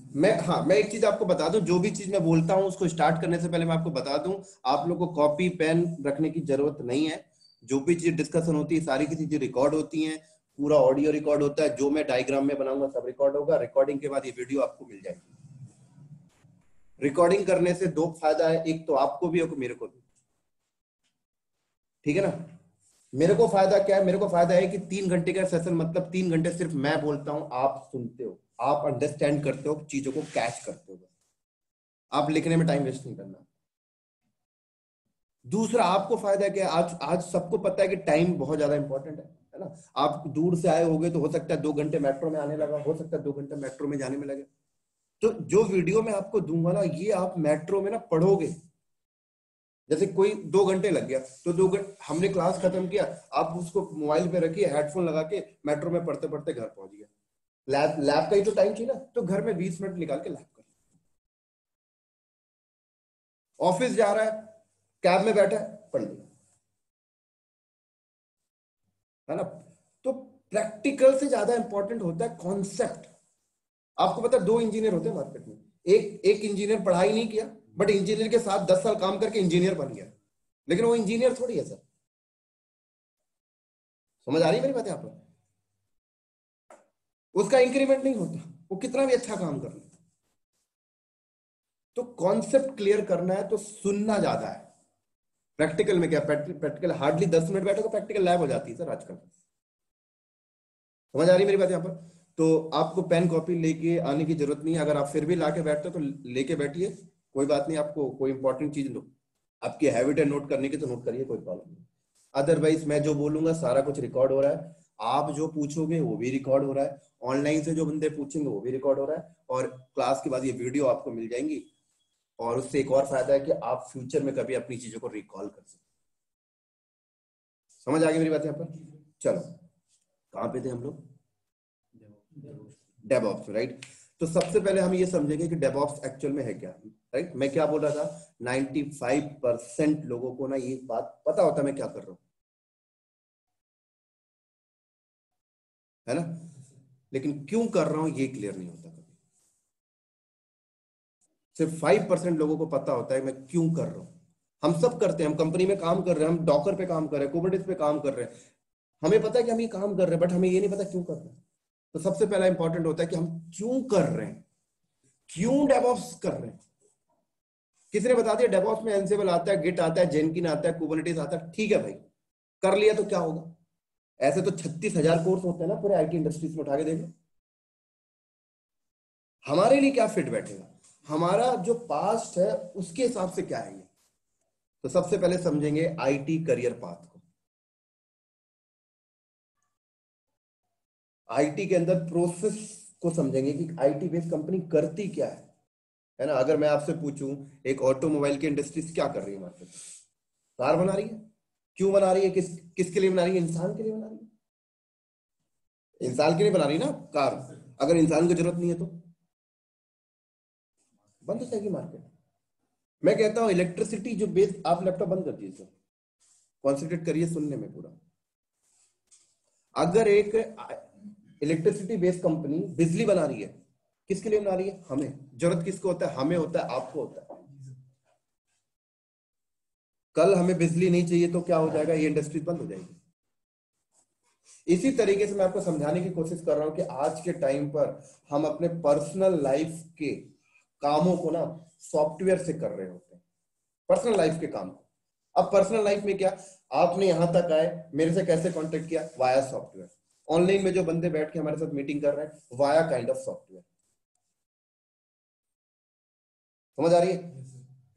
मैं एक चीज आपको बता दूं, जो भी चीज मैं बोलता हूं उसको स्टार्ट करने से पहले मैं आपको बता दूं, आप लोग को कॉपी पेन रखने की जरूरत नहीं है। जो भी चीज डिस्कशन होती है सारी की चीजें रिकॉर्ड होती हैं, पूरा ऑडियो रिकॉर्ड होता है, जो मैं डायग्राम में बनाऊंगा सब रिकॉर्ड होगा। रिकॉर्डिंग के बाद ये वीडियो आपको मिल जाएगी। रिकॉर्डिंग करने से दो फायदा है, एक तो आपको भी और मेरे को भी, ठीक है ना। मेरे को फायदा क्या है? मेरे को फायदा है कि 3 घंटे का सेशन, मतलब 3 घंटे सिर्फ मैं बोलता हूं, आप सुनते हो, आप अंडरस्टैंड करते हो, चीजों को कैच करते हो, आप लिखने में टाइम वेस्ट नहीं करना। दूसरा आपको फायदा क्या है? आज आज सबको पता है कि टाइम बहुत ज्यादा इंपॉर्टेंट है ना। आप दूर से आए होगे तो हो सकता है 2 घंटे मेट्रो में आने लगा, हो सकता है 2 घंटे मेट्रो में जाने में लगे। तो जो वीडियो मैं आपको दूंगा ना, ये आप मेट्रो में ना पढ़ोगे। जैसे कोई 2 घंटे लग गया तो 2 घंटे हमने क्लास खत्म किया, आप उसको मोबाइल पे रखिए, हेडफोन लगा के मेट्रो में पढ़ते पढ़ते घर पहुंच गया। लैब लैब का ही तो टाइम चाहिए ना, तो घर में 20 मिनट निकाल के लैब कर। ऑफिस जा रहा है, कैब में बैठा है, पढ़ लिया, है ना। तो प्रैक्टिकल से ज्यादा इंपॉर्टेंट होता है कॉन्सेप्ट। आपको पता है 2 इंजीनियर होते हैं मार्केट में। एक एक इंजीनियर पढ़ाई नहीं किया, बट इंजीनियर के साथ 10 साल काम करके इंजीनियर बन गया, लेकिन वो इंजीनियर थोड़ी है सर। समझ आ रही है मेरी बात यहाँ पर? उसका इंक्रीमेंट नहीं होता, वो कितना भी अच्छा काम कर ले। तो कॉन्सेप्ट क्लियर करना है तो सुनना ज्यादा है। प्रैक्टिकल में क्या, प्रैक्टिकल हार्डली 10 मिनट बैठो तो प्रैक्टिकल लैब हो जाती है सर आजकल। समझ आ रही है मेरी बात यहाँ पर? तो आपको पेन कॉपी लेके आने की जरूरत नहीं है। अगर आप फिर भी लाके बैठते हो तो लेके बैठिए, कोई बात नहीं। आपको कोई इंपॉर्टेंट चीज लो, आपकी हैबिट है नोट करने की तो नोट करिए, कोई प्रॉब्लम नहीं। अदरवाइज मैं जो बोलूंगा सारा कुछ रिकॉर्ड हो रहा है, आप जो पूछोगे वो भी रिकॉर्ड हो रहा है, ऑनलाइन से जो बंदे पूछेंगे वो भी रिकॉर्ड हो रहा है, और क्लास के बाद ये वीडियो आपको मिल जाएंगी। और उससे एक और फायदा है कि आप फ्यूचर में कभी अपनी चीजों को रिकॉल कर सकते। समझ आ गई मेरी बात यहाँ पर? चलो, कहाँ पे थे हम लोग? DevOps, right. तो सबसे पहले हम ये समझेंगे कि डेवऑप्स एक्चुअल में है क्या, राइट। मैं क्या बोल रहा था, 95% लोगों को ना ये बात पता होता है मैं क्या कर रहा हूं, है ना। लेकिन क्यों कर रहा हूं ये क्लियर नहीं होता कभी। सिर्फ 5% लोगों को पता होता है मैं क्यों कर रहा हूं। हम सब करते हैं, हम कंपनी में काम कर रहे हैं, हम डॉकर पे काम कर रहे हैं, कुबरनेटिस पे काम कर रहे हैं, हमें पता है कि हम ये काम कर रहे हैं, बट हमें ये नहीं पता क्यों कर रहे हैं। तो सबसे पहला इंपॉर्टेंट होता है कि हम क्यों कर रहे हैं, क्यों डेवऑप्स कर रहे हैं। किसी ने बता दिया डेवऑप्स में एंसिबल आता है, गिट आता है, जेनकिन आता है, कुबरनेटिस आता है, ठीक है भाई, कर लिया तो क्या होगा। ऐसे तो 36,000 कोर्स होते हैं ना पूरे आईटी इंडस्ट्रीज में, उठा के देखो। हमारे लिए क्या फिट बैठेगा, हमारा जो पास्ट है उसके हिसाब से क्या है ये। तो सबसे पहले समझेंगे आईटी करियर पाथ को। आईटी के अंदर प्रोसेस को समझेंगे कि आईटी बेस्ड कंपनी करती क्या है ना। अगर मैं आपसे पूछूं, एक ऑटोमोबाइल की इंडस्ट्री क्या कर रही है मार्केट में? कार बना रही है। क्यों बना रही है? किसके लिए बना रही है? इंसान के लिए बना रही है। इंसान के लिए बना रही है ना कार। अगर इंसान की जरूरत नहीं है तो बंद हो जाएगी मार्केट। मैं कहता हूं इलेक्ट्रिसिटी जो बेस, आप लैपटॉप बंद कर दीजिए, कॉन्सेंट्रेट करिए सुनने में पूरा। अगर एक इलेक्ट्रिसिटी बेस्ड कंपनी बिजली बना रही है, किसके लिए बना रही है? हमें। जरूरत किसको होता है? हमें होता है, आपको होता है। कल हमें बिजली नहीं चाहिए तो क्या हो जाएगा? ये इंडस्ट्री बंद हो जाएगी। इसी तरीके से मैं आपको समझाने की कोशिश कर रहा हूं कि आज के टाइम पर हम अपने पर्सनल लाइफ के कामों को ना सॉफ्टवेयर से कर रहे होते हैं, पर्सनल लाइफ के काम को। अब पर्सनल लाइफ में क्या, आपने यहां तक आए, मेरे से कैसे कांटेक्ट किया? Via software. ऑनलाइन में जो बंदे बैठ के हमारे साथ मीटिंग कर रहे हैं, वाया काइंड ऑफ सॉफ्टवेयर। समझ आ रही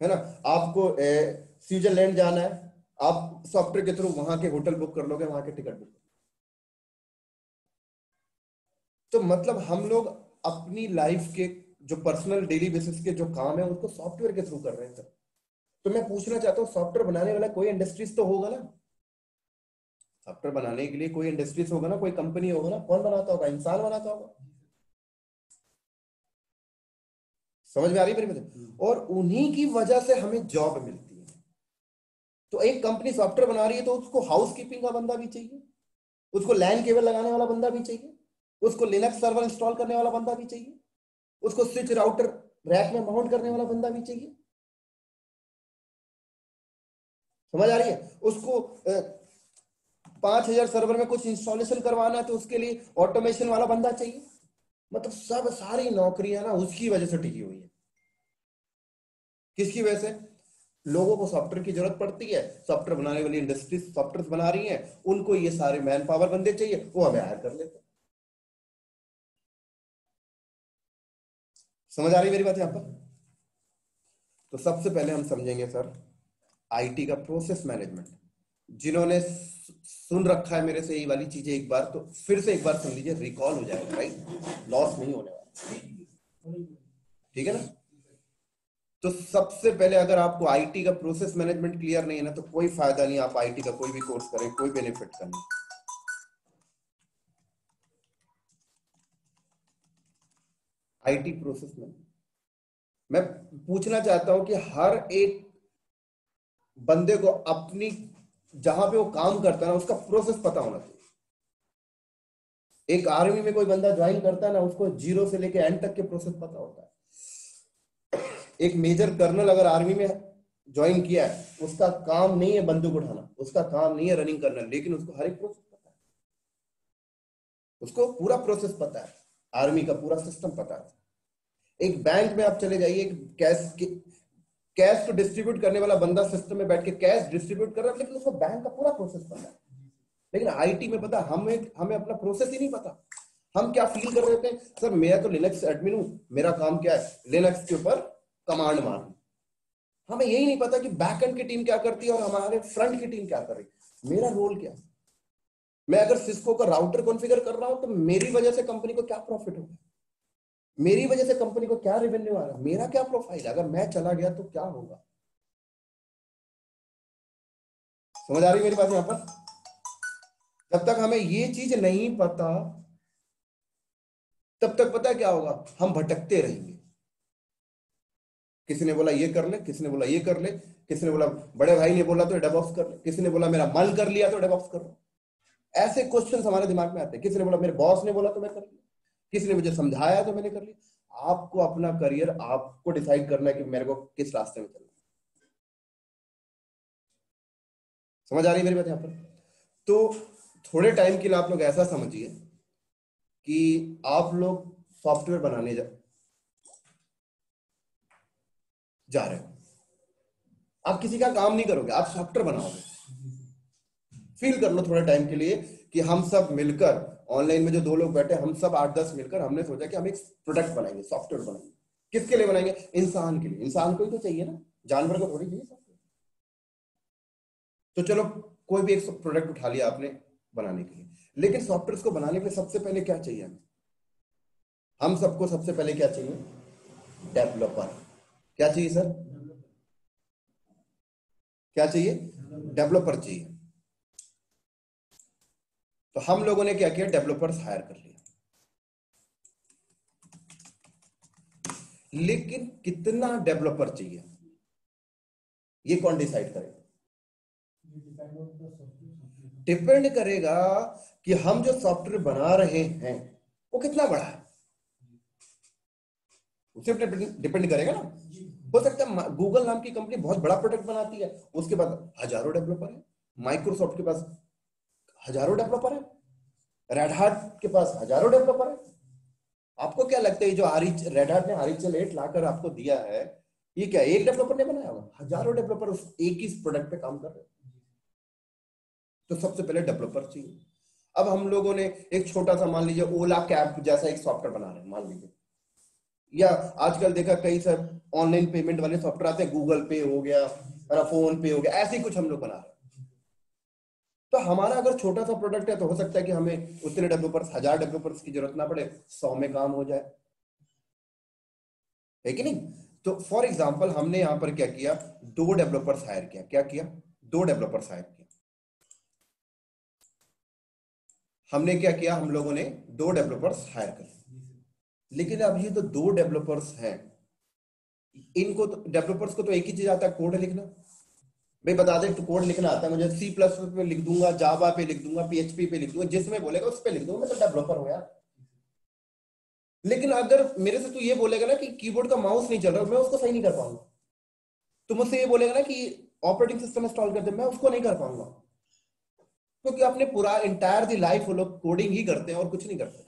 है ना। आपको स्विट्जरलैंड जाना है, आप सॉफ्टवेयर के थ्रू वहां के होटल बुक कर लोगे, वहां के टिकट बुक। तो मतलब हम लोग अपनी लाइफ के जो पर्सनल डेली बेसिस के जो काम है उसको सॉफ्टवेयर के थ्रू कर रहे हैं सर। तो मैं पूछना चाहता हूँ, सॉफ्टवेयर बनाने वाला कोई इंडस्ट्रीज तो होगा ना। सॉफ्टवेयर बनाने के लिए कोई इंडस्ट्रीज होगा ना, कोई कंपनी होगा ना। कौन बनाता होगा? इंसान बनाता होगा। समझ में आ रही है मेरी बात? और उन्हीं की वजह से हमें जॉब मिलती है। तो एक कंपनी सॉफ्टवेयर बना रही है तो उसको हाउस कीपिंग का बंदा भी चाहिए, उसको लैन केबल लगाने वाला बंदा भी चाहिए, उसको लिनक्स सर्वर इंस्टॉल करने वाला बंदा भी चाहिए। उसको स्विच राउटर रैक में माउंट करने वाला बंदा भी चाहिए। समझ आ रही है? उसको 5,000 सर्वर में कुछ इंस्टॉलेशन करवाना है तो उसके लिए ऑटोमेशन वाला बंदा चाहिए। मतलब सब सारी नौकरियां ना उसकी वजह से टिकी हुई है। किसकी वजह से? लोगों को सॉफ्टवेयर की जरूरत पड़ती है, सॉफ्टवेयर बनाने वाली इंडस्ट्री सॉफ्टवेयर बना रही है, उनको ये सारे मैन पावर बंदे चाहिए, वो हमें हायर कर लेते हैं। समझ आ रही मेरी बात यहां पर? तो सबसे पहले हम समझेंगे सर आईटी का प्रोसेस मैनेजमेंट। जिन्होंने सुन रखा है मेरे से ये वाली चीजें एक बार, तो फिर से एक बार सुन लीजिए, रिकॉल हो जाएगा, राइट? लॉस नहीं होने वाला, ठीक है ना? तो सबसे पहले अगर आपको आईटी का प्रोसेस मैनेजमेंट क्लियर नहीं है ना, तो कोई फायदा नहीं आप आईटी का कोई भी कोर्स करें, कोई बेनिफिट का नहीं। आईटी प्रोसेस में मैं पूछना चाहता हूं कि हर एक बंदे को अपनी जहां पे वो काम करता है ना उसका प्रोसेस पता होना चाहिए। एक आर्मी में कोई बंदा ज्वाइन करता है ना, उसको जीरो से लेके एंड तक के प्रोसेस पता होता है। एक मेजर कर्नल अगर आर्मी में ज्वाइन किया है, उसका काम नहीं है बंदूक उठाना, उसका काम नहीं है रनिंग करना, लेकिन उसको हर एक प्रोसेस पता है, उसको पूरा प्रोसेस पता है, आर्मी का पूरा सिस्टम पता है। एक बैंक में आप चले जाइए, कैश को डिस्ट्रीब्यूट करने वाला बंदा सिस्टम में बैठ के कैश डिस्ट्रीब्यूट कर रहा है, लेकिन उसको बैंक का पूरा प्रोसेस पता है। लेकिन आईटी में पता हमें अपना प्रोसेस ही नहीं पता। हम क्या फील कर रहे होते हैं, सर मैं तो लिनक्स एडमिन हूं, मेरा काम क्या है, लिनक्स के ऊपर कमांड मारना। हमें यही नहीं पता कि बैकएंड की टीम क्या करती है और हमारे फ्रंट की टीम क्या कर रही है, मेरा रोल क्या है। मैं अगर सिस्को का राउटर कॉन्फ़िगर कर रहा हूं तो मेरी वजह से कंपनी को क्या प्रॉफिट होगा, मेरी वजह से कंपनी को क्या रेवेन्यू आ रहा है, मेरा क्या प्रोफाइल है, अगर मैं चला गया तो क्या होगा। समझ आ रही मेरी बात यहां पर? जब तक हमें ये चीज नहीं पता तब तक पता है क्या होगा, हम भटकते रहेंगे। किसी ने बोला ये कर ले, किसी ने बोला ये कर ले, किसी ने बोला बड़े भाई ने बोला तो डेवऑप्स कर ले, किसी ने बोला मेरा मन कर लिया तो डेवऑप्स कर लो। ऐसे क्वेश्चन हमारे दिमाग में आते हैं। किसी ने बोला मेरे बॉस ने बोला तो मैं कर लिया, किसी ने मुझे समझाया तो मैंने कर लिया। आपको अपना करियर आपको डिसाइड करना है कि मेरे को किस रास्ते में चलना है। समझ आ रही है मेरी बात यहां पर? तो थोड़े टाइम के लिए आप लोग ऐसा समझिए कि आप लोग सॉफ्टवेयर बनाने जा रहे हो। आप किसी का काम नहीं करोगे, आप सॉफ्टवेयर बनाओगे। फील कर लो थोड़े टाइम के लिए कि हम सब मिलकर, ऑनलाइन में जो 2 लोग बैठे, हम सब 8-10 मिलकर हमने सोचा कि हम एक प्रोडक्ट बनाएंगे, सॉफ्टवेयर बनाएंगे। किसके लिए बनाएंगे? इंसान के लिए। इंसान को ही तो चाहिए ना, जानवर को थोड़ी चाहिए सॉफ्टवेयर। तो चलो कोई भी एक प्रोडक्ट उठा लिया आपने बनाने के लिए, लेकिन सॉफ्टवेयर को बनाने के लिए सबसे पहले क्या चाहिए हमें? हम सबको सबसे पहले क्या चाहिए? डेवलपर। क्या चाहिए सर? क्या चाहिए? डेवलपर चाहिए। तो हम लोगों ने क्या किया, डेवलपर्स हायर कर लिया। लेकिन कितना डेवलपर चाहिए ये कौन डिसाइड करेगा? डिपेंड करेगा कि हम जो सॉफ्टवेयर बना रहे हैं वो कितना बड़ा है, उससे डिपेंड करेगा ना। हो सकता है गूगल नाम की कंपनी बहुत बड़ा प्रोडक्ट बनाती है, उसके पास हजारों डेवलपर है, माइक्रोसॉफ्ट के पास हजारों डेवलपर है, रेड हार्ट के पास हजारों डेवलपर है। आपको क्या लगता है जो रेड हार्ट ने आरिचल 8 लाकर आपको दिया है, ये क्या एक डेवलपर ने बनाया होगा? हजारों डेवलपर उस एक ही प्रोडक्ट पे काम कर रहे हैं। तो सबसे पहले डेवलपर चाहिए। अब हम लोगों ने एक छोटा सा, मान लीजिए ओला कैब जैसा एक सॉफ्टवेयर बना रहे हैं मान लीजिए, या आजकल देखा कई सब ऑनलाइन पेमेंट वाले सॉफ्टवेयर आते हैं, गूगल पे हो गया, फोन पे हो गया, ऐसे ही कुछ हम लोग बना रहे हैं। तो हमारा अगर छोटा सा प्रोडक्ट है तो हो सकता है कि हमें उतने डेवलपर्स, 1000 डेवलपर्स की जरूरत ना पड़े, 100 में काम हो जाए, है कि नहीं? तो फॉर एग्जाम्पल हमने यहां पर क्या किया, 2 डेवलपर्स हायर किया। क्या किया? 2 डेवलपर्स हायर किया। हमने क्या किया, हम लोगों ने 2 डेवलपर्स हायर कर लिए। लेकिन अब ये तो 2 डेवलपर्स हैं, इनको तो डेवलपर्स को तो एक ही चीज आता है, कोड लिखना। भाई बता दे तो कोड लिखना आता है मुझे, C++ पे लिख दूंगा, जावा पे लिख दूंगा, PHP पे लिख दूंगा, जिसमें बोलेगा उस पे लिख दूंगा, मैं तो डेवलपर हूं यार। लेकिन अगर मेरे से तू ये बोलेगा ना कि कीबोर्ड का माउस नहीं चल रहा, मैं उसको सही नहीं कर पाऊंगा। तो मुझसे ये बोलेगा ना कि ऑपरेटिंग सिस्टम इंस्टॉल कर दे, मैं उसको नहीं कर पाऊंगा, क्योंकि अपने पूरा इंटायर दी लाइफ वो लोग कोडिंग ही करते हैं और कुछ नहीं करते।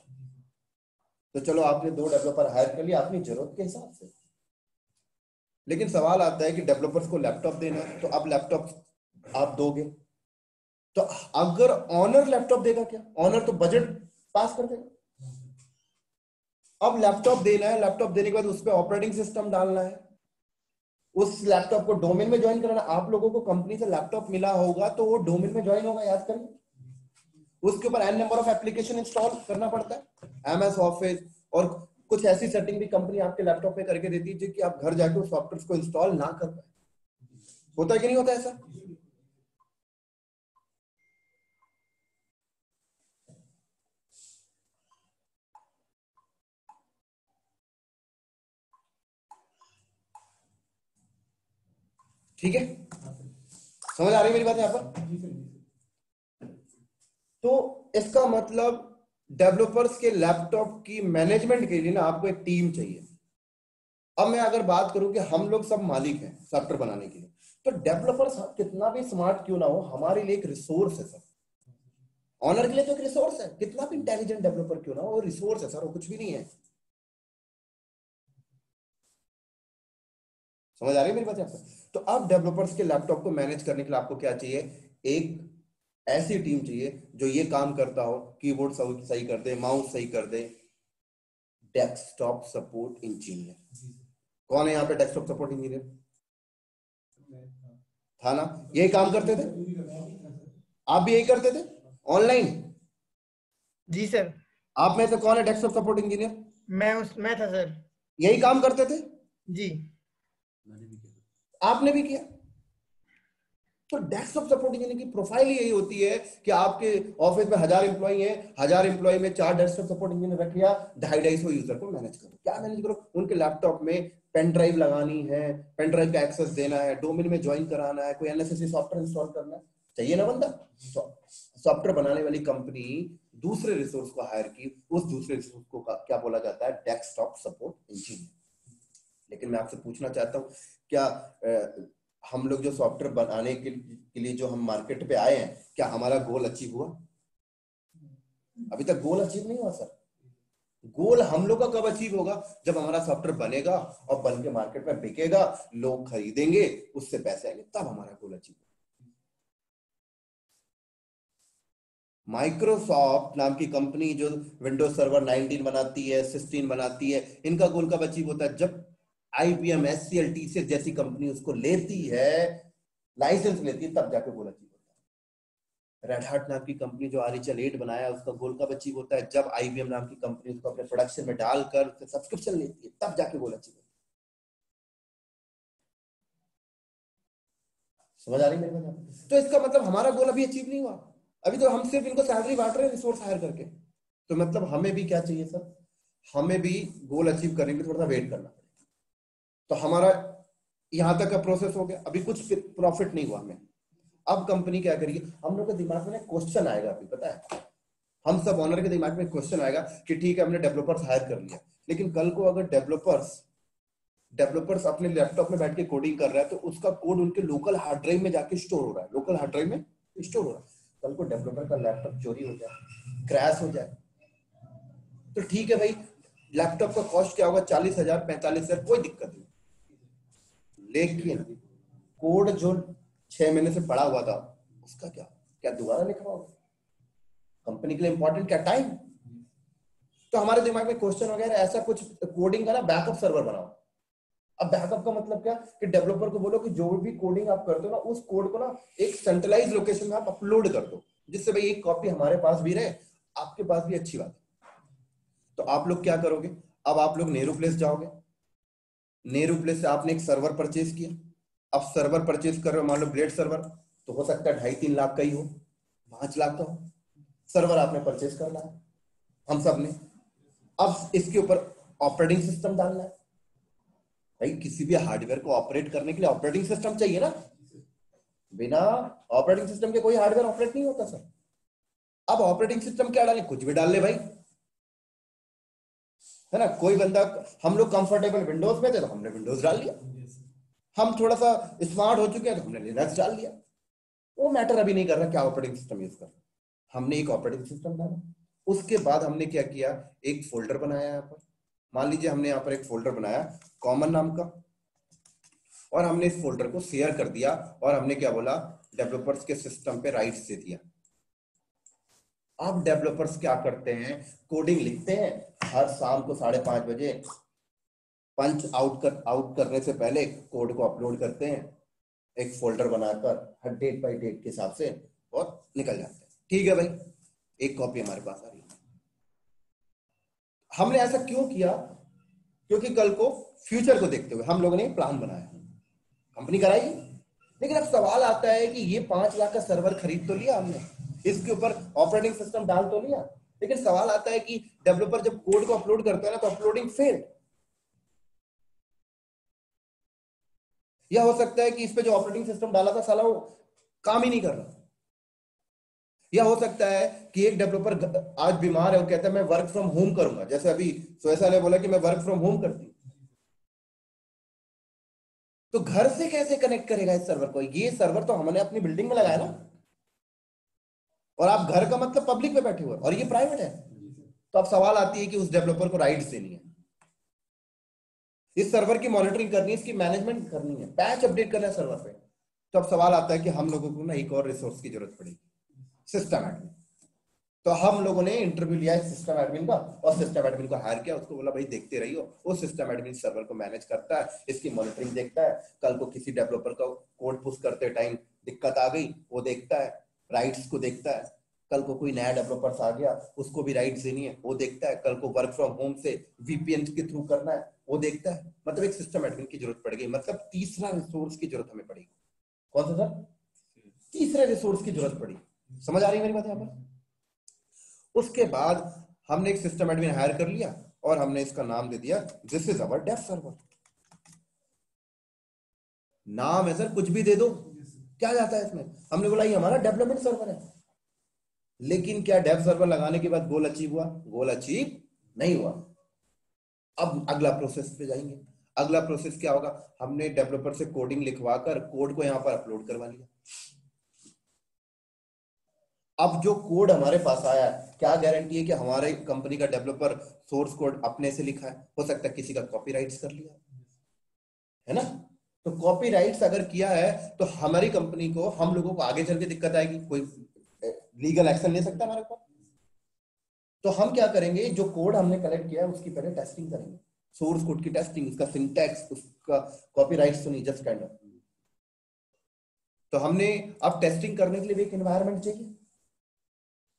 तो चलो आपने 2 डेवलपर हायर कर लिया अपनी जरूरत के हिसाब से, लेकिन सवाल आता है कि डेवलपर्स को लैपटॉप देना है, तो अब लैपटॉप आप दोगे, तो अगर ऑनर लैपटॉप देगा क्या? ऑनर तो बजट पास कर देगा। अब लैपटॉप देना है, लैपटॉप देने के बाद उस पर ऑपरेटिंग सिस्टम डालना है, उस लैपटॉप को डोमेन में ज्वाइन कराना। आप लोगों को कंपनी से लैपटॉप मिला होगा तो वो डोमेन में ज्वाइन होगा, याद करिए। उसके ऊपर an number of application install करना पड़ता है, एमएस ऑफिस, और कुछ ऐसी सेटिंग भी कंपनी आपके लैपटॉप पे करके देती है कि आप घर जाके उस सॉफ्टवेयर को इंस्टॉल ना कर पाए। होता है कि नहीं होता ऐसा? ठीक है, समझ आ रही है मेरी बात यहां पर? तो इसका मतलब डेवलपर्स के लैपटॉप की मैनेजमेंट के लिए ना आपको एक टीम चाहिए। अब मैं अगर बात करूं कि हम लोग सब मालिक हैं सॉफ्टवेयर बनाने के लिए, तो डेवलपर्स कितना भी स्मार्ट क्यों ना हो, हमारे लिए एक रिसोर्स है सर। ऑनर के लिए तो एक रिसोर्स है, कितना भी इंटेलिजेंट डेवलपर क्यों ना हो, वो रिसोर्स है सर, वो कुछ भी नहीं है। समझ आ रही है मेरी बात आपको? तो अब डेवलपर्स के लैपटॉप को मैनेज करने के लिए आपको क्या चाहिए? एक ऐसी टीम चाहिए जो ये काम करता हो, कीबोर्ड सही कर दे, माउस सही कर दे, डेस्कटॉप सपोर्ट इंजीनियर। कौन है यहाँ पे डेस्कटॉप सपोर्ट इंजीनियर? था ना? यही काम करते थे, आप भी यही करते थे ऑनलाइन। जी सर। आप में से कौन है डेस्कटॉप सपोर्ट इंजीनियर? मैं था सर। यही काम करते थे, जी। आपने भी किया। तो डेस्कटॉप सपोर्ट इंजीनियर की प्रोफाइल यही होती है कि आपके ऑफिस में 1000 एम्प्लॉई हैं, 1000 एम्प्लॉई में 4 डेस्कटॉप सपोर्ट इंजीनियर रख लिया, 250 यूजर को मैनेज करो। क्या मैनेज करो? उनके लैपटॉप में पेन ड्राइव लगानी है, पेन ड्राइव का एक्सेस देना है, डोमेन में ज्वाइन कराना है, कोई एनएसएससी सॉफ्टवेयर इंस्टॉल करना है, चाहिए ना बंदा। सॉफ्टवेयर बनाने वाली कंपनी दूसरे रिसोर्स को हायर की, उस दूसरे रिसोर्स को क्या बोला जाता है? Desktop support engineer. लेकिन मैं आपसे पूछना चाहता हूँ, क्या हम लोग जो सॉफ्टवेयर बनाने के लिए जो हम मार्केट पे आए हैं, क्या हमारा गोल अचीव हुआ? अभी तक गोल अचीव नहीं हुआ सर। गोल हम लोग का कब अचीव होगा? जब हमारा सॉफ्टवेयर बनेगा और बन के मार्केट में बिकेगा, लोग खरीदेंगे, उससे पैसे आएंगे, तब हमारा गोल अचीव होगा। माइक्रोसॉफ्ट नाम की कंपनी जो विंडोज सर्वर 19 बनाती है, 16 बनाती है, इनका गोल कब अचीव होता है? जब आईबीएम, एचसीएल, टीसीएस जैसी कंपनी उसको लेती है, लाइसेंस लेती है, तब जाके गोल अचीव होता है। रेड हार्ट नाम की कंपनी जो आरएचएल 8 बनाया, उसका गोल कब अचीव होता है? जब आईबीएम नाम की कंपनी उसको अपने प्रोडक्शन में डालकर सब्सक्रिप्शन लेती है, तब जाके गोल अचीव होता है। समझ आ रही है मेरी बात? तो इसका मतलब हमारा गोल अभी अचीव नहीं हुआ, अभी तो हम सिर्फ इनको सैलरी बांट रहे हैं रिसोर्स हायर करके। तो मतलब हमें भी क्या चाहिए सर? हमें भी गोल अचीव करने के लिए थोड़ा सा वेट करना पड़ेगा। तो हमारा यहां तक का प्रोसेस हो गया, अभी कुछ प्रॉफिट नहीं हुआ हमें। अब कंपनी क्या करेगी? हम लोग के दिमाग में क्वेश्चन आएगा, अभी पता है, हम सब ऑनर के दिमाग में क्वेश्चन आएगा कि ठीक है हमने डेवलपर्स हायर कर लिया, लेकिन कल को अगर डेवलपर्स अपने लैपटॉप में बैठ के कोडिंग कर रहा है, तो उसका कोड उनके लोकल हार्ड ड्राइव में जाके स्टोर हो रहा है, लोकल हार्ड ड्राइव में स्टोर हो रहा है। कल को डेवलपर का लैपटॉप चोरी हो जाए, क्रैश हो जाए, तो ठीक है भाई, लैपटॉप का कॉस्ट क्या होगा? 40,000, 45,000, कोई दिक्कत नहीं। लेकिन कोड जो 6 महीने से पड़ा हुआ था, उसका क्या क्या दोबारा लिखा होगा? कंपनी के लिए इंपॉर्टेंट क्या? टाइम। तो हमारे दिमाग में क्वेश्चन वगैरह ऐसा कुछ, कोडिंग का ना बैकअप सर्वर बनाओ। अब बैकअप का मतलब क्या? कि डेवलपर को बोलो कि जो भी कोडिंग आप करते हो ना, उस कोड को ना एक सेंट्रलाइज लोकेशन में आप अपलोड कर दो, जिससे भाई एक कॉपी हमारे पास भी रहे, आपके पास भी, अच्छी बात है। तो आप लोग क्या करोगे? अब आप लोग नेहरू प्लेस जाओगे, नेहरू प्लेस से आपने एक सर्वर परचेज किया। अब सर्वर परचेज कर रहे हो, मान लो ब्लेड सर्वर, तो हो सकता है 2.5-3 लाख का ही हो, 5 लाख का हो। सर्वर आपने परचेज करना है, हम सब ने। अब इसके ऊपर ऑपरेटिंग सिस्टम डालना है। भाई किसी भी हार्डवेयर को ऑपरेट करने के लिए ऑपरेटिंग सिस्टम चाहिए ना, बिना ऑपरेटिंग सिस्टम के कोई हार्डवेयर ऑपरेट नहीं होता सर। अब ऑपरेटिंग सिस्टम क्या डाले? कुछ भी डाल ले भाई, है ना। कोई बंदा, हम लोग कंफर्टेबल विंडोज में थे तो हमने विंडोज डाल लिया, हम थोड़ा सा स्मार्ट हो चुके हैं तो हमने लिनक्स डाल लिया। वो मैटर अभी नहीं कर रहा क्या ऑपरेटिंग सिस्टम यूज कर, हमने एक ऑपरेटिंग सिस्टम डाला। उसके बाद हमने क्या किया, एक फोल्डर बनाया यहाँ पर। मान लीजिए हमने यहाँ पर एक फोल्डर बनाया कॉमन नाम का, और हमने इस फोल्डर को शेयर कर दिया, और हमने क्या बोला, डेवलपर्स के सिस्टम पे राइट्स दे दिया। अब डेवलपर्स क्या करते हैं, कोडिंग लिखते हैं, हर शाम को 5:30 बजे पंच आउट करने से पहले कोड को अपलोड करते हैं एक फोल्डर बनाकर, हर डेट बाय डेट के हिसाब से, और निकल जाते हैं। ठीक है भाई, एक कॉपी हमारे पास आ रही है। हमने ऐसा क्यों किया, क्योंकि कल को फ्यूचर को देखते हुए हम लोगों ने प्लान बनाया, कंपनी कराई। लेकिन अब सवाल आता है कि ये 5 लाख का सर्वर खरीद तो लिया हमने, इसके ऊपर ऑपरेटिंग सिस्टम डाल तो लिया, लेकिन सवाल आता है कि डेवलपर जब कोड को अपलोड करता है ना, तो अपलोडिंग फेल्ड। यह हो सकता है कि इस पे जो ऑपरेटिंग सिस्टम डाला था साला वो काम ही नहीं कर रहा। यह हो सकता है कि एक डेवलपर आज बीमार है, वो कहता है मैं वर्क फ्रॉम होम करूंगा, जैसे अभी सोएसा ने बोला कि मैं वर्क फ्रॉम होम करती हूँ, तो घर से कैसे कनेक्ट करेगा इस सर्वर को। ये सर्वर तो हमने अपनी बिल्डिंग में लगाया ना, और आप घर का मतलब पब्लिक में बैठे हुए, और ये प्राइवेट है। तो अब सवाल आती है कि उस डेवलपर को राइट्स देनी है, इस सर्वर की मॉनिटरिंग करनी है, इसकी मैनेजमेंट करनी है, पैच अपडेट करना है सर्वर पे। तो अब सवाल आता है कि हम लोगों को ना एक और रिसोर्स की जरूरत पड़ेगी, सिस्टम एडमिन। तो हम लोगों ने इंटरव्यू लिया सिस्टम एडमिन का, और सिस्टम एडमिन को हायर किया। उसको बोला भाई देखते रहियो, वो सिस्टम एडमिन सर्वर को मैनेज करता है, इसकी मॉनिटरिंग देखता है, कल को किसी डेवलपर का कोड पुश करते टाइम दिक्कत आ गई वो देखता है, राइट्स को देखता है, कल को कोई नया डेवलपर्स आ गया उसको भी राइट्स देनी है वो देखता है, कल को वर्क फ्रॉम होम से वीपीएन के थ्रू करना है वो देखता है। मतलब एक सिस्टम एडमिन की जरूरत पड़ गई, मतलब तीसरा रिसोर्स की जरूरत हमें पड़ेगी। कौन सा सर, तीसरे रिसोर्स की जरूरत पड़ी। समझ आ रही है मेरी बात यहाँ पर। उसके बाद हमने एक सिस्टम एडमिन हायर कर लिया, और हमने इसका नाम दे दिया this is our dev server. नाम है सर, कुछ भी दे दो, क्या जाता है इसमें। हमने बोला ये हमारा डेवलपमेंट सर्वर है, लेकिन क्या डेव सर्वर लगाने के बाद गोल अचीव हुआ, गोल अचीव नहीं हुआ। अब अगला प्रोसेस पे जाएंगे। अगला प्रोसेस क्या होगा, हमने डेवलपर से कोडिंग लिखवाकर कोड को यहां पर अपलोड करवा लिया। अब जो कोड हमारे पास आया है, क्या गारंटी है कि हमारे कंपनी का डेवलपर सोर्स कोड अपने से लिखा है, हो सकता है किसी का कॉपीराइट्स कर लिया है ना। तो कॉपीराइट्स अगर किया है तो हमारी कंपनी को, हम लोगों को आगे चल के दिक्कत आएगी, कोई लीगल एक्शन ले सकता है हमारे ऊपर। तो हम क्या करेंगे, जो कोड हमने कलेक्ट किया है उसकी पहले टेस्टिंग करेंगे, सोर्स कोड की टेस्टिंग, उसका सिंटैक्स, उसका कॉपीराइट्स तो नहीं, जस्ट काइंड ऑफ। तो हमने अब टेस्टिंग करने के लिए भी एक एनवायरनमेंट चाहिए।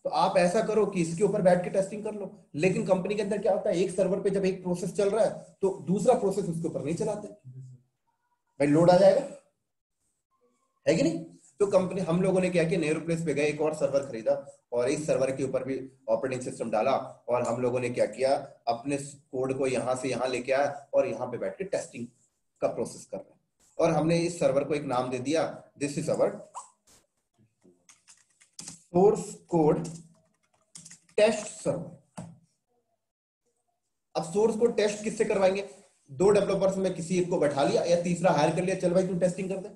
तो आप ऐसा करो कि इसके ऊपर बैठ के टेस्टिंग कर लो। लेकिन कंपनी के अंदर क्या होता है, एक सर्वर पे जब एक प्रोसेस चल रहा है तो दूसरा प्रोसेस उसके ऊपर नहीं चलाते, भाई लोड आ जाएगा, है कि नहीं। तो कंपनी, हम लोगों ने क्या किया, नेहरू प्लेस पे गए, एक और सर्वर खरीदा, और इस सर्वर के ऊपर भी ऑपरेटिंग सिस्टम डाला, और हम लोगों ने क्या किया, अपने कोड को यहां से यहां लेके आया, और यहां पे बैठ के टेस्टिंग का प्रोसेस कर रहे हैं। और हमने इस सर्वर को एक नाम दे दिया, this is our source code test server. अब सोर्स कोड टेस्ट किससे करवाएंगे, 2 डेवलपर्स में किसी एक को बैठा लिया, या तीसरा हायर कर लिया, चल भाई तू टेस्टिंग कर दे,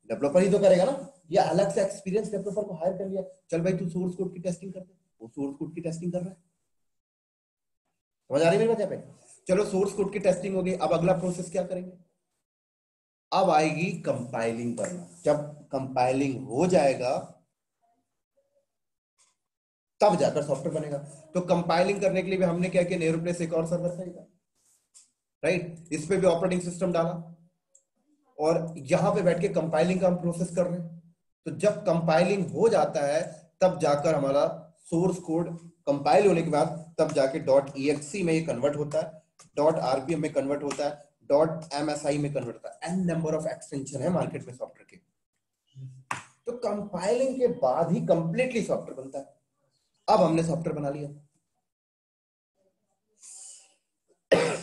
डेवलपर ही तो करेगा ना, या अलग से एक्सपीरियंस डेवलपर को हायर कर लिया, चल भाई तू सोर्स कोड की टेस्टिंग कर दे, वो सोर्स कोड की टेस्टिंग कर रहा है। समझ आ रही मेरी बात यहाँ पे। चलो सोर्स कोड की टेस्टिंग हो गई, अब अगला प्रोसेस क्या करेंगे, अब आएगी कंपाइलिंग करना। जब कंपाइलिंग हो जाएगा तब जाकर सॉफ्टवेयर बनेगा। तो कंपाइलिंग करने के लिए भी हमने क्या किया, नेहरू प्लेस एक और सर्वर खरीदा, राइट, इस पे भी ऑपरेटिंग सिस्टम डाला, और यहां पे बैठ के कंपाइलिंग का हम प्रोसेस कर रहे हैं। तो जब कंपाइलिंग हो जाता है तब जाकर हमारा सोर्स कोड कंपाइल होने के बाद तब जाके .exe में ये कन्वर्ट होता है, .rpm में कन्वर्ट होता है, .msi में कन्वर्ट होता है। n नंबर ऑफ एक्सटेंशन है मार्केट में सॉफ्टवेयर के। तो कंपाइलिंग के बाद ही कंप्लीटली सॉफ्टवेयर बनता है। अब हमने सॉफ्टवेयर बना लिया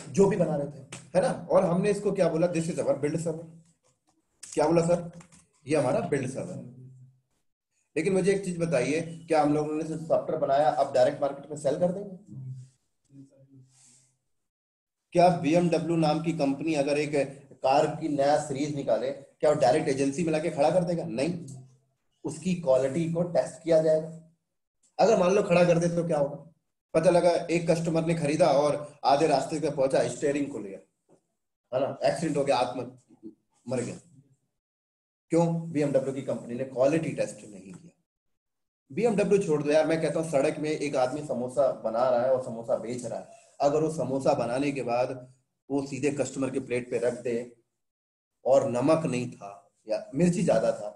जो भी बना रहे थे, है ना, और हमने इसको क्या बोला, this is our build server. क्या बोला सर, ये हमारा बिल्ड सर्वर है। लेकिन मुझे एक चीज बताइए, क्या हम लोगों ने सॉफ्टवेयर बनाया अब डायरेक्ट मार्केट में सेल कर देंगे, क्या BMW नाम की कंपनी अगर एक कार की नया सीरीज निकाले, क्या वो डायरेक्ट एजेंसी में लाके खड़ा कर देगा? नहीं, उसकी क्वालिटी को टेस्ट किया जाएगा। अगर मान लो खड़ा कर दे तो क्या होगा? पता लगा एक कस्टमर ने खरीदा और आधे रास्ते पे पहुंचा, स्टीयरिंग को लिया, है ना, एक्सीडेंट हो गया, आत्म मर गया। क्यों? BMW की कंपनी ने क्वालिटी टेस्ट नहीं किया। BMW छोड़ दो यार, मैं कहता हूँ सड़क में एक आदमी समोसा बना रहा है और समोसा बेच रहा है, अगर वो समोसा बनाने के बाद वो सीधे कस्टमर के प्लेट पे रख दे और नमक नहीं था या मिर्ची ज्यादा था,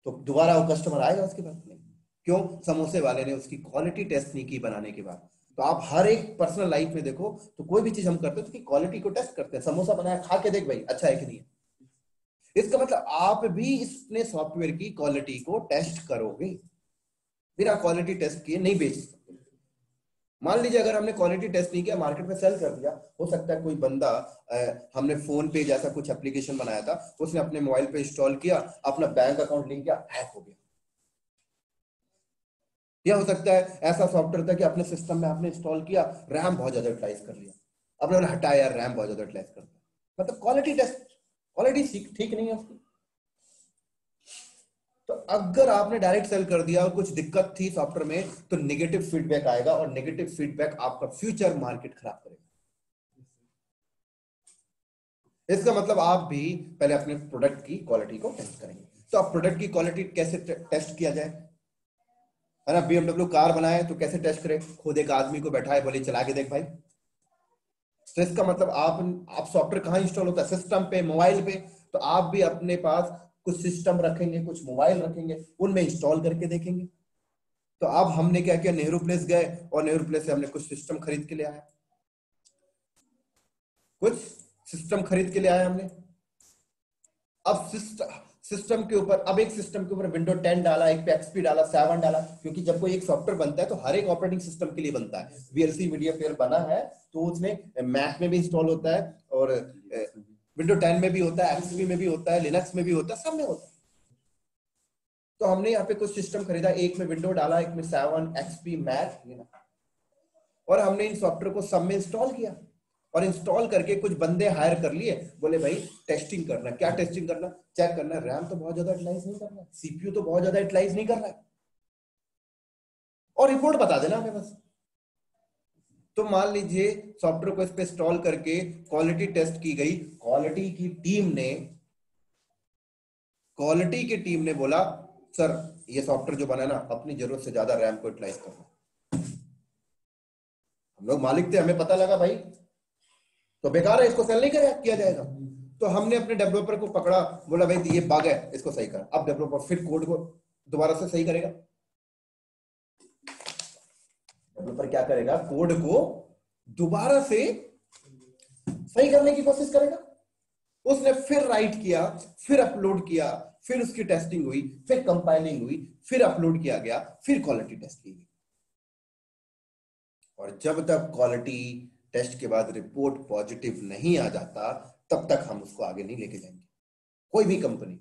तो दोबारा वो कस्टमर आएगा उसके बाद? नहीं। क्यों? समोसे वाले ने उसकी क्वालिटी टेस्ट नहीं की बनाने के बाद। तो आप हर एक पर्सनल लाइफ में देखो, तो कोई भी चीज हम करते हैं तो क्वालिटी को टेस्ट करते हैं। समोसा बनाया, खा के देख भाई अच्छा है कि नहीं है। इसका मतलब आप भी अपने सॉफ्टवेयर की क्वालिटी को टेस्ट करोगे। बिना क्वालिटी टेस्ट किए नहीं बेच सकते। मान लीजिए अगर हमने क्वालिटी टेस्ट नहीं किया, मार्केट में सेल कर दिया, हो सकता है कोई बंदा, हमने फोन पे जैसा कुछ एप्लीकेशन बनाया था, उसने अपने मोबाइल पे इंस्टॉल किया, अपना बैंक अकाउंट लिंक किया, हैक हो गया। या हो सकता है ऐसा सॉफ्टवेयर था कि अपने सिस्टम में आपने इंस्टॉल किया, रैम बहुत ज्यादा यूटिलाइज कर लिया, आपने बोला हटाया यार, रैम बहुत ज्यादा यूटिलाइज कर दिया। मतलब क्वालिटी टेस्ट, क्वालिटी ठीक नहीं है उसकी। तो अगर आपने डायरेक्ट सेल कर दिया और कुछ दिक्कत थी सॉफ्टवेयर में, तो नेगेटिव फीडबैक आएगा और नेगेटिव फीडबैक आपका फ्यूचर मार्केट खराब करेगा। इसका मतलब आप भी पहले अपने प्रोडक्ट की क्वालिटी को टेस्ट करेंगे। तो आप प्रोडक्ट की क्वालिटी कैसे टेस्ट किया जाए, है ना? BMW कार बनाए तो कैसे टेस्ट करें? खुद एक आदमी को बैठाए, बोले चला के देख भाई। तो इसका मतलब आप सॉफ्टवेयर कहाँ इंस्टॉल होता है? सिस्टम पे, मोबाइल पे। तो आप भी अपने पास कुछ सिस्टम रखेंगे, कुछ मोबाइल रखेंगे, उनमें इंस्टॉल करके देखेंगे। तो अब हमने क्या किया, नेहरू प्लेस गए और नेहरू प्लेस से हमने कुछ सिस्टम खरीद के ले आया, कुछ सिस्टम खरीद के ले आया हमने। अब सिस्टम के ऊपर, अब एक सिस्टम के ऊपर विंडो 10 डाला, एक पे XP डाला, 7 डाला, क्योंकि जब कोई एक सॉफ्टवेयर बनता है तो हर एक ऑपरेटिंग सिस्टम के लिए बनता है। VLC मीडिया प्लेयर बना है तो उसमें मैक में भी इंस्टॉल होता है और विंडो 10 में भी होता है, XP में भी होता है, लिनक्स में भी होता है, सब में होता है। तो हमने यहाँ पे कुछ सिस्टम खरीदा, एक में विंडो डाला, एक में 7, XP, मैक, और हमने इन सॉफ्टवेयर को सब में इंस्टॉल किया। और इंस्टॉल करके कुछ बंदे हायर कर लिए, बोले भाई टेस्टिंग करना। क्या टेस्टिंग करना? चेक करना रैम तो बहुत ज्यादा यूटिलाइज नहीं कर रहा है, CPU तो बहुत ज्यादा यूटिलाइज नहीं कर रहा है, और रिपोर्ट बता देना हमें बस। तो मान लीजिए सॉफ्टवेयर को इस पे इंस्टॉल करके क्वालिटी टेस्ट की गई, क्वालिटी की टीम ने बोला सर ये सॉफ्टवेयर जो बना है ना, अपनी जरूरत से ज्यादा रैम को यूटिलाइज कर रहा है। हम लोग मालिक थे, हमें पता लगा भाई तो बेकार है, इसको सेल नहीं किया जाएगा। तो हमने अपने डेवलपर को पकड़ा, बोला भाई ये बग है, इसको सही कर। अब डेवलपर फिर कोड को दोबारा से सही करेगा। डेवलपर क्या करेगा? कोड को दोबारा से सही करने की कोशिश करेगा। उसने फिर राइट किया, फिर अपलोड किया, फिर उसकी टेस्टिंग हुई, फिर कंपाइलिंग हुई, फिर अपलोड किया गया, फिर क्वालिटी टेस्ट की गई। और जब तक क्वालिटी टेस्ट के बाद रिपोर्ट पॉजिटिव नहीं आ जाता, तब तक हम उसको आगे नहीं लेके जाएंगे, कोई भी कंपनी।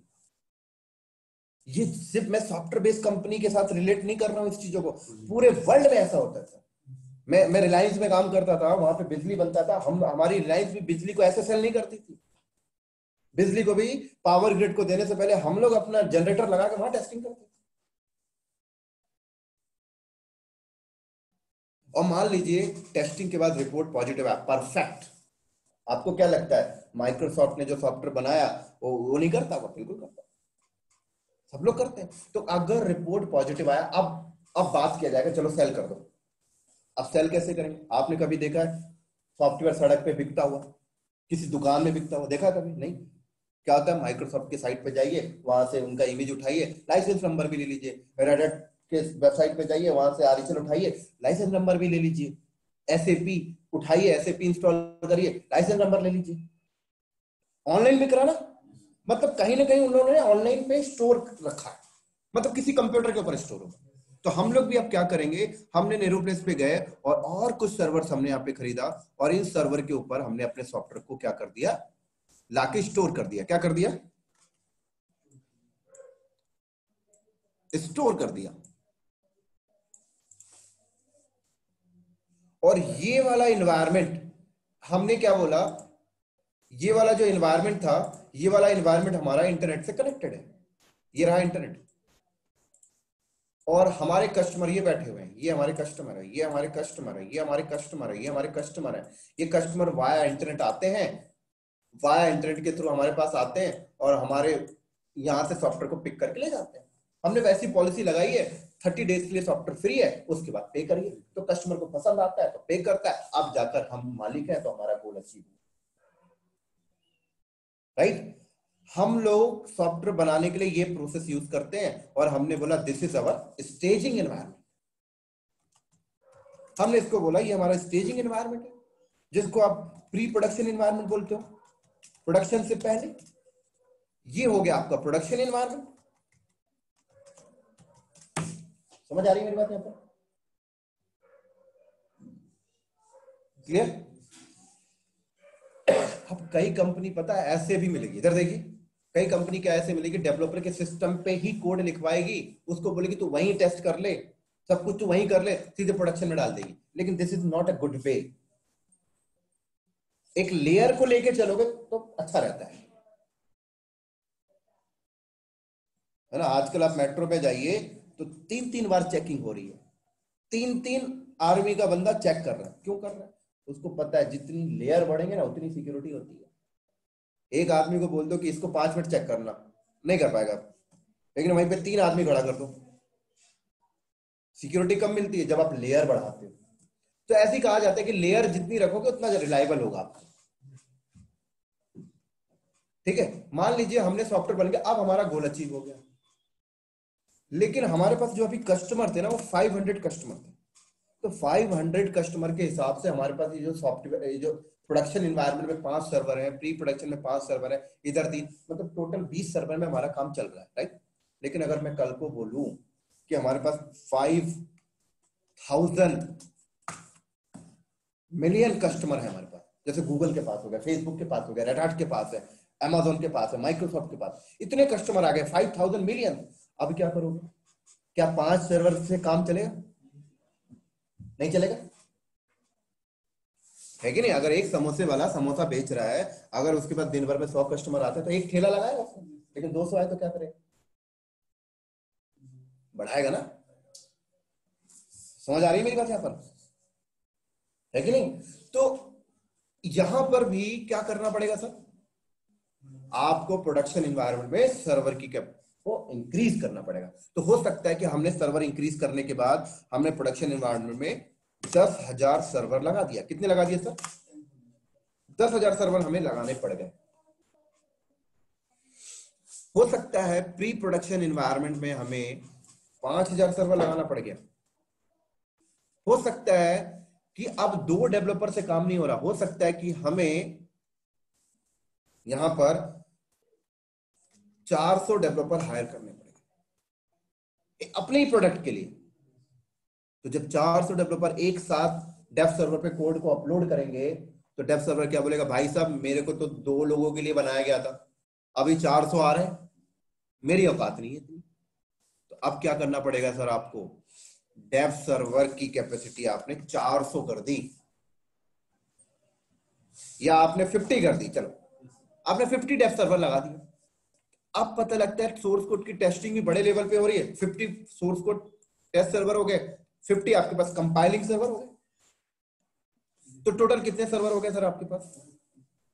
ये सिर्फ मैं सॉफ्टवेयर बेस्ड कंपनी के साथ रिलेट नहीं कर रहा हूं इस चीजों को, पूरे वर्ल्ड में ऐसा होता है। मैं रिलायंस में काम करता था, वहां पे बिजली बनता था, हमारी रिलायंस भी बिजली को ऐसे सेल नहीं करती थी। बिजली को भी पावर ग्रिड को देने से पहले हम लोग अपना जनरेटर लगा के वहां टेस्टिंग करते थे। और मान लीजिए टेस्टिंग के बाद रिपोर्ट पॉजिटिव है, परफेक्ट। आपको क्या लगता है माइक्रोसॉफ्ट ने जो सॉफ्टवेयर बनाया वो नहीं करता? वो बिल्कुल करता, सब लोग करते हैं। तो अगर रिपोर्ट पॉजिटिव आया, अब बात किया जाएगा चलो सेल कर दो। अब सेल कैसे करेंगे? आपने कभी देखा है सॉफ्टवेयर सड़क पे बिकता हुआ, किसी दुकान में बिकता हुआ देखा कभी? नहीं। क्या होता है, माइक्रोसॉफ्ट के साइट पे जाइए, वहां से उनका इमेज उठाइए, लाइसेंस नंबर भी ले लीजिए, रेडिट के वेबसाइट पे जाइए, वहां से ऑरिजिन उठाइए, लाइसेंस नंबर भी ले लीजिए, एसएपी उठाइए, एसएपी इंस्टॉल करिए, लाइसेंस नंबर ले लीजिए। ऑनलाइन बिक रहा ना, मतलब कहीं ना कहीं उन्होंने ऑनलाइन पे स्टोर रखा है, मतलब किसी कंप्यूटर के ऊपर स्टोर होगा। तो हम लोग भी अब क्या करेंगे, हमने नेहरू प्लेस पे गए और कुछ सर्वर हमने यहाँ पे खरीदा, और इन सर्वर के ऊपर हमने अपने सॉफ्टवेयर को क्या कर दिया, लाके स्टोर कर दिया। क्या कर दिया? स्टोर कर दिया। और ये वाला इन्वायरमेंट हमने क्या बोला, ये वाला जो एनवायरनमेंट था, ये वाला एनवायरनमेंट हमारा इंटरनेट से कनेक्टेड है, ये रहा इंटरनेट, और हमारे कस्टमर ये बैठे हुए हैं, ये हमारे कस्टमर है, ये हमारे कस्टमर है, ये हमारे कस्टमर है, ये हमारे कस्टमर है। ये कस्टमर वाया इंटरनेट आते हैं, वाया इंटरनेट के थ्रू हमारे पास आते हैं और हमारे यहाँ से सॉफ्टवेयर को पिक करके ले जाते हैं। हमने वैसी पॉलिसी लगाई है 30 डेज के लिए सॉफ्टवेयर फ्री है, उसके बाद पे करिए। तो कस्टमर को पसंद आता है तो पे करता है, अब जाकर हम मालिक हैं तो हमारा गोल अचीव, राइट। हम लोग सॉफ्टवेयर बनाने के लिए ये प्रोसेस यूज करते हैं और हमने बोला this is our staging environment. हमने इसको बोला ये हमारा स्टेजिंग एनवायरनमेंट है, जिसको आप प्री प्रोडक्शन एनवायरनमेंट बोलते हो, प्रोडक्शन से पहले। ये हो गया आपका प्रोडक्शन एनवायरनमेंट। समझ आ रही है मेरी बात यहां पर? क्लियर? अब कई कंपनी पता है ऐसे भी मिलेगी, इधर देखिए, कई कंपनी क्या ऐसे मिलेगी, डेवलपर के सिस्टम पे ही कोड लिखवाएगी, उसको बोलेगी तू वहीं टेस्ट कर ले, सब कुछ तू वहीं कर ले, सीधे प्रोडक्शन में डाल देगी। लेकिन this is not a good way. एक लेयर को लेके चलोगे तो अच्छा रहता है ना। आजकल आप मेट्रो पे जाइए तो 3-3 बार चेकिंग हो रही है, 3-3 आर्मी का बंदा चेक कर रहा है। क्यों कर रहा है? उसको पता है जितनी लेयर बढ़ेंगे ना उतनी सिक्योरिटी होती है। एक आदमी को बोल दो कि इसको 5 मिनट चेक करना, नहीं कर पाएगा, लेकिन वहीं पे 3 आदमी खड़ा कर दो, सिक्योरिटी कम मिलती है जब आप लेयर बढ़ाते हो। तो ऐसे ही कहा जाता है कि लेयर जितनी रखोगे उतना रिलायबल होगा आपको, ठीक है। मान लीजिए हमने सॉफ्टवेयर बन गया, अब हमारा गोल अचीव हो गया, लेकिन हमारे पास जो अभी कस्टमर थे ना वो 500 कस्टमर थे। तो 500 कस्टमर के हिसाब से हमारे पास ये जो सॉफ्टवेयर, ये जो प्रोडक्शन इन्वायरमेंट में 5 सर्वर है, प्री प्रोडक्शन में 5 सर्वर है, इधर 3, मतलब टोटल 20 सर्वर में हमारा काम चल रहा है, राइट। लेकिन अगर मैं कल को बोलूं कि हमारे पास 5000 मिलियन कस्टमर है हमारे पास, जैसे गूगल के पास हो गया, फेसबुक के पास हो गया, रेड हैट के पास है, अमेजोन के पास है, माइक्रोसॉफ्ट के पास, इतने कस्टमर आ गए 5000 मिलियन। अब क्या करोगे? क्या 5 सर्वर से काम चलेगा? नहीं चलेगा, है कि नहीं। अगर एक समोसे वाला समोसा बेच रहा है, अगर उसके पास दिन भर में 100 कस्टमर आते हैं तो एक ठेला लगाएगा उसने, लेकिन 200 आए तो क्या करेगा? बढ़ाएगा ना। समझ आ रही है मेरी बात यहां पर, है कि नहीं? तो यहां पर भी क्या करना पड़ेगा सर, आपको प्रोडक्शन एनवायरनमेंट में सर्वर की कैप को इंक्रीज करना पड़ेगा। तो हो सकता है कि हमने सर्वर इंक्रीज करने के बाद हमने प्रोडक्शन एनवायरनमेंट में 10,000 सर्वर लगा दिया। कितने लगा दिए सर? 10,000 सर्वर हमें लगाने पड़ गए। हो सकता है प्री प्रोडक्शन एनवायरनमेंट में हमें 5,000 सर्वर लगाना पड़ गया। हो सकता है कि अब 2 डेवलपर से काम नहीं हो रहा, हो सकता है कि हमें यहां पर 400 डेवलपर हायर करने पड़ेंगे अपने ही प्रोडक्ट के लिए। तो जब 400 डेवलपर एक साथ डेव सर्वर पे कोड को अपलोड करेंगे तो डेव सर्वर क्या बोलेगा, भाई साहब मेरे को तो 2 लोगों के लिए बनाया गया था, अभी 400 आ रहे हैं, मेरी औकात नहीं है इतनी। तो अब क्या करना पड़ेगा सर आपको, डेव सर्वर की कैपेसिटी आपने 400 कर दी या आपने 50 कर दी, चलो आपने 50 डेव सर्वर लगा दिया। अब पता लगता है सोर्स कोड की टेस्टिंग भी बड़े लेवल पे हो रही है, 50 सोर्स कोड टेस्ट सर्वर हो गए, 50 आपके पास कंपाइलिंग सर्वर हो गए। तो टोटल कितने सर्वर हो गए सर आपके पास?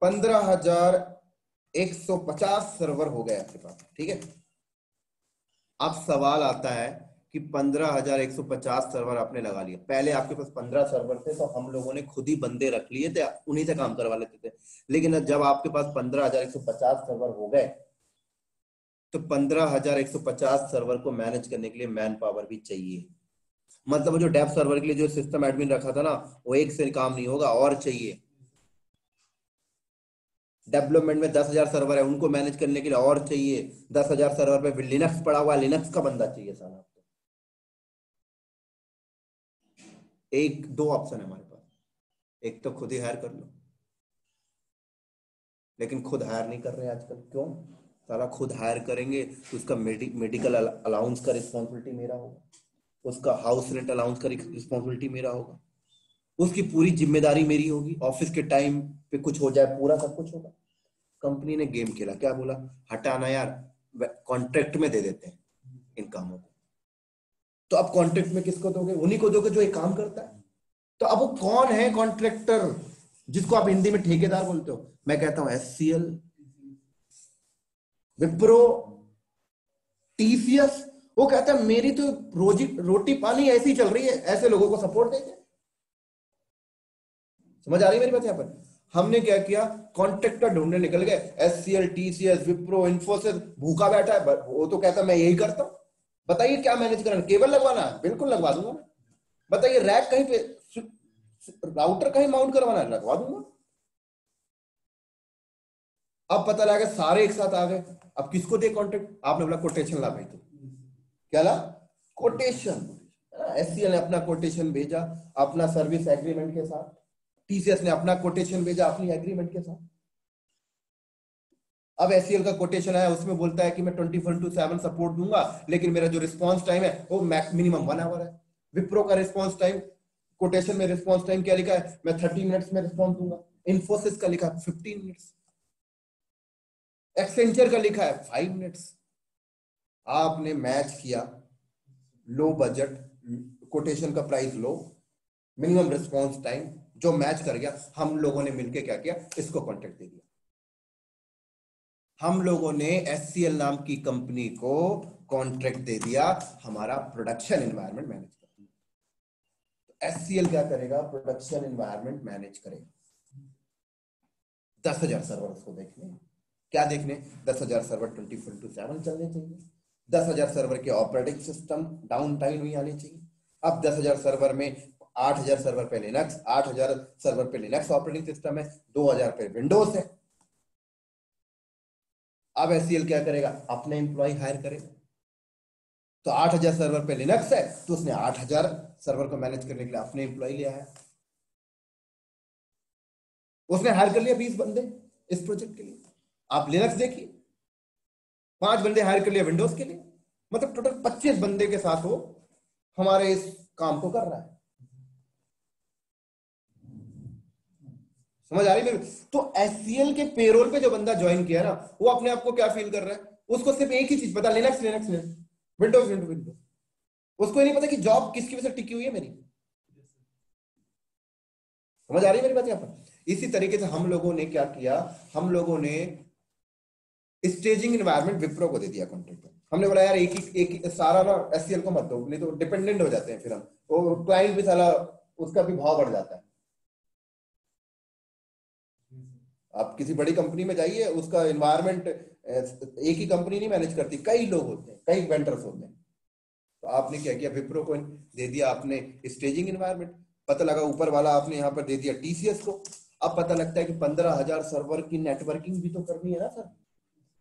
15,150 सर्वर हो गए आपके पास, ठीक है। अब सवाल आता है कि 15,150 सर्वर आपने लगा लिया, पहले आपके पास 15 सर्वर थे तो हम लोगों ने खुद ही बंदे रख लिए थे, उन्हीं से काम करवा लेते थे। लेकिन जब आपके पास 15,150 सर्वर हो गए तो 15,150 सर्वर को मैनेज करने के लिए मैन पावर भी चाहिए। मतलब जो डेव सर्वर के लिए जो सिस्टम एडमिन रखा था ना, वो एक से काम नहीं होगा, और चाहिए। डेवलपमेंट में 10,000 सर्वर है, उनको मैनेज करने के लिए और चाहिए 10,000 सर्वर पे लिनक्स पड़ा हुआ है, लिनक्स का बंदा चाहिए साला आपको। एक दो ऑप्शन है हमारे पास, एक तो खुद ही हायर कर लो, लेकिन खुद हायर नहीं कर रहे आजकल। क्यों? साला खुद हायर करेंगे तो उसका मेडिकल अलाउंस का रिस्पॉन्सिबिलिटी मेरा होगा, उसका हाउस रेंट अलाउंस का रिस्पॉन्सिबिलिटी मेरा होगा, उसकी पूरी जिम्मेदारी मेरी होगी, ऑफिस के टाइम पे कुछ हो जाए पूरा सब कुछ होगा। कंपनी ने गेम खेला, क्या बोला, हटाना यार, कॉन्ट्रैक्ट में दे देते हैं इन कामों को। तो अब कॉन्ट्रैक्ट में किसको दोगे, उन्हीं को दोगे जो एक काम करता है। तो अब वो कौन है कॉन्ट्रैक्टर, जिसको आप हिंदी में ठेकेदार बोलते हो? मैं कहता हूं एचसीएल, विप्रो, टीसीएस। वो कहता है मेरी तो रोजी रोटी पानी ऐसी चल रही है, ऐसे लोगों को सपोर्ट देंगे। समझ आ रही है मेरी बात? यहां पर हमने क्या किया, कॉन्ट्रैक्टर ढूंढने निकल गए। एचसीएल, टीसीएस, विप्रो, इन्फोसिस भूखा बैठा है, वो तो कहता है मैं यही करता हूं। बताइए क्या मैनेज करना, केबल लगवाना है, बिल्कुल लगवा दूंगा मैं। बताइए रैक कहीं पे, राउटर कहीं माउंट करवाना है, लगवा दूंगा। अब पता लगा सारे एक साथ आ गए। अब किसको दे कॉन्ट्रैक्ट? आपने बोला कोटेशन ला भाई, तो क्या ला? कोटेशन। एचसीएल ने अपना कोटेशन भेजा अपना सर्विस एग्रीमेंट के साथ, टीसीएस ने अपना कोटेशन भेजा अपनी एग्रीमेंट के साथ। अब एचसीएल का कोटेशन आया, उसमें बोलता है कि मैं 24/7 सपोर्ट दूंगा, लेकिन मेरा जो रिस्पांस टाइम है वो मिनिमम 1 आवर है। विप्रो का रिस्पांस टाइम, कोटेशन में रिस्पांस टाइम क्या लिखा है, मैं 30 मिनट्स में रिस्पांस दूंगा। इन्फोसिस का लिखा है 15 मिनट्स। एक्सेंचर का लिखा है 5 मिनट्स। आपने मैच किया, लो बजट, कोटेशन का प्राइस लो, मिनिमम रिस्पांस टाइम, जो मैच कर गया, हम लोगों ने मिलकर क्या किया, इसको कॉन्ट्रैक्ट दे दिया। हम लोगों ने एचसीएल नाम की कंपनी को कॉन्ट्रैक्ट दे दिया हमारा प्रोडक्शन एनवायरनमेंट मैनेज करने। तो एचसीएल क्या करेगा, प्रोडक्शन एनवायरनमेंट मैनेज करेगा। 10,000 सर्वर उसको देखने, क्या देखने, 10,000 सर्वर 24/7 चलने चाहिए। 10,000 सर्वर के ऑपरेटिंग सिस्टम डाउन टाइम नहीं आने चाहिए। अब 10,000 सर्वर में 8,000 सर्वर पे लिनक्स, 8,000 सर्वर पे लिनक्स ऑपरेटिंग सिस्टम है, 2,000 पे विंडोज है। अब एचसीएल क्या करेगा, अपने एम्प्लॉय हायर करेगा। तो 8,000 सर्वर पे लिनक्स है, तो उसने 8,000 सर्वर को मैनेज करने के लिए अपने एम्प्लॉय लिया है। उसने हायर कर लिया 20 बंदे इस प्रोजेक्ट के लिए। आप लिनक्स देखिए, 5 बंदे हायर कर लिया विंडोज के लिए, मतलब टोटल 25 बंदे के साथ वो हमारे इस काम को कर रहा है। समझ आ रही मेरे? तो एचसीएल के पेरोल पे जो बंदा ज्वाइन किया ना, वो अपने आप को क्या फील कर रहा है, उसको सिर्फ एक ही चीज पता, Linux Linux Linux, Windows Windows Windows. उसको ये नहीं पता कि जॉब किसकी वजह से टिकी हुई है मेरी। समझ आ रही है मेरी बात यहां पर? इसी तरीके से हम लोगों ने क्या किया, हम लोगों ने स्टेजिंग एनवायरनमेंट विप्रो को दे दिया कॉन्ट्रैक्ट पर। हमने बोला यार एक सारा ना एचसीएल को मत दो, नहीं तो डिपेंडेंट हो जाते हैं फिर हम, वो क्लाइंट भी साला उसका भी भाव बढ़ जाता है। आप किसी बड़ी कंपनी में जाइए, उसका एनवायरनमेंट एक ही कंपनी नहीं मैनेज करती, कई लोग होते हैं, कई वेंडर्स होते हैं। तो आपने क्या किया, विप्रो को दे दिया आपने स्टेजिंग एनवायरनमेंट। पता लगा ऊपर वाला आपने यहाँ पर दे दिया टीसीएस को। अब पता लगता है कि 15,000 सर्वर की नेटवर्किंग भी तो करनी है ना सर।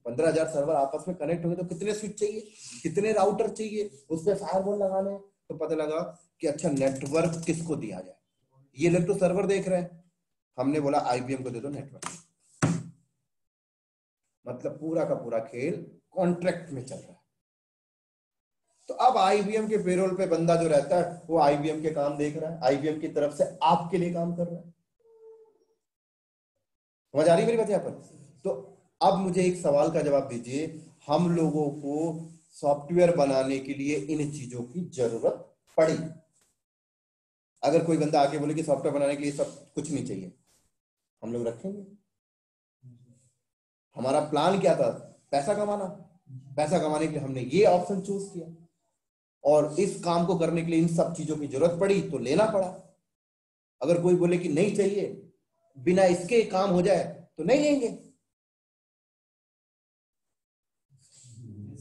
15,000 सर्वर आपस में कनेक्ट होंगे तो कितने स्विच चाहिए, कितने राउटर चाहिए, उस पर फायरवॉल लगाने हैं। तो पता लगा कि अच्छा नेटवर्क किसको दिया जाए, ये लोग तो सर्वर देख रहे हैं, हमने बोला आईबीएम को दे दो नेटवर्क। मतलब पूरा का पूरा खेल कॉन्ट्रैक्ट में चल रहा है। तो अब आईबीएम के पेरोल पे बंदा जो रहता है वो आईबीएम के काम देख रहा है, आईबीएम की तरफ से आपके लिए काम कर रहा है। समझ आ रही है मेरी बात यहां पर? तो अब मुझे एक सवाल का जवाब दीजिए, हम लोगों को सॉफ्टवेयर बनाने के लिए इन चीजों की जरूरत पड़ी? अगर कोई बंदा आके बोले कि सॉफ्टवेयर बनाने के लिए सब कुछ नहीं चाहिए, हम लोग रखेंगे? हमारा प्लान क्या था, पैसा कमाना। पैसा कमाने के लिए हमने ये ऑप्शन चूज किया, और इस काम को करने के लिए इन सब चीजों की जरूरत पड़ी तो लेना पड़ा। अगर कोई बोले कि नहीं चाहिए, बिना इसके काम हो जाए, तो नहीं लेंगे,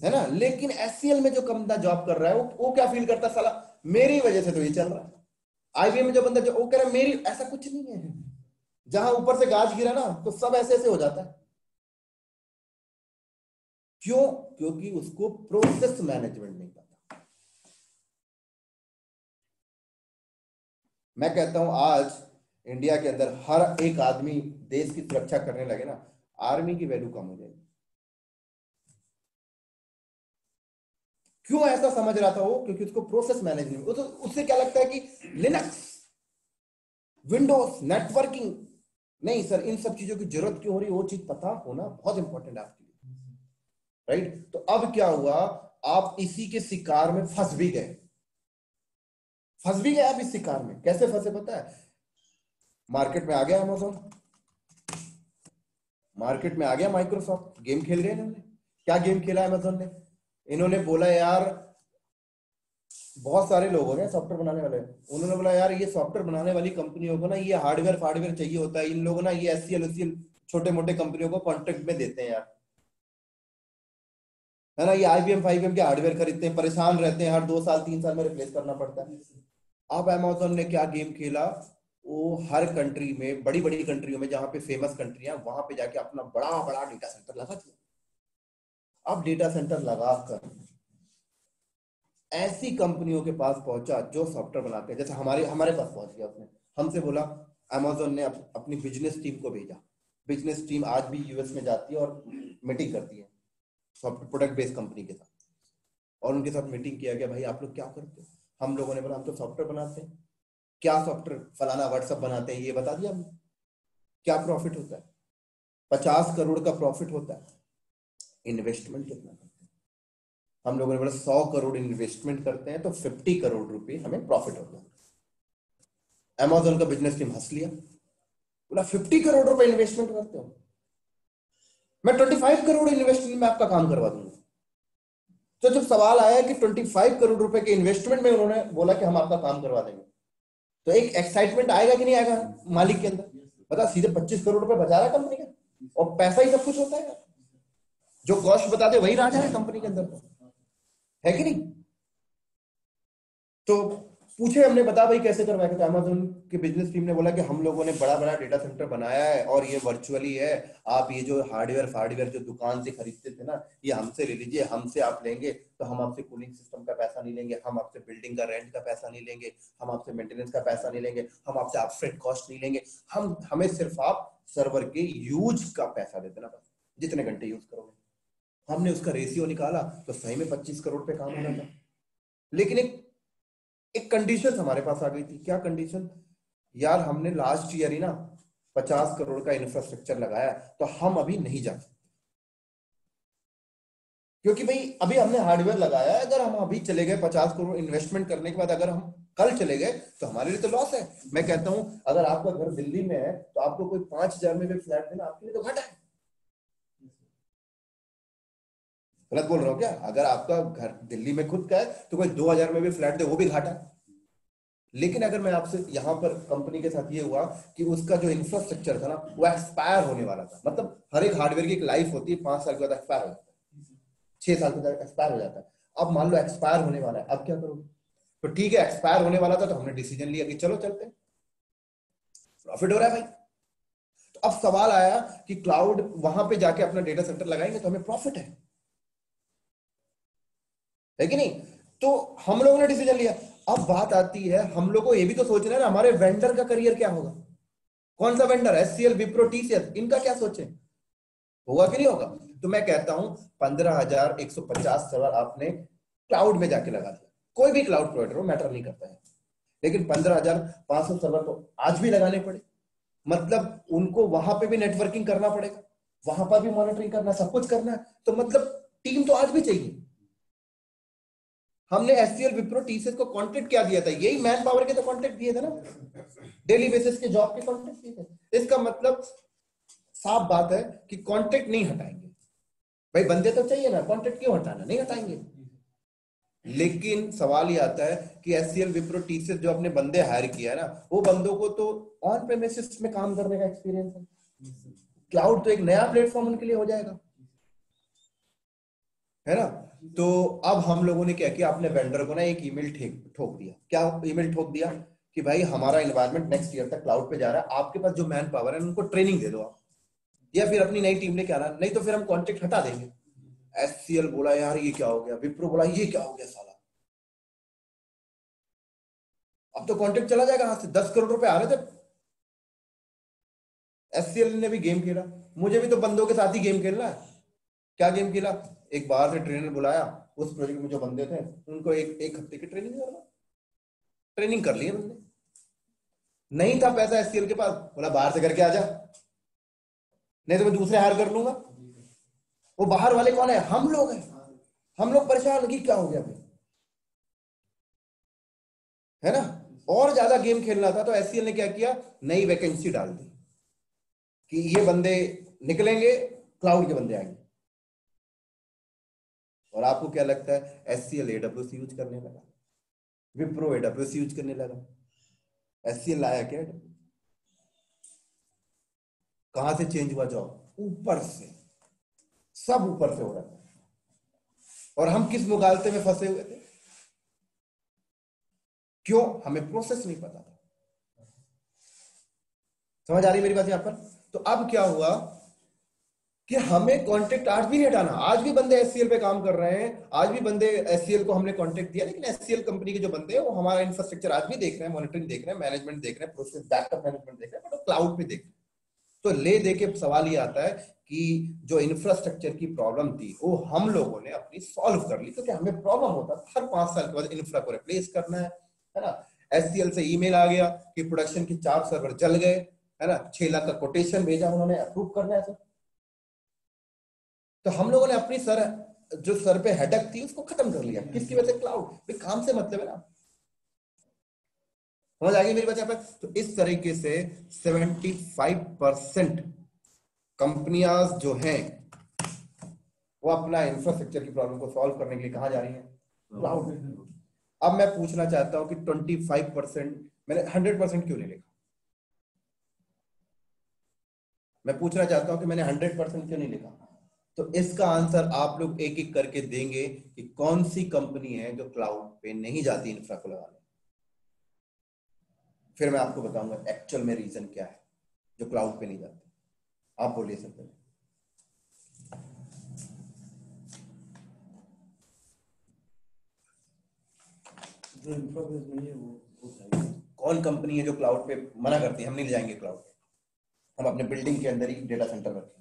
है ना। लेकिन एचसीएल में जो बंदा जॉब कर रहा है वो क्या फील करता है, साला मेरी वजह से तो ये चल रहा है। आईबीएम में जो बंदा जो वो कह रहा है मेरी, ऐसा कुछ नहीं है। जहां ऊपर से गाज गिरा ना तो सब ऐसे ऐसे हो जाता है। क्यों? क्योंकि उसको प्रोसेस मैनेजमेंट नहीं पता। मैं कहता हूं आज इंडिया के अंदर हर एक आदमी देश की सुरक्षा करने लगे ना, आर्मी की वैल्यू कम हो जाएगी। क्यों ऐसा समझ रहा था वो? क्योंकि उसको प्रोसेस मैनेजमेंट, उससे क्या लगता है कि लिनक्स विंडोज, नेटवर्किंग। नहीं सर, इन सब चीजों की जरूरत क्यों हो रही है, वो चीज पता होना बहुत इंपॉर्टेंट है आपके लिए, राइट। तो अब क्या हुआ, आप इसी के शिकार में फंस भी गए, आप इस शिकार में। कैसे फंसे पता है, मार्केट में आ गया अमेजोन, मार्केट में आ गया माइक्रोसॉफ्ट, गेम खेल गए इन्होंने। क्या गेम खेला अमेजोन ने, इन्होंने बोला यार, बहुत सारे लोग हो रहे सॉफ्टवेयर बनाने वाले, उन्होंने बोला यार ये सॉफ्टवेयर बनाने वाली कंपनियों को ना ये हार्डवेयर चाहिए होता है, इन लोगों ना ये एससीएल छोटे मोटे कंपनियों को कॉन्ट्रैक्ट में देते हैं यार, है ना। ये आईबीएम फाइबीएम के हार्डवेयर खरीदते हैं, परेशान रहते हैं, हर 2 साल 3 साल में रिप्लेस करना पड़ता है। अब अमेजोन ने क्या गेम खेला, वो हर कंट्री में, बड़ी बड़ी कंट्रियों में जहां पे फेमस कंट्रियां, वहां पे जाके अपना बड़ा बड़ा डेटा सेंटर लगा दिया। अब डेटा सेंटर लगाकर ऐसी कंपनियों के पास पहुंचा जो सॉफ्टवेयर बनाते हैं, जैसे हमारे हमारे पास पहुंच गया उसने, हमसे बोला, अमेजोन ने अपनी बिजनेस टीम को भेजा। बिजनेस टीम आज भी यूएस में जाती है और मीटिंग करती है सॉफ्टवेयर प्रोडक्ट बेस्ड कंपनी के साथ, और उनके साथ मीटिंग किया गया, भाई आप लोग क्या करते हो। हम लोगों ने बोला हम तो सॉफ्टवेयर बनाते हैं। क्या सॉफ्टवेयर, फलाना व्हाट्सएप बनाते हैं, ये बता दिया हमने। क्या प्रॉफिट होता है, 50 करोड़ का प्रॉफिट होता है। इन्वेस्टमेंट कितना करते हैं, हम लोगों ने बोला 100 करोड़ इन्वेस्टमेंट करते हैं तो 50 करोड़ रुपए हमें प्रॉफिट होता है। अमेजोन का बिजनेस टीम हंस लिया, बोला 50 करोड़ रुपए इन्वेस्टमेंट करते हो, मैं 25 करोड़ इन्वेस्टमेंट में आपका काम करवा दूंगा। तो जब सवाल आया कि 25 करोड़ रुपए के इन्वेस्टमेंट में उन्होंने बोला कि हम आपका काम करवा देंगे, तो एक एक्साइटमेंट आएगा कि नहीं आएगा मालिक के अंदर। बता, सीधे 25 करोड़ रुपए बचा रहा है कंपनी का, और पैसा ही सब कुछ होता है, जो कॉस्ट बता दे वही राजा है कंपनी के अंदर, है कि नहीं। तो पूछे हमने, बता भाई कैसे करवाया, तो अमेजोन के बिजनेस टीम ने बोला कि हम लोगों ने बड़ा बड़ा डेटा सेंटर बनाया है और ये वर्चुअली है, आप ये जो हार्डवेयर जो दुकान से खरीदते थे ना, ये हमसे ले लीजिए, हमसे आप लेंगे तो हम आपसे कूलिंग सिस्टम का पैसा नहीं लेंगे, हम आपसे बिल्डिंग का रेंट का पैसा नहीं लेंगे, हम आपसे मेंटेनेंस का पैसा नहीं लेंगे, हम आपसे अपफ्रंट कॉस्ट नहीं लेंगे, हमें सिर्फ आप सर्वर के यूज का पैसा दे देना, बस जितने घंटे यूज करोगे। हमने उसका रेशियो निकाला तो सही में 25 करोड़ पे काम हो रहा था। लेकिन एक कंडीशन हमारे पास आ गई थी। क्या कंडीशन, यार हमने लास्ट ईयर ही ना 50 करोड़ का इंफ्रास्ट्रक्चर लगाया, तो हम अभी नहीं जा सकते, क्योंकि भाई अभी हमने हार्डवेयर लगाया है, अगर हम अभी चले गए 50 करोड़ इन्वेस्टमेंट करने के बाद, अगर हम कल चले गए तो हमारे लिए तो लॉस है। मैं कहता हूं अगर आपका घर दिल्ली में है तो आपको कोई 5,000 में भी फ्लैट देना आपके लिए तो घाटा है। गलत बोल रहा हूँ क्या, अगर आपका घर दिल्ली में खुद का है तो कोई 2,000 में भी फ्लैट दे वो भी घाटा है। लेकिन अगर मैं आपसे, यहाँ पर कंपनी के साथ ये हुआ कि उसका जो इंफ्रास्ट्रक्चर था ना वो एक्सपायर होने वाला था, मतलब हर एक हार्डवेयर की एक लाइफ होती है, 5 साल के बाद एक्सपायर हो जाता है, 6 साल के बाद एक्सपायर हो जाता है। अब मान लो एक्सपायर होने वाला है, अब क्या करोगे। तो ठीक है, एक्सपायर होने वाला था तो हमने डिसीजन लिया कि चलो चलते हैं, प्रॉफिट हो रहा है भाई। तो अब सवाल आया कि क्लाउड वहां पे जाके अपना डेटा सेंटर लगाएंगे तो हमें प्रॉफिट है कि नहीं। तो हम लोगों ने डिसीजन लिया। अब बात आती है, हम लोग को ये भी तो सोचना है ना, हमारे वेंडर का करियर क्या होगा, कौन सा वेंडर, एचसीएल, विप्रो, टीसीएस, इनका क्या सोचे, होगा कि नहीं होगा। तो मैं कहता हूं 15,150 सर्वर आपने क्लाउड में जाके लगा दिया, कोई भी क्लाउड प्रोवाइडर हो, मैटर नहीं करता है, लेकिन 15,500 सर्वर तो आज भी लगाने पड़े, मतलब उनको वहां पे भी नेटवर्किंग करना पड़ेगा, वहां पर भी मॉनिटरिंग करना, सब कुछ करना है, तो मतलब टीम तो आज भी चाहिए। हमने एचसीएल, विप्रो, टीसीएस को कॉन्ट्रैक्ट क्या दिया था, यही मैन पावर के तो कॉन्ट्रैक्ट दिए थे ना, डेली बेसिस के जॉब के कॉन्ट्रैक्ट दिए थे। इसका मतलब साफ बात है कि कॉन्ट्रैक्ट नहीं हटाएंगे, भाई बंदे तो चाहिए ना, कॉन्ट्रैक्ट क्यों हटाना, नहीं हटाएंगे। लेकिन सवाल ये आता है कि एचसीएल, विप्रो, टीसीएस जो अपने बंदे हायर किया है ना, वो बंदों को तो ऑन प्रेमिसेस में काम करने का एक्सपीरियंस है, क्लाउड तो एक नया प्लेटफॉर्म उनके लिए हो जाएगा, है ना। तो अब हम लोगों ने क्या किया, अपने वेंडर को ना एक ईमेल ठोक दिया। क्या ईमेल ठोक दिया कि भाई हमारा एनवायरनमेंट नेक्स्ट ईयर तक क्लाउड पे जा रहा है, आपके पास जो मैन पावर है उनको ट्रेनिंग दे दो आप, या फिर अपनी नई टीम लेके आना, नहीं तो फिर हम कॉन्ट्रैक्ट हटा देंगे। एचसीएल बोला यार ये क्या हो गया, विप्रो बोला ये क्या हो गया साला, अब तो कॉन्ट्रैक्ट चला जाएगा हाथ से, 10 करोड़ रुपए आ रहे थे। एचसीएल ने भी गेम खेला, मुझे भी तो बंदों के साथ ही गेम खेलना है। क्या गेम खेला, एक बाहर से ट्रेनर बुलाया, उस प्रोजेक्ट में जो बंदे थे उनको एक हफ्ते की ट्रेनिंग करना, ट्रेनिंग कर लिए बंदे, नहीं था पैसा एचसीएल के पास, बोला बाहर से करके आ जा, नहीं तो मैं दूसरे हायर कर लूंगा। वो बाहर वाले कौन है? हम लोग हैं। हम लोग परेशान कि क्या हो गया भाई, है ना। और ज्यादा गेम खेलना था तो एचसीएल ने क्या किया, नई वैकेंसी डाल दी कि ये बंदे निकलेंगे, क्लाउड के बंदे आएंगे। और आपको क्या लगता है, एचसीएल एडब्ल्यूएस यूज करने लगा, विप्रो एडब्ल्यूएस यूज करने लगा। एचसीएल लाया क्या? कहां से चेंज हुआ जॉब? ऊपर से, सब ऊपर से हो रहा था। और हम किस मुगालते में फंसे हुए थे? क्यों? हमें प्रोसेस नहीं पता था। समझ आ रही मेरी बात यहां पर? तो अब क्या हुआ कि हमें कॉन्ट्रैक्ट आज भी नहीं हटाना। आज भी बंदे एचसीएल पे काम कर रहे हैं, आज भी बंदे एचसीएल को हमने कॉन्ट्रैक्ट दिया, लेकिन एचसीएल कंपनी के जो बंदे हैं वो हमारा इंफ्रास्ट्रक्चर आज भी देख रहे हैं, मॉनिटरिंग देख रहे हैं, मैनेजमेंट देख रहे हैं, प्रोसेस बैकअप मैनेजमेंट देख रहे हैं, बट वो क्लाउड पे देख रहे हैं। तो ले दे के सवाल ये आता है कि जो इंफ्रास्ट्रक्चर की प्रॉब्लम थी वो हम लोगों ने अपनी सॉल्व कर ली, क्योंकि हमें प्रॉब्लम होता था हर 5 साल के बाद इंफ्रा को रिप्लेस करना है ना। एचसीएल से ईमेल आ गया कि प्रोडक्शन के 4 सर्वर जल गए, है ना, 6 लाख का कोटेशन भेजा, उन्होंने अप्रूव करना है सर। तो हम लोगों ने अपनी जो सर पे हेडक थी उसको खत्म कर लिया। किसकी वजह से? क्लाउड। भाई काम से मतलब है ना। समझ आ गई मेरी बात यहाँ पर? तो इस तरीके से 75% कंपनियां जो हैं वो अपना इंफ्रास्ट्रक्चर की प्रॉब्लम को सॉल्व करने के लिए कहां जा रही हैं? क्लाउड। अब मैं पूछना चाहता हूं कि 25%, मैंने 100% क्यों नहीं लिखा? मैं पूछना चाहता हूं कि मैंने 100% क्यों नहीं लिखा? तो इसका आंसर आप लोग एक एक करके देंगे कि कौन सी कंपनी है जो क्लाउड पे नहीं जाती इंफ्रा को लगाने। फिर मैं आपको बताऊंगा एक्चुअल में रीजन क्या है जो क्लाउड पे नहीं जाते। आप बोलिए सर पहले। जो इंफ्रा बेस नहीं है वो चाहिए। कौन कंपनी है जो क्लाउड पे मना करती है हम नहीं ले जाएंगे क्लाउड, हम अपने बिल्डिंग के अंदर ही डेटा सेंटर रखेंगे?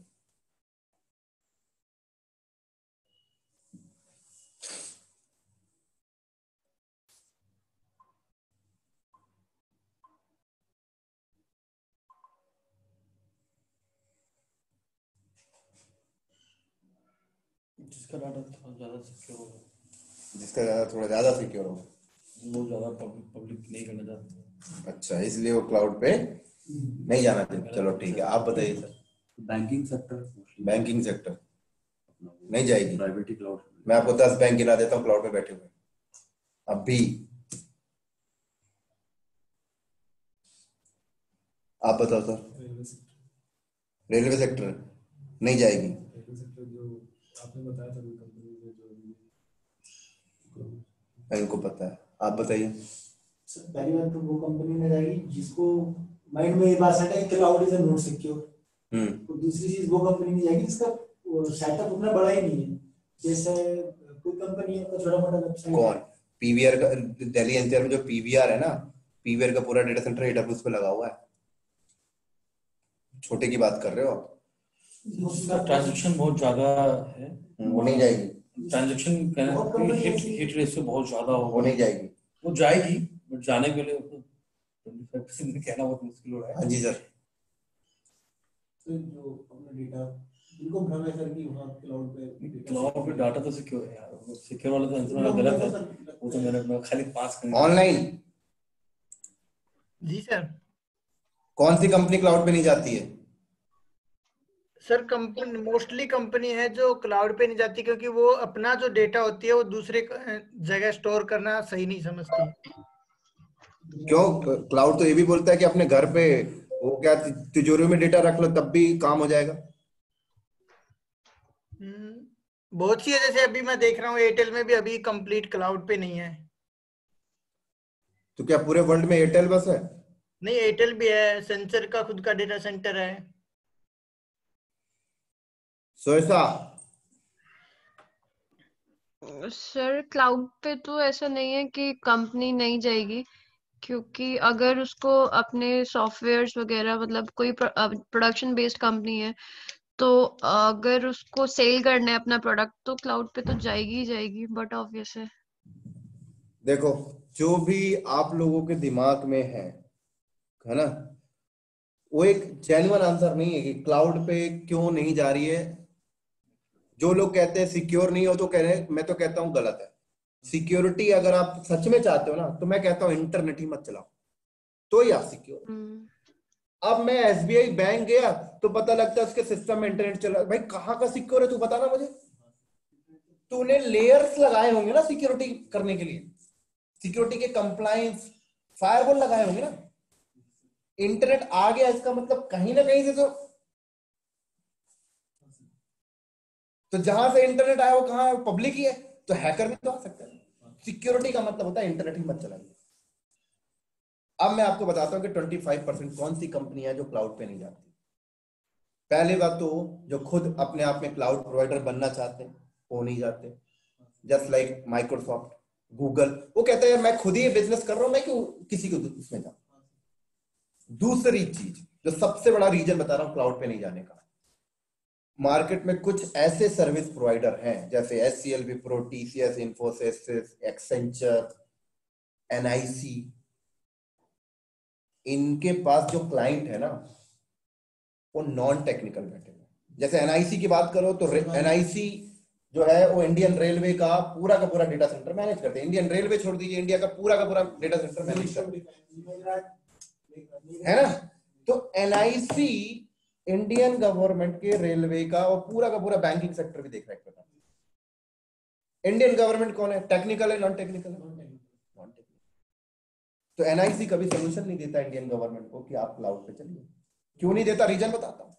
जिसका डाटा थोड़ा ज़्यादा सिक्योर होगा, जिसका थोड़ा ज्यादा सिक्योर होगा, वो ज़्यादा पब्लिक नहीं करना चाहते। अच्छा, इसलिए वो क्लाउड पे नहीं जाना चाहिए। चलो ठीक है, आप बताइए sir. Banking sector, banking sector नहीं जाएगी। Private cloud. मैं आपको 10 बैंक गिना देता हूँ क्लाउड में बैठे हुए अभी। आप बताओ सर। रेलवे सेक्टर नहीं जाएगी। रेलवे सेक्टर जो आपने बताया था कंपनी जो इनको पता है, आप बताइए। पहली बात तो वो कंपनी में जाएगी जिसको माइंड में ये बात सेट है कि क्लाउड इज नॉट सिक्योर। तो दूसरी चीज वो कंपनी में जाएगी जिसका सेटअप उतना बड़ा ही नहीं है। जैसे कोई कंपनी है तो छोटा मोटा वेबसाइट। कौन? पीवीआर का दिल्ली एनसीआर में जो पीवीआर है ना, पीवीआर का पूरा डेटा सेंटर एडब्ल्यूएस पे लगा हुआ है। छोटे की बात कर रहे हो आप? उसका ट्रांजैक्शन बहुत ज्यादा है, वो नहीं जाएगी। ट्रांजैक्शन हिट रेशियो बहुत ज्यादा होगा, वो नहीं जाएगी। वो जाएगी बट जाने के लिए 25% में कहना बहुत मुश्किल हो रहा है। हाँ जी सर। जो अपना डेटा इनको भ्रम है सर कि वहाँ क्लाउड पे डाटा तो सिक्योर है यार, सिक्योर वाला तो आंसर मेरा गलत है। वो तो मैं खाली पास करने ऑनलाइन जी सर। कौन सी कंपनी क्लाउड पे नहीं जाती है? सर कंपनी, मोस्टली कंपनी है जो क्लाउड पे नहीं जाती क्योंकि वो अपना जो डेटा होती है वो दूसरे जगह स्टोर करना सही नहीं समझती। क्यों? क्लाउड तो ये भी बोलता है कि अपने घर पे वो क्या तिजोरी में डेटा रख लो तब भी काम हो जाएगा। बहुत सी है, जैसे अभी मैं देख रहा हूँ एयरटेल में भी अभी कंप्लीट क्लाउड पे नहीं है। तो क्या पूरे वर्ल्ड में एयरटेल बस है? नहीं, एयरटेल भी है, सेंसर का खुद का डेटा सेंटर है। सोएसा सर क्लाउड पे तो ऐसा नहीं है कि कंपनी नहीं जाएगी, क्योंकि अगर उसको अपने सॉफ्टवेयर्स वगैरह, मतलब कोई प्रोडक्शन बेस्ड कंपनी है तो अगर उसको सेल करना है अपना प्रोडक्ट तो क्लाउड पे तो जाएगी ही जाएगी, बट ऑब्वियस है। देखो, जो भी आप लोगों के दिमाग में है है ना। वो एक जेन्युइन आंसर नहीं है कि क्लाउड पे क्यों नहीं जा रही है। जो लोग कहते हैं सिक्योर नहीं हो तो कह रहे हैं, मैं तो कहता हूं गलत है। सिक्योरिटी अगर आप सच में चाहते हो ना तो मैं कहता हूं इंटरनेट ही मत चलाओ, तो ही आप सिक्योर। अब मैं एसबीआई बैंक गया तो पता लगता है उसके सिस्टम में इंटरनेट चला। भाई कहाँ का सिक्योर है तू बता ना मुझे। तूने लेयर्स लगाए होंगे ना सिक्योरिटी करने के लिए, सिक्योरिटी के कंप्लायंस फायरवॉल लगाए होंगे ना। इंटरनेट आ गया इसका मतलब कहीं ना कहीं से तो जहां से इंटरनेट आया वो कहाँ है, पब्लिक ही है, तो हैकर भी तो आ सकता है। सिक्योरिटी का मतलब होता है इंटरनेट ही मत चलाइए। अब मैं आपको बताता हूं कि 25% कौन सी कंपनी है जो क्लाउड पे नहीं जाती। पहली बात तो जो खुद अपने आप में क्लाउड प्रोवाइडर बनना चाहते हैं वो नहीं जाते, जस्ट लाइक माइक्रोसॉफ्ट, गूगल। वो कहते हैं मैं खुद ही बिजनेस कर रहा हूं, मैं क्यों किसी को उसमें जाऊं। दूसरी चीज जो सबसे बड़ा रीजन बता रहा हूं क्लाउड पे नहीं जाने का, मार्केट में कुछ ऐसे सर्विस प्रोवाइडर हैं जैसे HCL, Wipro, TCS, Infosys, Accenture, NIC। इनके पास जो क्लाइंट है ना वो नॉन टेक्निकल बैठे हैं। जैसे NIC की बात करो तो NIC जो है वो इंडियन रेलवे का पूरा डेटा सेंटर मैनेज करते हैं। इंडियन रेलवे छोड़ दीजिए, इंडिया का पूरा डेटा सेंटर मैनेज करते हैं, है ना। तो NIC इंडियन गवर्नमेंट के रेलवे का और पूरा बैंकिंग सेक्टर भी देख रहा है। इंडियन गवर्नमेंट कौन है, टेक्निकल है नॉन टेक्निकल है? Non technical. तो NIC कभी सोल्यूशन नहीं देता इंडियन गवर्नमेंट को कि आप क्लाउड पे चलिए। क्यों नहीं देता, रीजन बताता हूं।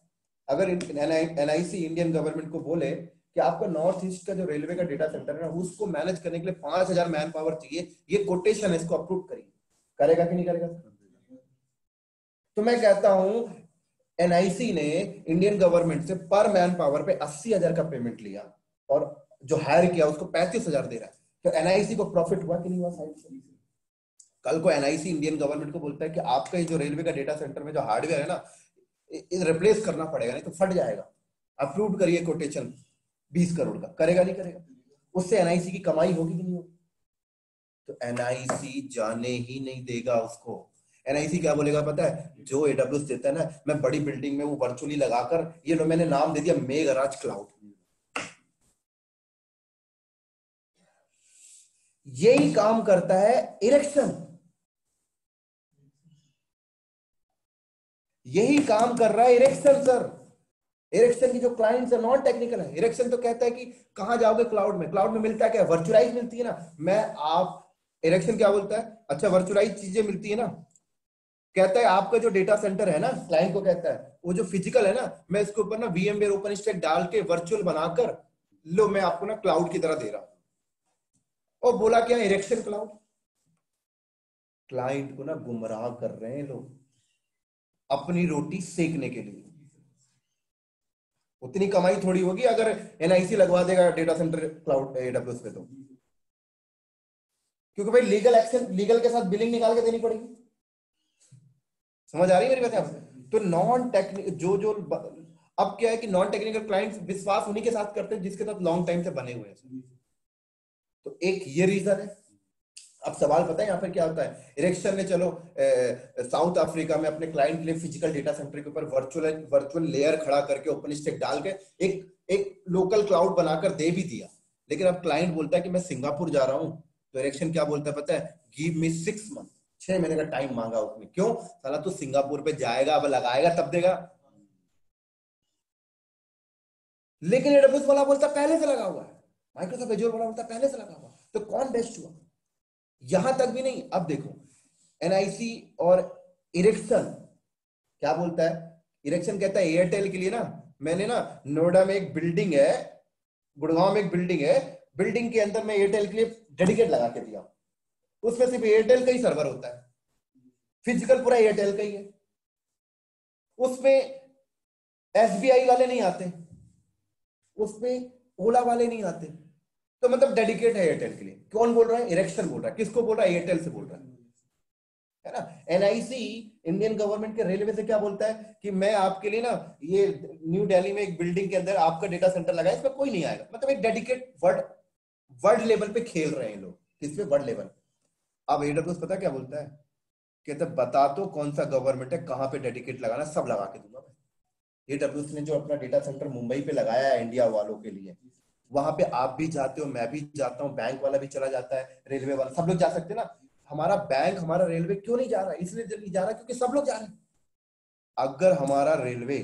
अगर NIC इंडियन गवर्नमेंट को बोले कि आपका नॉर्थ ईस्ट का जो रेलवे का डेटा सेंटर है ना उसको मैनेज करने के लिए 5000 मैन पावर चाहिए, ये कोटेशन है, इसको अप्रूव करिए, करेगा कि नहीं करेगा? तो मैं कहता हूं NIC ने इंडियन गवर्नमेंट से पर मैन पावर पे 80,000 का पेमेंट लिया और जो हायर किया उसको 35,000 दे रहा है। तो NIC को प्रॉफिट हुआ कि नहीं हुआ साइड से? कल को NIC इंडियन गवर्नमेंट को बोलता है कि आपका ये जो रेलवे का डेटा सेंटर में जो हार्डवेयर है ना रिप्लेस करना पड़ेगा, नहीं तो फट जाएगा, अप्रूव करिए कोटेशन 20 करोड़ का, करेगा नहीं करेगा? उससे NIC की कमाई होगी कि नहीं होगी? तो NIC जाने ही नहीं देगा उसको। NIC क्या बोलेगा पता है, जो AWS देता है ना, मैं बड़ी बिल्डिंग में वो वर्चुअली लगाकर, ये लो मैंने नाम दे दिया मेघराज क्लाउड। यही काम करता है इरेक्शन, यही काम कर रहा है इरेक्शन सर। इरेक्शन की जो क्लाइंट्स है नॉन टेक्निकल है। इरेक्शन तो कहता है कि कहां जाओगे क्लाउड में, क्लाउड में मिलता है क्या, वर्चुअलाइज मिलती है ना। मैं आप इरेक्शन क्या बोलता है, अच्छा वर्चुअलाइज चीजें मिलती है ना, कहता है आपका जो डेटा सेंटर है ना, क्लाइंट को कहता है वो जो फिजिकल है ना, मैं इसके ऊपर ना VMware ओपनस्टैक डाल के वर्चुअल बनाकर लो मैं आपको ना क्लाउड की तरह दे रहा हूं। और बोला क्या, इरेक्शन क्लाउड। क्लाइंट को ना गुमराह कर रहे हैं लोग अपनी रोटी सेकने के लिए। उतनी कमाई थोड़ी होगी अगर NIC लगवा देगा डेटा सेंटर क्लाउड AWS पे, तो क्योंकि भाई लीगल एक्शन, लीगल के साथ बिलिंग निकाल के देनी पड़ेगी। समझ आ रही है मेरी बात आपसे? तो नॉन टेक्निकल जो अब क्या है कि नॉन टेक्निकल क्लाइंट्स विश्वास उन्हीं के साथ करते हैं जिसके साथ लॉन्ग टाइम से बने हुए हैं। तो एक ये रीजन है। अब सवाल पता है यहाँ पर क्या होता है, इरेक्शन ने चलो साउथ अफ्रीका में अपने क्लाइंट के लिए फिजिकल डेटा सेंटर के ऊपर वर्चुअल लेयर खड़ा करके ओपनस्टैक डाल के एक लोकल क्लाउड बनाकर दे भी दिया। लेकिन अब क्लाइंट बोलता है कि मैं सिंगापुर जा रहा हूं, तो इरेक्शन क्या बोलता है पता है, गिव मी 6 मंथ, 6 महीने का टाइम मांगा उसने। क्यों? साला तू सिंगापुर पे जाएगा, अब लगाएगा तब देगा। लेकिन AWS वाला बोलता पहले से लगा हुआ है, माइक्रोसॉफ्ट एज्योर वाला बोलता पहले से लगा हुआ। तो कौन बेस्ट हुआ? यहां तक भी नहीं। अब देखो NIC और इरेक्शन क्या बोलता है, इरेक्शन कहता है एयरटेल के लिए ना मैंने ना नोएडा में एक बिल्डिंग है, गुड़गांव में एक बिल्डिंग है, बिल्डिंग के अंदर मैं एयरटेल के लिए डेडिकेट लगा के दिया, उसमें सिर्फ एयरटेल का ही सर्वर होता है, फिजिकल पूरा एयरटेल का ही है, उसमें SBI वाले नहीं आते, उसमें ओला वाले नहीं आते। तो मतलब डेडिकेट है एयरटेल के लिए। कौन बोल रहा है? इरेक्शन बोल रहा है। किसको बोल रहा है? एयरटेल से बोल रहा है ना। NIC इंडियन गवर्नमेंट के रेलवे से क्या बोलता है कि मैं आपके लिए ना ये न्यू दिल्ली में एक बिल्डिंग के अंदर आपका डेटा सेंटर लगाया, इसमें कोई नहीं आएगा। मतलब एक डेडिकेट वर्ल्ड लेवल पे खेल रहे हैं लोग, किस पे? World level. अब AWS पता क्या बोलता है कहते बता तो कौन सा गवर्नमेंट है, कहाँ पे डेडिकेट लगाना, सब लगा के दूंगा मैं। AWS ने जो अपना डेटा सेंटर मुंबई पे लगाया है इंडिया वालों के लिए, वहां पे आप भी जाते हो, मैं भी जाता हूँ, बैंक वाला भी चला जाता है, रेलवे वाला, सब लोग जा सकते हैं ना। हमारा बैंक, हमारा रेलवे क्यों नहीं जा रहा है? इसलिए नहीं जा रहा क्योंकि सब लोग जा रहे हैं। अगर हमारा रेलवे,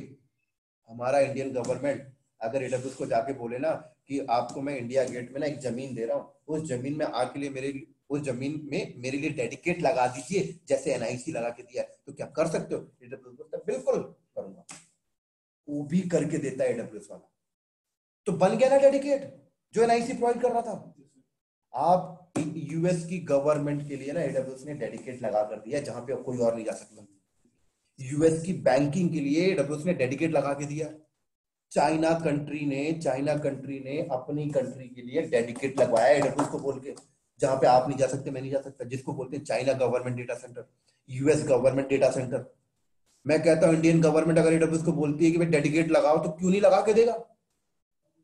हमारा इंडियन गवर्नमेंट अगर AWS को जाके बोले ना कि आपको मैं इंडिया गेट में ना एक जमीन दे रहा हूँ, उस जमीन में आके लिए उस जमीन में मेरे लिए डेडिकेट लगा दीजिए जैसे NIC लगा के दिया है, तो क्या कर सकते हो? AWS बोलता है बिल्कुल करूंगा, वो भी करके देता है AWS वाला। तो बन गया ना डेडिकेट जो NIC प्रोवाइड कर रहा था। आप US की गवर्नमेंट के लिए ना AWS ने डेडिकेट लगा कर दिया जहां पे कोई और नहीं जा सकता। US की बैंकिंग के लिए AWS ने डेडिकेट लगा के दिया। चाइना कंट्री ने अपनी कंट्री के लिए डेडिकेट लगवाया AWS को बोल के, जहां पे आप नहीं जा सकते, मैं नहीं जा सकता, जिसको बोलते हैं China government data centre, US government data centre. मैं कहता हूं इंडियन गवर्नमेंट अगर AWS को बोलती है कि भाई डेडिकेट लगाओ, तो क्यों नहीं लगा के देगा?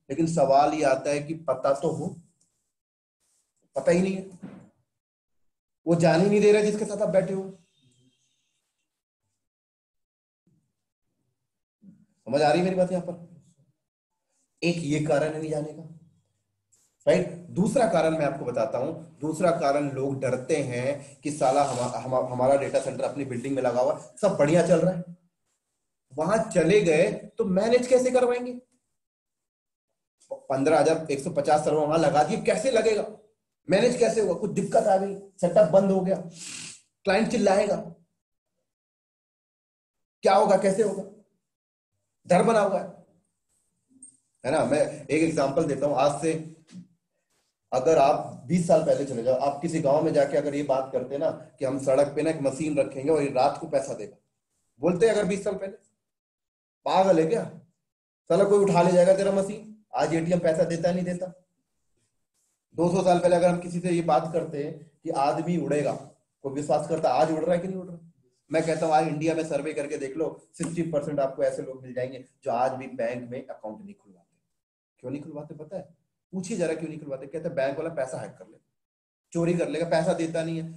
लेकिन सवाल ये आता है कि पता तो हो, पता ही नहीं है, वो जान ही नहीं दे रहे जिसके साथ आप बैठे हो। समझ आ रही मेरी बात? यहां पर एक ये कारण है नहीं जाने का, राइट। दूसरा कारण मैं आपको बताता हूं, दूसरा कारण लोग डरते हैं कि साला हमारा डेटा सेंटर अपनी बिल्डिंग में लगा हुआ, सब बढ़िया चल रहा है, वहां चले गए तो मैनेज कैसे करवाएंगे? 15,150 सर्वर वहां लगा दिए, कैसे लगेगा? मैनेज कैसे होगा? कुछ दिक्कत आ गई, सेटअप बंद हो गया, क्लाइंट चिल्लाएगा, क्या होगा? कैसे होगा? डर बना हुआ है ना। मैं एक एग्जांपल देता हूं। आज से अगर आप 20 साल पहले चले जाओ, आप किसी गांव में जाके अगर ये बात करते ना कि हम सड़क पे ना एक मशीन रखेंगे और ये रात को पैसा देगा, बोलते अगर 20 साल पहले? पागल है क्या? साला कोई उठा ले जाएगा तेरा मशीन। आज ATM पैसा देता नहीं देता। 200 साल पहले अगर हम किसी से ये बात करते कि आदमी उड़ेगा, कोई विश्वास करता? आज उड़ रहा है कि नहीं उड़ रहा? मैं कहता हूँ आज इंडिया में सर्वे करके देख लो, 60% आपको ऐसे लोग मिल जाएंगे जो आज भी बैंक में अकाउंट नहीं खुलवाते। क्यों नहीं खुलवाते पता है? पूछिए जरा क्यों नहीं खुलवाते। कहते बैंक वाला पैसा हैक कर लेगा, चोरी कर लेगा, पैसा देता नहीं है।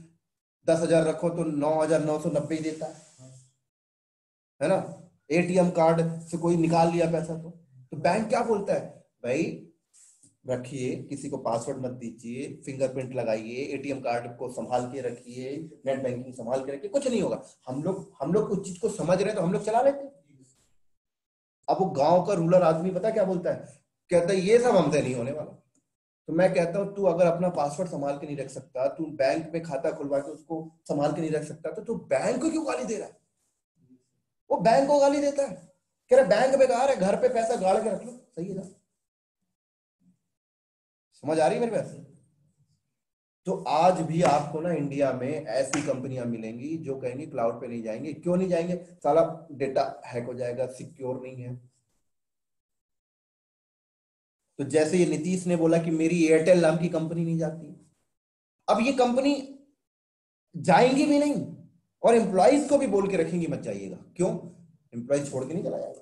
10,000 रखो तो 9,990 ही देता है ना। ATM कार्ड से कोई निकाल लिया पैसा तो बैंक क्या बोलता है? भाई रखिए, किसी को पासवर्ड मत दीजिए, फिंगरप्रिंट लगाइए, ATM कार्ड को संभाल के रखिए, नेट बैंकिंग संभाल के रखिए, कुछ नहीं होगा। हम लोग उस चीज को समझ रहे हैं तो हम लोग चला लेते हैं। अब वो गांव का रूरल आदमी पता क्या बोलता है? कहता है ये सब हमसे नहीं होने वाला। तो मैं कहता हूं तू अगर अपना पासवर्ड संभाल के नहीं रख सकता, तू बैंक में खाता खुलवा के उसको संभाल के नहीं रख सकता, तो तू बैंक को क्यों गाली दे रहा है? वो बैंक को गाली देता है, कह रहा बैंक बेकार है, घर पे पैसा गाड़ के रख लो, सही है ना। समझ आ रही है मेरी बात? तो आज भी आपको ना इंडिया में ऐसी कंपनियां मिलेंगी जो कहेंगी क्लाउड पे नहीं जाएंगे। क्यों नहीं जाएंगे? साला डेटा हैक हो जाएगा, सिक्योर नहीं है। तो जैसे ये नीतीश ने बोला कि मेरी एयरटेल नाम की कंपनी नहीं जाती, अब ये कंपनी जाएंगी भी नहीं और एम्प्लॉइज को भी बोल के रखेंगी मत जाइएगा। क्यों? एम्प्लॉइज छोड़ के नहीं चला जाएगा।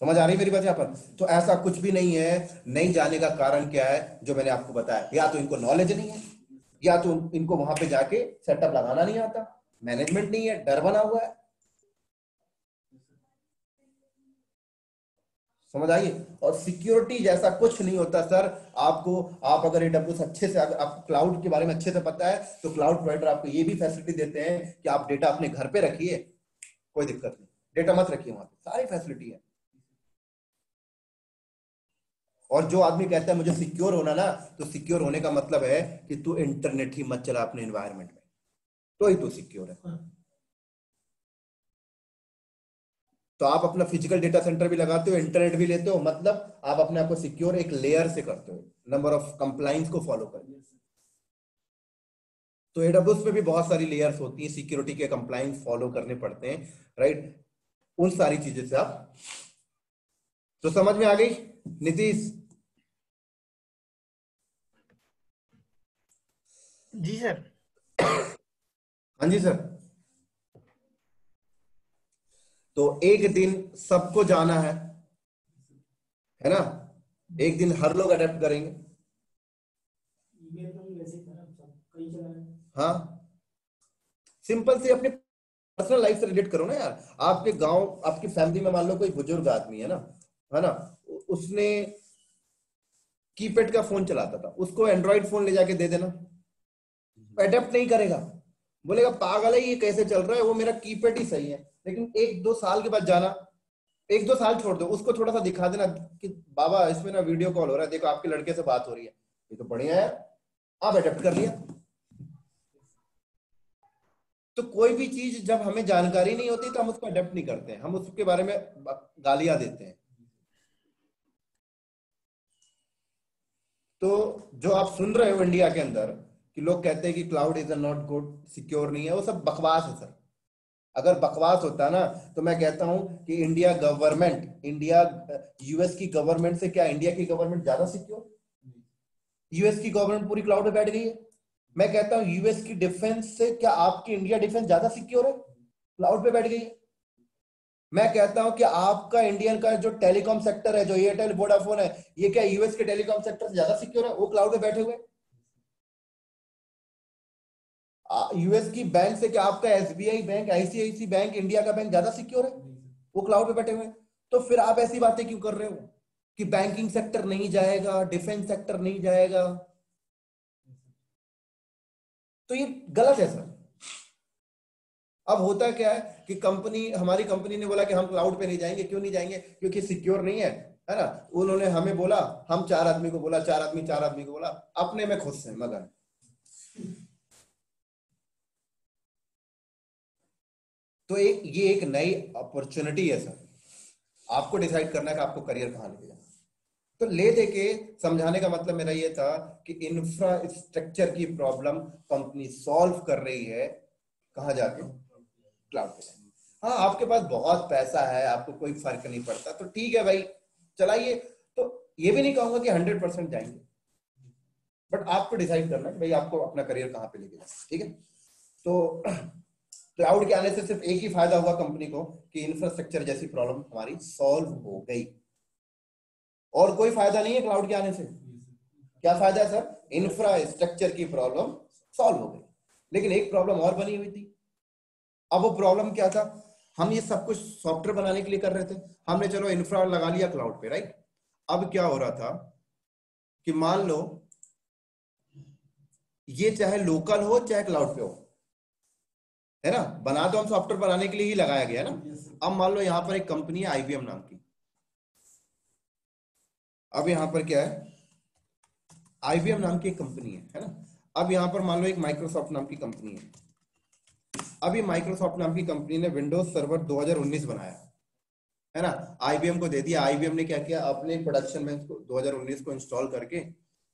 समझ आ रही मेरी बात यहां पर? तो ऐसा कुछ भी नहीं है। नहीं जाने का कारण क्या है? जो मैंने आपको बताया, या तो इनको नॉलेज नहीं है, या तो इनको वहां पे जाके सेटअप लगाना नहीं आता, मैनेजमेंट नहीं है, डर बना हुआ है। समझ आइए। और सिक्योरिटी जैसा कुछ नहीं होता सर। आप अगर AWS अच्छे से, अगर आपको क्लाउड के बारे में अच्छे से पता है, तो क्लाउड प्रोवाइडर आपको ये भी फैसिलिटी देते हैं कि आप डेटा अपने घर पे रखिए, कोई दिक्कत नहीं, डेटा मत रखिए वहां पे, सारी फैसिलिटी है। और जो आदमी कहता है मुझे सिक्योर होना ना, तो सिक्योर होने का मतलब है कि तू इंटरनेट ही मत चला अपने एनवायरनमेंट में, तो ही तू सिक्योर है। तो आप अपना फिजिकल डेटा सेंटर भी लगाते हो, इंटरनेट भी लेते हो, मतलब आप अपने आप को सिक्योर एक लेयर से करते हो, नंबर ऑफ कंप्लाइंस को फॉलो करके। तो AWS में भी बहुत सारी लेयर्स होती हैं, सिक्योरिटी के कंप्लाइंस फॉलो करने पड़ते हैं, राइट। उन सारी चीजों से आप, तो समझ में आ गई नीतीश? जी सर। हाँ जी सर। तो एक दिन सबको जाना है ना? एक दिन हर लोग अडेप्ट करेंगे। ईमेल तो वैसे ही था, सब हाँ, सिंपल से अपने पर्सनल लाइफ से रिलेट करो ना यार। आपके गांव, आपकी फैमिली में मान लो कोई बुजुर्ग आदमी है ना, उसने कीपैड का फोन चलाता था, उसको एंड्रॉइड फोन ले जाके दे देना, अडेप्ट नहीं करेगा, बोलेगा पागल है ये कैसे चल रहा है, वो मेरा कीपैड ही सही है। लेकिन 1-2 साल के बाद जाना, 1-2 साल छोड़ दो, उसको थोड़ा सा दिखा देना कि बाबा इसमें ना वीडियो कॉल हो रहा है, देखो आपके लड़के से बात हो रही है, ये तो बढ़िया है, आप अडेप्ट कर लिया। तो कोई भी चीज जब हमें जानकारी नहीं होती तो हम उसको अडेप्ट नहीं करते हैं, हम उसके बारे में गालियां देते हैं। तो जो आप सुन रहे हो इंडिया के अंदर कि लोग कहते हैं कि cloud is not good, secure नहीं है, वो सब बकवास है सर। अगर बकवास होता ना तो मैं कहता हूं कि इंडिया यूएस की गवर्नमेंट से क्या इंडिया की गवर्नमेंट ज्यादा सिक्योर? यूएस की गवर्नमेंट पूरी क्लाउड पे बैठ गई है। मैं कहता हूं यूएस की डिफेंस से क्या आपकी इंडिया डिफेंस ज्यादा सिक्योर है? क्लाउड पे बैठ गई है। मैं कहता हूं कि आपका इंडियन का जो टेलीकॉम सेक्टर है, जो एयरटेल वोडाफोन है, ये क्या यूएस के टेलीकॉम सेक्टर से ज्यादा सिक्योर है? वो क्लाउड पे बैठे हुए। यूएस की बैंक से क्या आपका SBI bank, ICICI bank, India का बैंक ज्यादा सिक्योर है? वो क्लाउड पे बैठे हुए। तो फिर आप ऐसी बातें क्यों कर रहे हो कि बैंकिंग सेक्टर नहीं जाएगा, डिफेंस सेक्टर नहीं जाएगा? तो ये गलत है सर। अब होता क्या है कि हमारी कंपनी ने बोला कि हम क्लाउड पे नहीं जाएंगे। क्यों नहीं जाएंगे? क्योंकि सिक्योर नहीं है ना। उन्होंने हमें बोला, हम 4 आदमी को बोला, 4 आदमी को बोला, अपने में खुश है मगन। तो ये एक नई अपॉर्चुनिटी है सर, आपको डिसाइड करना है कि आपको करियर कहां लेके जाना। तो ले देके समझाने का मतलब मेरा ये था कि इंफ्रास्ट्रक्चर की प्रॉब्लम कंपनी सॉल्व कर रही है, कहां जाके? क्लाउड पे। हाँ, आपके पास बहुत पैसा है, आपको कोई फर्क नहीं पड़ता, तो ठीक है भाई, चलाइए। तो ये भी नहीं कहूंगा कि 100% जाएंगे, बट आपको डिसाइड करना है कि भाई आपको अपना करियर कहां पे लेके जाना, ठीक है? तो क्लाउड के आने से सिर्फ एक ही फायदा हुआ कंपनी को कि इंफ्रास्ट्रक्चर जैसी प्रॉब्लम हमारी सॉल्व हो गई, और कोई फायदा नहीं है क्लाउड के आने से। क्या फायदा है सर? इंफ्रास्ट्रक्चर की प्रॉब्लम सॉल्व हो गई। लेकिन एक प्रॉब्लम और बनी हुई थी। अब वो प्रॉब्लम क्या था? हम ये सब कुछ सॉफ्टवेयर बनाने के लिए कर रहे थे, हमने चलो इंफ्रा लगा लिया क्लाउड पे, राइट? अब क्या हो रहा था कि मान लो ये चाहे लोकल हो चाहे क्लाउड पे हो, है ना, बना तो हम सॉफ्टवेयर बनाने के लिए ही लगाया गया ना। अब मान लो यहां पर एक कंपनी है आईबीएम नाम की। अब यहां पर क्या है? आईबीएम नाम की एक कंपनी है ना। अब यहां पर मान लो एक माइक्रोसॉफ्ट नाम की कंपनी है। अब ये माइक्रोसॉफ्ट नाम की कंपनी ने विंडोज सर्वर 2019 बनाया, है ना, आईबीएम को दे दिया। आईबीएम ने क्या किया? अपने प्रोडक्शन में 2019 को इंस्टॉल करके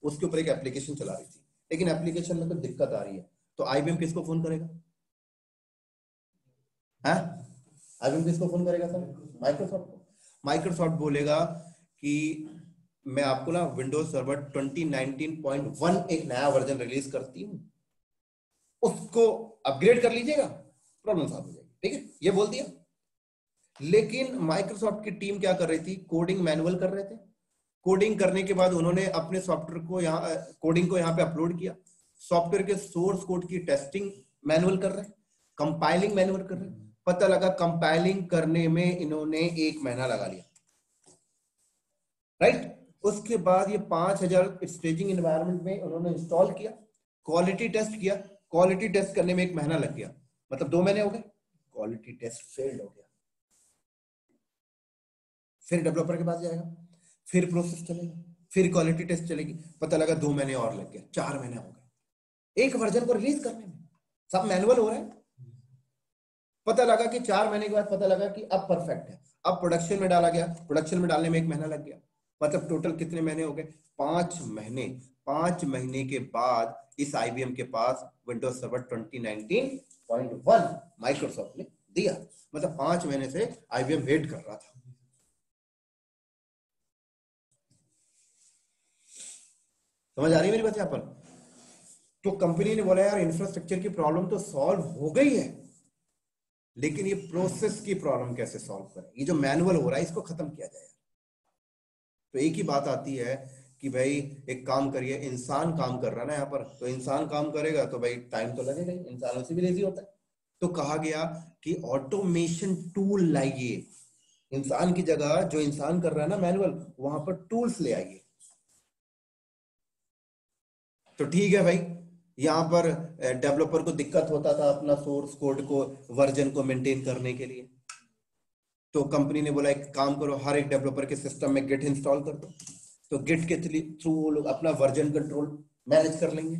उसके ऊपर एक एप्लीकेशन चला रही थी, लेकिन एप्लीकेशन में तो दिक्कत आ रही है। तो आईबीएम किसको फोन करेगा? आईबीएम किसको फोन करेगा सर? माइक्रोसॉफ्ट को। माइक्रोसॉफ्ट बोलेगा कि मैं आपको ना विंडोज सर्वर 2019.1 एक नया वर्जन रिलीज करती हूँ, उसको अपग्रेड कर लीजिएगा, प्रॉब्लम सॉल्व हो जाएगी, ठीक है? ये बोल दिया। लेकिन माइक्रोसॉफ्ट की टीम क्या कर रही थी? कोडिंग मैनुअल कर रहे थे। कोडिंग करने के बाद उन्होंने अपने सॉफ्टवेयर को कोडिंग को यहाँ पे अपलोड किया। सॉफ्टवेयर के सोर्स कोड की टेस्टिंग मैनुअल कर रहे हैं, कंपाइलिंग मैनुअल कर रहे हैं। पता लगा कंपाइलिंग करने में इन्होंने 1 महीना लगा लिया, राइट? उसके बाद ये 5000 स्टेजिंग एनवायरनमेंट में उन्होंने इंस्टॉल किया, क्वालिटी टेस्ट किया। क्वालिटी टेस्ट करने में 1 महीना लग गया, मतलब 2 महीने हो गए। क्वालिटी टेस्ट फेल्ड हो गया, फिर डेवलपर के पास जाएगा, फिर प्रोसेस चलेगा, फिर क्वालिटी टेस्ट चलेगी। पता लगा 2 महीने और लग गया, 4 महीने हो गए एक वर्जन को रिलीज करने में। सब मैनुअल हो रहा है। पता लगा कि 4 महीने के बाद पता लगा कि अब परफेक्ट है। अब प्रोडक्शन में डाला गया, प्रोडक्शन में डालने में 1 महीना लग गया। मतलब टोटल कितने महीने हो गए? 5 महीने। 5 महीने के बाद इस आईबीएम के पास विंडोज सर्वर 2019.1 माइक्रोसॉफ्ट ने दिया। मतलब 5 महीने से आईबीएम वेट कर रहा था। समझ आ रही है मेरी बात? यहाँ पर तो कंपनी ने बोला यार इंफ्रास्ट्रक्चर की प्रॉब्लम तो सॉल्व हो गई है, लेकिन ये प्रोसेस की प्रॉब्लम कैसे सॉल्व करें? ये जो मैनुअल हो रहा है इसको खत्म किया जाए। तो एक ही बात आती है कि भाई एक काम करिए, इंसान काम कर रहा है ना यहाँ पर, तो इंसान काम करेगा तो भाई टाइम तो लगेगा ही, इंसानों से भी लेजी होता है। तो कहा गया कि ऑटोमेशन टूल लाइए, इंसान की जगह जो इंसान कर रहा है ना मैनुअल, वहां पर टूल्स ले आइए। तो ठीक है भाई, यहाँ पर डेवलपर को दिक्कत होता था अपना सोर्स कोड को, वर्जन को मेंटेन करने के लिए, तो कंपनी ने बोला एक काम करो, हर एक डेवलपर के सिस्टम में गिट इंस्टॉल कर दो, तो गिट के थ्रू वो लोग अपना वर्जन कंट्रोल मैनेज कर लेंगे,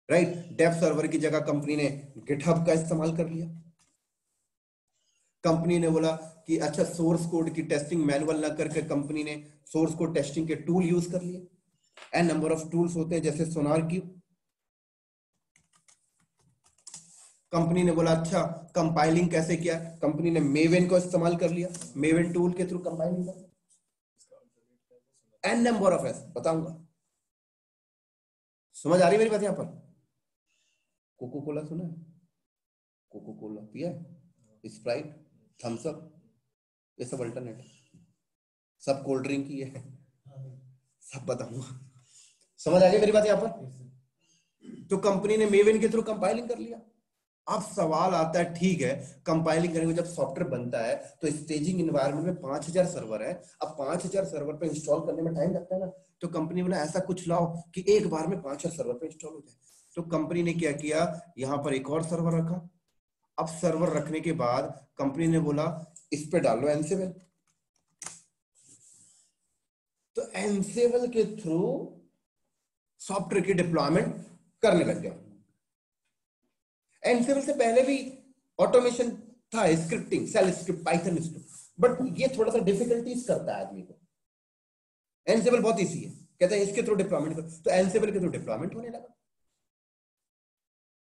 राइट। डेव सर्वर की जगह कंपनी ने गिटहब का इस्तेमाल कर लिया। कंपनी ने बोला कि अच्छा सोर्स कोड की टेस्टिंग मैनुअल ना करके कंपनी ने सोर्स कोड टेस्टिंग के टूल यूज कर लिए। एन नंबर ऑफ टूल्स होते हैं जैसे सोनार क्यूब। कंपनी ने बोला अच्छा कंपाइलिंग कैसे किया, कंपनी ने मेवेन को इस्तेमाल कर लिया, मेवेन टूल के थ्रू कंपाइलिंग कर, एन नंबर ऑफ एस बताऊंगा। समझ आ रही मेरी बात? यहां पर कोको कोला सुना है? कोको कोला पिया है? स्प्राइट, थम्स अप, ये सब अल्टरनेट, सब कोल्ड ड्रिंक ही है, सब बताऊंगा। समझ आ गई मेरी बात यहां पर? तो कंपनी ने मेवेन के थ्रू कंपाइलिंग कर लिया। अब सवाल आता है ठीक है, कंपाइलिंग करने में जब सॉफ्टवेयर बनता है तो स्टेजिंग एनवायरनमेंट में 5000 सर्वर है, अब 5000 सर्वर पे इंस्टॉल करने में टाइम लगता है ना, तो कंपनी बोला ऐसा कुछ लाओ कि एक बार में 5000 सर्वर पे इंस्टॉल हो जाए। तो कंपनी ने क्या किया, यहां पर एक और सर्वर रखा। अब सर्वर रखने के बाद कंपनी ने बोला इस पे डालो एनसेबल, तो एनसेबल के थ्रू सॉफ्टवेयर की डिप्लॉयमेंट करने लग गया। एनसेबल से पहले भी ऑटोमेशन था, scripting, shell script, Python script, but ये थोड़ा सा डिफिकल्टीज करता है आदमी को। एनसेबल बहुत इजी है, कहते हैं इसके थ्रू डिप्लॉयमेंट करो, तो एनसेबल के थ्रू डिप्लॉयमेंट होने लगा,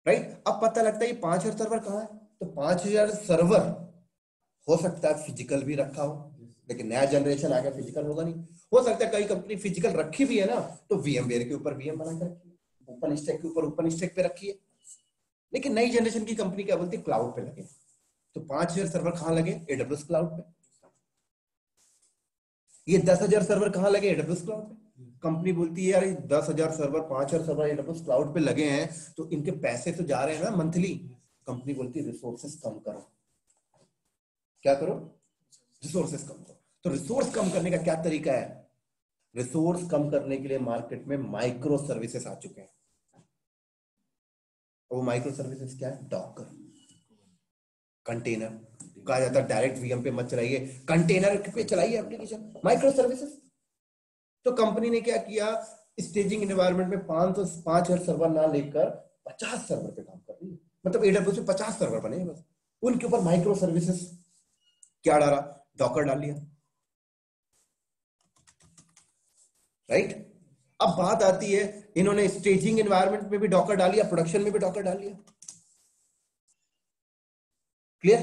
राइट। अब पता लगता है ये 5000 सर्वर कहां है, तो 5000 सर्वर हो सकता है फिजिकल भी रखा हो, लेकिन नया जनरेशन आ गया फिजिकल होगा नहीं। हो सकता है कई कंपनी फिजिकल रखी भी है ना, तो VMware के ऊपर VM बना कर रखी है, ओपन स्टैक के ऊपर ओपन स्टैक पे रखी है, लेकिन नई जनरेशन की कंपनी क्या बोलती है क्लाउड पे लगे। तो 5000 सर्वर कहां लगे, AWS क्लाउड पे। ये 10,000 सर्वर कहां लगे, AWS क्लाउड पे। कंपनी बोलती है यार 10,000 सर्वर, 5,000 सर्वर AWS क्लाउड पे लगे हैं, तो इनके पैसे तो जा रहे हैं ना मंथली। कंपनी बोलती है रिसोर्सेस कम करो। क्या करो, रिसोर्सेस कम करो। तो रिसोर्स कम करने का क्या तरीका है, रिसोर्स कम करने के लिए मार्केट में माइक्रो सर्विसेज आ चुके हैं। वो माइक्रो सर्विसेज क्या है, डॉकर, कंटेनर। कहा जाता है डायरेक्ट VM पे मत चलाइए, कंटेनर पे चलाइए एप्लीकेशन, माइक्रो सर्विसेज। तो कंपनी ने क्या किया, स्टेजिंग एनवायरनमेंट में 5,000 सर्वर ना लेकर 50 सर्वर पे काम कर रही है, मतलब AWS में 50 सर्वर बने हैं बस, उनके ऊपर माइक्रो सर्विसेज क्या डाला, डॉकर डाल लिया, राइट। अब बात आती है, इन्होंने स्टेजिंग एनवायरनमेंट में भी डॉकर डाल लिया, प्रोडक्शन में भी डॉकर डाल लिया, क्लियर।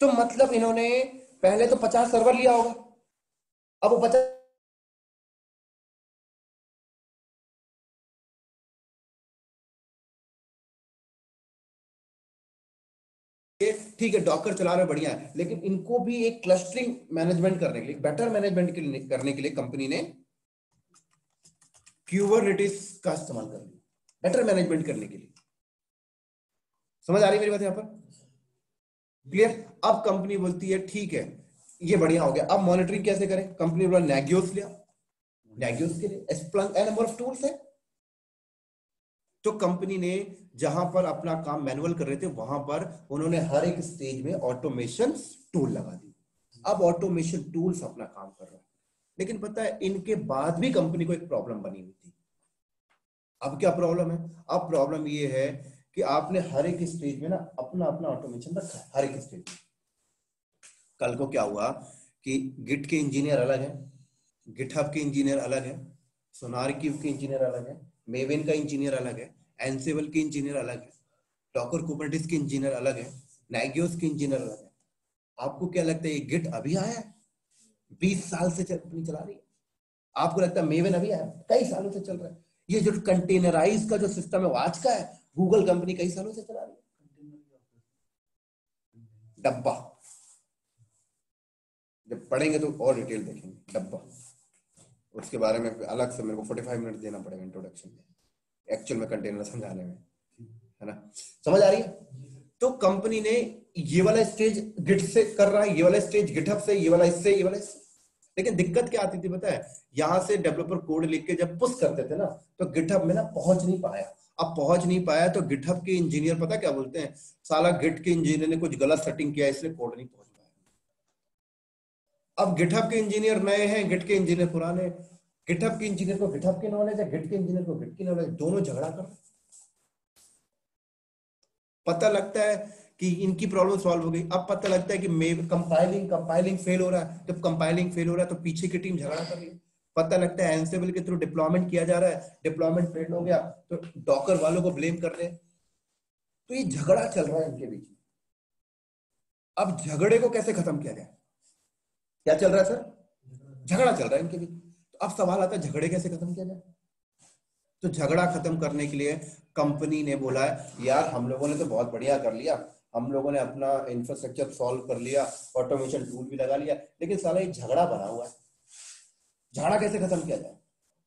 तो मतलब इन्होंने पहले तो 50 सर्वर लिया होगा, अब वो 50 ठीक है डॉकर चला रहे बढ़िया है, लेकिन इनको भी एक क्लस्टरिंग मैनेजमेंट करने के लिए, बेटर मैनेजमेंट करने के लिए कंपनी ने क्यूबरनेटिस का इस्तेमाल कर लिया, बेटर मैनेजमेंट करने के लिए। समझ आ रही मेरी बात यहां पर, क्लियर। अब कंपनी बोलती है ठीक है ये बढ़िया हो गया, अब मॉनिटरिंग कैसे करें, कंपनी बोला नेगियोस लिया, नेगियोस के लिए स्प्लंक नंबर ऑफ टूल्स है। तो कंपनी ने जहां पर अपना काम मैनुअल कर रहे थे वहां पर उन्होंने हर एक स्टेज में ऑटोमेशन टूल लगा दी। अब ऑटोमेशन टूल्स अपना काम कर रहा है, लेकिन पता है इनके बाद भी कंपनी को एक प्रॉब्लम बनी हुई थी। अब क्या प्रॉब्लम है, अब प्रॉब्लम ये है कि आपने हर एक स्टेज में ना अपना अपना ऑटोमेशन रखा है, हर एक स्टेज में। कल को क्या हुआ कि गिट के इंजीनियर अलग है, गिटहब के इंजीनियर अलग है, सोनार क्यूब के इंजीनियर अलग है, मेवेन का इंजीनियर अलग है, एनसेबल के इंजीनियर अलग है, डॉकर कुबरनेटिस के इंजीनियर अलग है, नागियोस के इंजीनियर अलग है। आपको क्या लगता है ये गिट अभी आया है, 20 साल से कंपनी चला रही है? आपको लगता है मेवेन अभी आया, कई सालों से चल रहा है। ये जो कंटेनराइज का जो सिस्टम है वो आज का है, गूगल कंपनी कई सालों से चला रही है। डब्बा, जब पढ़ेंगे तो और डिटेल देखेंगे, डब्बा उसके बारे में अलग से मेरे को 45 मिनट देना पड़ेगा इंट्रोडक्शन में, एक्चुअल में कंटेनर समझाने में, है ना? समझ आ रही है? तो कंपनी ने ये वाला स्टेज गिट से कर रहा है, ये वाला स्टेज गिटहब से, ये वाला इससे, ये वाला इससे। लेकिन दिक्कत क्या आती थी पता है? यहां से डेवलपर कोड लिख के जब पुश करते थे ना, तो गिटहब में ना पहुंच नहीं पाया। अब पहुंच नहीं पाया तो गिटहब के इंजीनियर पता क्या बोलते हैं, साला गिट के इंजीनियर ने कुछ गलत सेटिंग किया इसलिए कोड नहीं पहुंच पाया। अब गिटहब के इंजीनियर नए हैं, गिट के इंजीनियर पुराने। गिटहब के इंजीनियर को गिटहब की नॉलेज है, गिट के इंजीनियर को गिट की नॉलेज, दोनों झगड़ा कर रहे हैं। पता लगता है कि इनकी प्रॉब्लम सॉल्व हो गई। अब पता लगता है कि कंपाइलिंग फेल हो रहा है। जब कंपाइलिंग फेल हो रहा है तो पीछे की टीम झगड़ा कर रही है। पता लगता है एंसिबल के थ्रू डिप्लॉयमेंट किया जा रहा है, डिप्लॉयमेंट फेल हो गया तो डॉकर वालों को ब्लेम कर रहे हैं। तो ये झगड़ा चल रहा है इनके बीच। अब झगड़े को कैसे खत्म किया जाए? क्या चल रहा है सर? झगड़ा चल रहा है इनके बीच। तो अब सवाल आता है झगड़े कैसे खत्म किया जाए? तो झगड़ा खत्म करने के लिए कंपनी ने बोला है यार हम लोगों ने तो बहुत बढ़िया कर लिया, हम लोगों ने अपना इंफ्रास्ट्रक्चर सॉल्व कर लिया, ऑटोमेशन टूल भी लगा लिया, लेकिन साला ये झगड़ा बना हुआ है, झगड़ा कैसे खत्म किया जाए?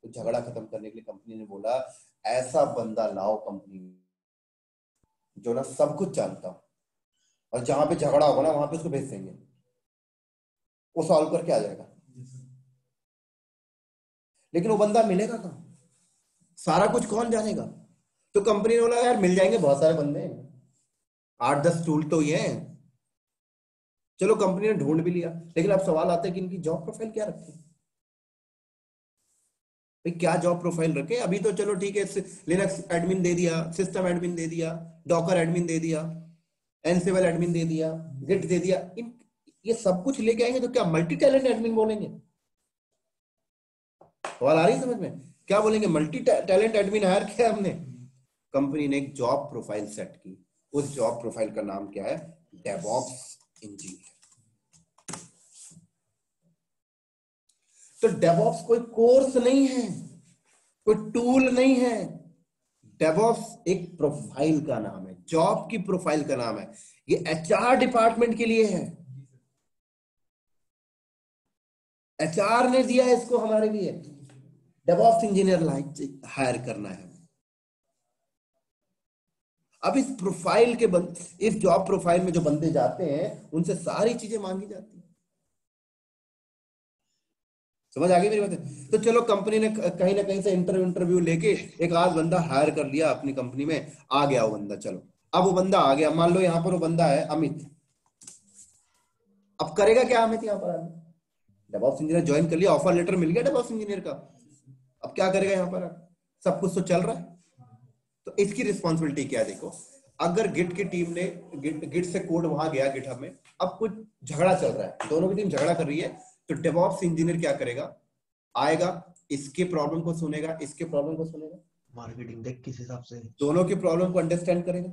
तो झगड़ा खत्म करने के लिए कंपनी ने बोला ऐसा बंदा लाओ कंपनी में जो ना सब कुछ जानता हो, और जहां पे झगड़ा होगा ना वहां पे उसको भेज देंगे, वो सॉल्व करके आ जाएगा। लेकिन वो बंदा मिलेगा कहाँ? सारा कुछ कौन जानेगा? तो कंपनी ने बोला यार मिल जाएंगे बहुत सारे बंदे, 8-10 टूल तो ये हैं। चलो कंपनी ने ढूंढ भी लिया, लेकिन अब सवाल आता है कि इनकी जॉब प्रोफाइल क्या रखें? भाई क्या जॉब प्रोफाइल रखे? अभी तो चलो ठीक है, लिनक्स एडमिन दे दिया, सिस्टम एडमिन दे दिया, डॉकर एडमिन दे दिया, एनसिबल एडमिन दे दिया, गिट दे दिया। ये सब कुछ लेके आएंगे तो क्या मल्टी टैलेंट एडमिन बोलेंगे? सवाल आ रही है समझ में? क्या बोलेंगे? मल्टी टैलेंट एडमिन हायर किया हमने। कंपनी ने एक जॉब प्रोफाइल सेट की, उस जॉब प्रोफाइल का नाम क्या है? DevOps engineer. तो डेवऑप्स कोई कोर्स नहीं है, कोई टूल नहीं है। डेवऑप्स एक प्रोफाइल का नाम है, जॉब की प्रोफाइल का नाम है। ये एचआर डिपार्टमेंट के लिए है, एचआर ने दिया है इसको हमारे लिए। डेवऑप्स इंजीनियर हायर करना है। अब इस प्रोफाइल के इस जॉब प्रोफाइल में जो बंदे जाते हैं उनसे सारी चीजें मांगी जाती है। समझ आ गई मेरी बात? तो चलो कंपनी ने कहीं ना कहीं से इंटरव्यू लेके एक आध बंदा हायर कर लिया अपनी कंपनी में, आ गया वो बंदा। चलो अब वो बंदा आ गया, मान लो यहाँ पर वो बंदा है अमित। अब करेगा क्या अमित? यहाँ पर डेवऑप्स इंजीनियर ज्वाइन कर लिया, ऑफर लेटर मिल गया डेवऑप्स इंजीनियर का। अब क्या करेगा यहाँ पर? सब कुछ तो चल रहा है। तो इसकी रिस्पॉन्सिबिलिटी क्या है? देखो, अगर गिट की टीम ने गिट से कोड वहां गया गिटहब में, अब कुछ झगड़ा चल रहा है, दोनों की टीम झगड़ा कर रही है, तो डेवऑप्स इंजीनियर क्या करेगा? आएगा, इसके प्रॉब्लम को सुनेगा, इसके प्रॉब्लम को सुनेगा, मार्केटिंग देख किस हिसाब से दोनों की प्रॉब्लम को अंडरस्टैंड करेगा।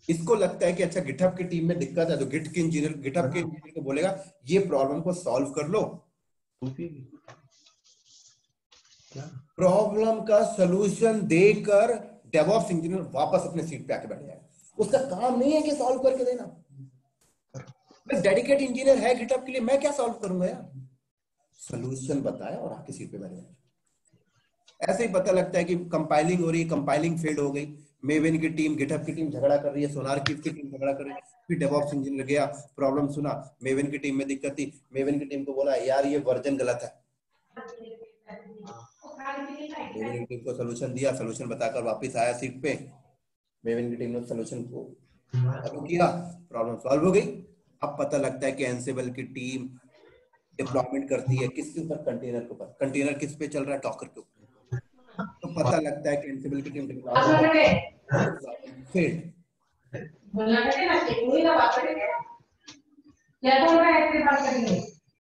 इसको लगता है कि अच्छा गिटहब की टीम में दिक्कत है, तो गिटहब के इंजीनियर को बोलेगा ये प्रॉब्लम को सॉल्व कर लो। प्रॉब्लम का सॉल्यूशन देकर डेवऑप्स इंजीनियर वापस अपने सीट पे आके बैठ जाएगा। उसका काम नहीं है कि सॉल्व करके देना। मैं डेडिकेट इंजीनियर है गिटहब के लिए, मैं क्या सॉल्व करूंगा यार? सॉल्यूशन बताया और आके सीट पे बैठ जाए। ऐसे ही पता लगता है कि कंपाइलिंग हो रही है, कंपाइलिंग फेल हो गई, मेवेन की टीम गिटहब की टीम झगड़ा कर रही है, सोनार की टीम झगड़ा कर रही है। फिर डेवऑप्स इंजीनियर गया, प्रॉब्लम सुना, मेवेन की टीम में दिक्कत थी, मेवेन की टीम को बोला यार ये वर्जन गलत है, मेवेन की टीम को सोल्यूशन दिया, सोल्यूशन बताकर वापस आया सीट पे, मेवेन की टीम ने सोल्यूशन को किया, प्रॉब्लम सॉल्व हो गई। अब पता लगता है कि एंसिबल की टीम डिप्लॉयमेंट करती है किसके ऊपर? कंटेनर के ऊपर। कंटेनर किस पे चल रहा है? डॉकर के ऊपर। तो पता लगता है कि एंसिबल की टीम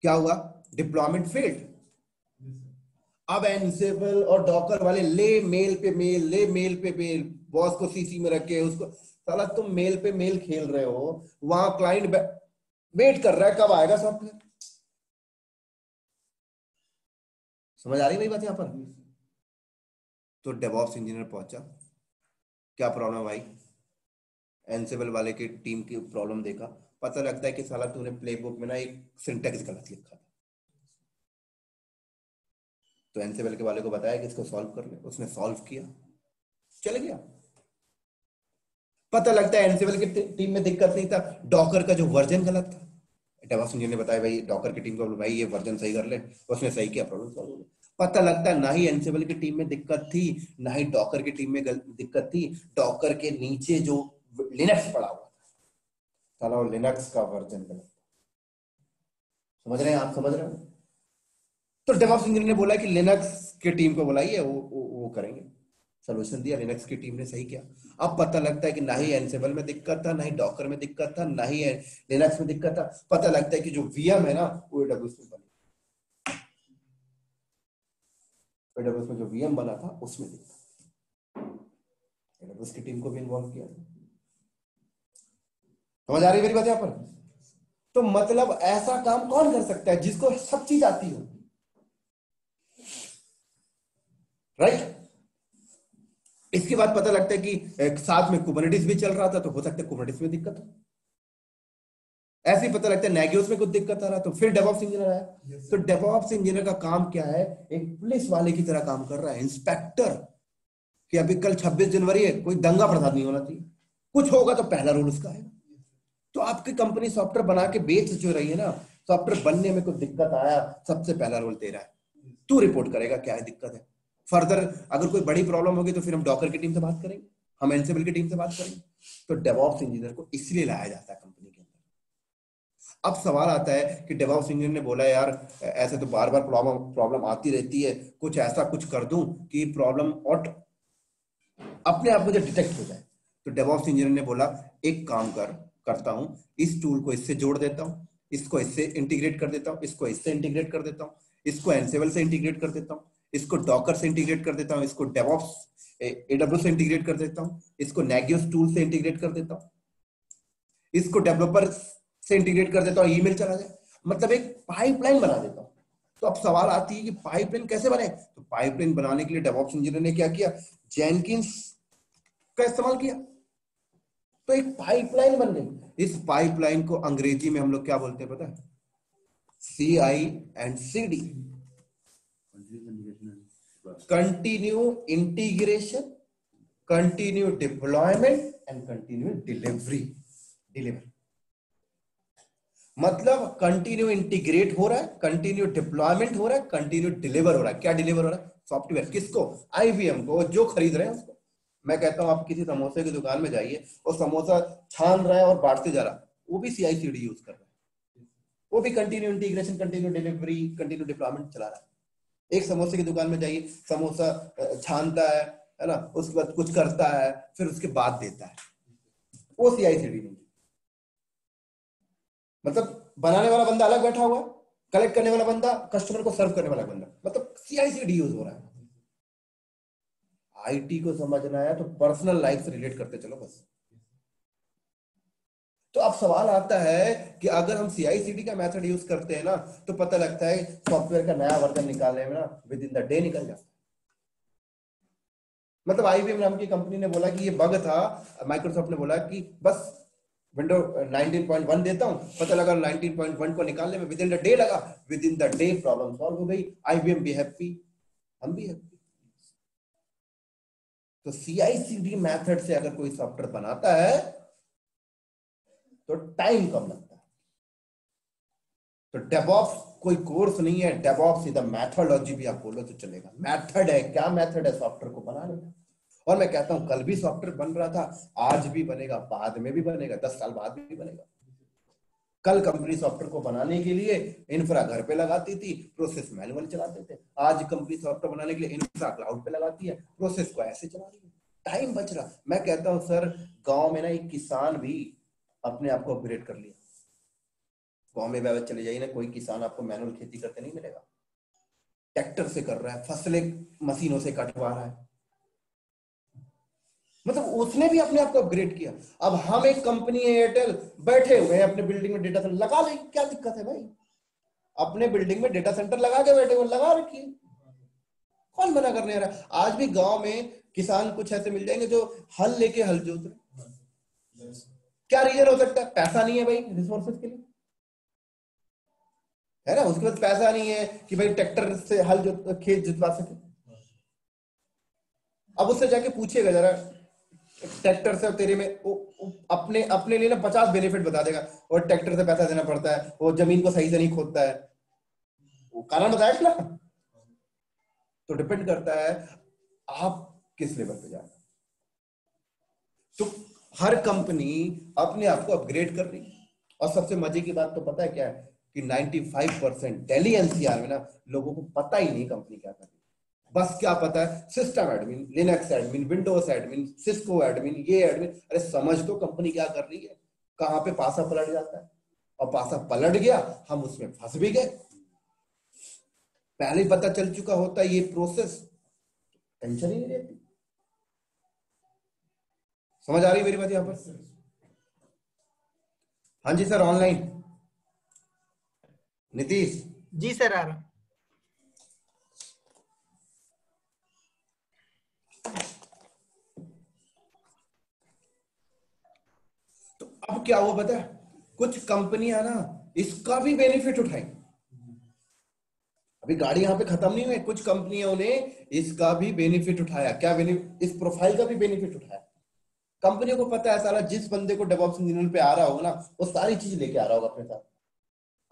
क्या हुआ? Deployment failed. अब एंसिबल और डॉकर वाले ले मेल पे मेल, बॉस को सीसी में रखे उसको, साला तुम मेल पे मेल खेल रहे हो, वहां क्लाइंट वेट कर रहा है कब आएगा सॉफ्टवेयर। समझ आ रही मेरी बात यहाँ पर? तो डेवऑप्स इंजीनियर पहुंचा, क्या प्रॉब्लम भाई? एंसिबल वाले की टीम की प्रॉब्लम देखा, पता लगता है कि साला तूने प्लेबुक में ना एक सिंटैक्स गलत लिखा था। तो एनसेबल के वाले को बताया कि इसको सॉल्व कर ले, उसने सॉल्व किया, चल गया। पता लगता है एनसेबल की टीम में दिक्कत नहीं था, डॉकर का जो वर्जन गलत था। डेवऑप्स इंजीनियर ने बताया भाई डॉकर की टीम को भाई ये वर्जन सही कर ले, उसने सही किया, प्रॉब्लम सॉल्व हो गई। पता लगता है ना ही एनसेबल की टीम में दिक्कत थी, ना ही डॉकर की टीम में दिक्कत थी, डॉकर के नीचे जो लिनक्स पड़ा हुआ था, साला वो लिनक्स का वर्जन गलत। समझ रहे हैं आप, समझ रहे हो? तो डेवऑप्स इंजीनियर ने बोला कि लिनक्स की टीम को बुलाइए, वो करेंगे। सोल्यूशन दिया, लिनक्स की टीम ने सही किया। अब पता लगता है कि ना ही एनसेबल में दिक्कत था, ना ही डॉकर में दिक्कत था, ना ही लिनक्स में दिक्कत था। पता लगता है कि जो वीएम है ना वो एडब्ल्यूएस में बनी, एडब्ल्यूएस में जो वीएम बना था उसमें दिक्कत, एडब्ल्यूएस की टीम को भी इन्वॉल्व किया। समझ आ रही मेरी बात यहां पर? तो मतलब ऐसा काम कौन कर सकता है जिसको सब चीज आती हो, राइट? इसके बाद पता लगता है कि साथ में कुबरनेटिस भी चल रहा था, तो हो सकता है कुबरनेटिस में दिक्कत हो। ऐसे ही पता लगता है नेगियोस में कुछ दिक्कत आ रहा, तो फिर डेवऑप्स इंजीनियर आया। तो डेवऑप्स इंजीनियर का काम क्या है? एक पुलिस वाले की तरह काम कर रहा है, इंस्पेक्टर, कि अभी कल 26 जनवरी है, कोई दंगा फसाद नहीं होना चाहिए, कुछ होगा तो पहला रोल उसका है। तो आपकी कंपनी सॉफ्टवेयर बना के बेच जो रही है ना, सॉफ्टवेयर बनने में कुछ दिक्कत आया, सबसे पहला रोल तेरा है, तू रिपोर्ट करेगा क्या है दिक्कत है। फर्दर अगर कोई बड़ी प्रॉब्लम होगी तो फिर हम डॉकर की टीम से बात करेंगे, हम एनसेबल की टीम से बात करेंगे। तो डेवऑप्स इंजीनियर को इसलिए लाया जाता है कंपनी के अंदर। अब सवाल आता है कि डेवऑप्स इंजीनियर ने बोला यार ऐसे तो बार बार प्रॉब्लम आती रहती है, कुछ ऐसा कुछ कर दूं कि प्रॉब्लम और अपने आप मुझे डिटेक्ट हो जाए। तो डेवऑप्स इंजीनियर ने बोला एक काम करता हूं, इस टूल को इससे जोड़ देता हूं, इसको इससे इंटीग्रेट कर देता हूं, इसको इससे इंटीग्रेट कर देता हूं, इसको एनसेबल से इंटीग्रेट कर देता हूं, इसको डॉकर से इंटीग्रेट कर देता हूं, इसको डेवऑप्स एडब्ल्यूएस से इंटीग्रेट कर देता हूं, इसको नेगियोस टूल से इंटीग्रेट कर देता हूं, इसको डेवलपर से इंटीग्रेट कर देता हूं, ईमेल चला जाए, मतलब एक पाइपलाइन बना देता हूं। तो अब सवाल आती है कि पाइपलाइन कैसे बने? तो पाइपलाइन बनाने के लिए डेवऑप्स इंजीनियर ने क्या किया? जेनकिंस का इस्तेमाल किया, तो एक पाइपलाइन बन गई। इस पाइपलाइन को अंग्रेजी में हम लोग क्या बोलते हैं पता है? CI&CD, continue integration, continue deployment and continue deliver. मतलब कंटिन्यू इंटीग्रेट हो रहा है, कंटिन्यू डिप्लॉयमेंट हो रहा है, कंटिन्यू डिलीवर हो रहा है। क्या डिलीवर हो रहा है? सॉफ्टवेयर। किसको? IBM को, जो खरीद रहे हैं उसको। मैं कहता हूं आप किसी समोसे की दुकान में जाइए और समोसा छान रहा है और बांटते जा रहा है, वो भी CI/CD यूज कर रहा है, वो भी continue integration, continue delivery, continue deployment चला रहा है। एक समोसे की दुकान में जाइए, समोसा छानता है ना, उसके बाद कुछ करता है, फिर उसके बाद देता है, वो CI/CD नहीं। मतलब बनाने वाला बंदा अलग बैठा हुआ है, कलेक्ट करने वाला बंदा, कस्टमर को सर्व करने वाला बंदा, मतलब CI/CD यूज हो रहा है। IT को समझना है तो पर्सनल लाइफ से रिलेट करते चलो बस। तो अब सवाल आता है कि अगर हम CI/CD का मेथड यूज करते हैं ना, तो पता लगता है सॉफ्टवेयर का नया वर्जन निकालने में ना विद इन द डे निकल जाता है। मतलब IBM नाम की कंपनी ने बोला कि ये बग था, माइक्रोसॉफ्ट ने बोला कि बस विंडो 19.1 देता हूं, पता लगा 19.1 को निकालने में विद इन द डे लगा, with in the day problem solve हो गई, IBM भी हैप्पी, हम भी हैप्पी। तो CI/CD मेथड से अगर कोई सॉफ्टवेयर बनाता है तो टाइम कम लगता है। तो डेवऑप्स कोई कोर्स नहीं है, डेवऑप्स इज द मेथोडोलॉजी भी आप बोलो तो चलेगा। मेथड है, क्या मेथड है सॉफ्टवेयर को बनाने का। और मैं कहता हूं कल भी सॉफ्टवेयर बन रहा था, आज भी बनेगा, बाद में भी बनेगा, 10 साल बाद भी बनेगा। कल कंपनी सॉफ्टवेयर को बनाने के लिए इंफ्रा घर पे लगाती थी, प्रोसेस मैनुअल चलाते थे। आज कंपनी सॉफ्टवेयर बनाने के लिए इंफ्रा क्लाउड पे लगाती है, प्रोसेस को ऐसे चला रही है, टाइम बच रहा। मैं कहता हूं सर गांव में ना एक किसान भी अपने आप को अपग्रेड कर लिया। गांव में वैसे चले जाइए ना, कोई किसान आपको मैनुअल खेती करते नहीं मिलेगा, ट्रैक्टर से कर रहा है, फसलें मशीनों से कटवा रहा है, मतलब उसने भी अपने आप को अपग्रेड किया। अब हम एक कंपनी है एयरटेल, बैठे हुए हैं अपने बिल्डिंग में डेटा सेंटर लगा ले, क्या दिक्कत है भाई? अपने बिल्डिंग में डेटा सेंटर लगा के बैठे हुए, लगा रखिए, कौन मना करने रहा है? आज भी गांव में किसान कुछ ऐसे मिल जाएंगे जो हल लेके हल जोत रहे। क्या रीजन हो सकता है? पैसा नहीं है भाई रिसोर्सेज के लिए, है ना, उसके पास पैसा नहीं है कि भाई ट्रैक्टर से खेत जुतवा सके। अब उससे जाके पूछिएगा जरा, ट्रैक्टर से तेरे में अपने अपने लिए ना 50 बेनिफिट बता देगा, और ट्रैक्टर से पैसा देना पड़ता है, वो जमीन को सही से नहीं खोदता है, वो कारण बताया ना। तो डिपेंड करता है आप किस लेवल पे जा रहे हैं। तो हर कंपनी अपने आप को अपग्रेड कर रही है। और सबसे मजे की बात तो पता है क्या है कि 95% दिल्ली एनसीआर में ना लोगों को पता ही नहीं कंपनी क्या कर रही है। बस क्या पता है, system admin, Linux admin, Windows admin, Cisco admin, ये एडमिन। अरे समझ तो कंपनी क्या कर रही है, कहां पे पासा पलट जाता है, और पासा पलट गया हम उसमें फंस भी गए, पहले ही पता चल चुका होता है ये प्रोसेस, टेंशन ही नहीं रहती। समझ आ रही मेरी बात यहां पर? हाँ जी sir, online Nitish ji sir आ रहा। तो अब क्या हुआ पता है, कुछ कंपनियां ना इसका भी बेनिफिट उठाई। अभी गाड़ी यहां पे खत्म नहीं हुई, कुछ कंपनियों ने इसका भी बेनिफिट उठाया। क्या बेनिफिट? इस प्रोफाइल का भी बेनिफिट उठाया। कंपनियों को पता है साला जिस बंदे को डेवऑप्स इंजीनियर पे आ रहा होगा ना, वो सारी चीज लेके आ रहा होगा अपने साथ।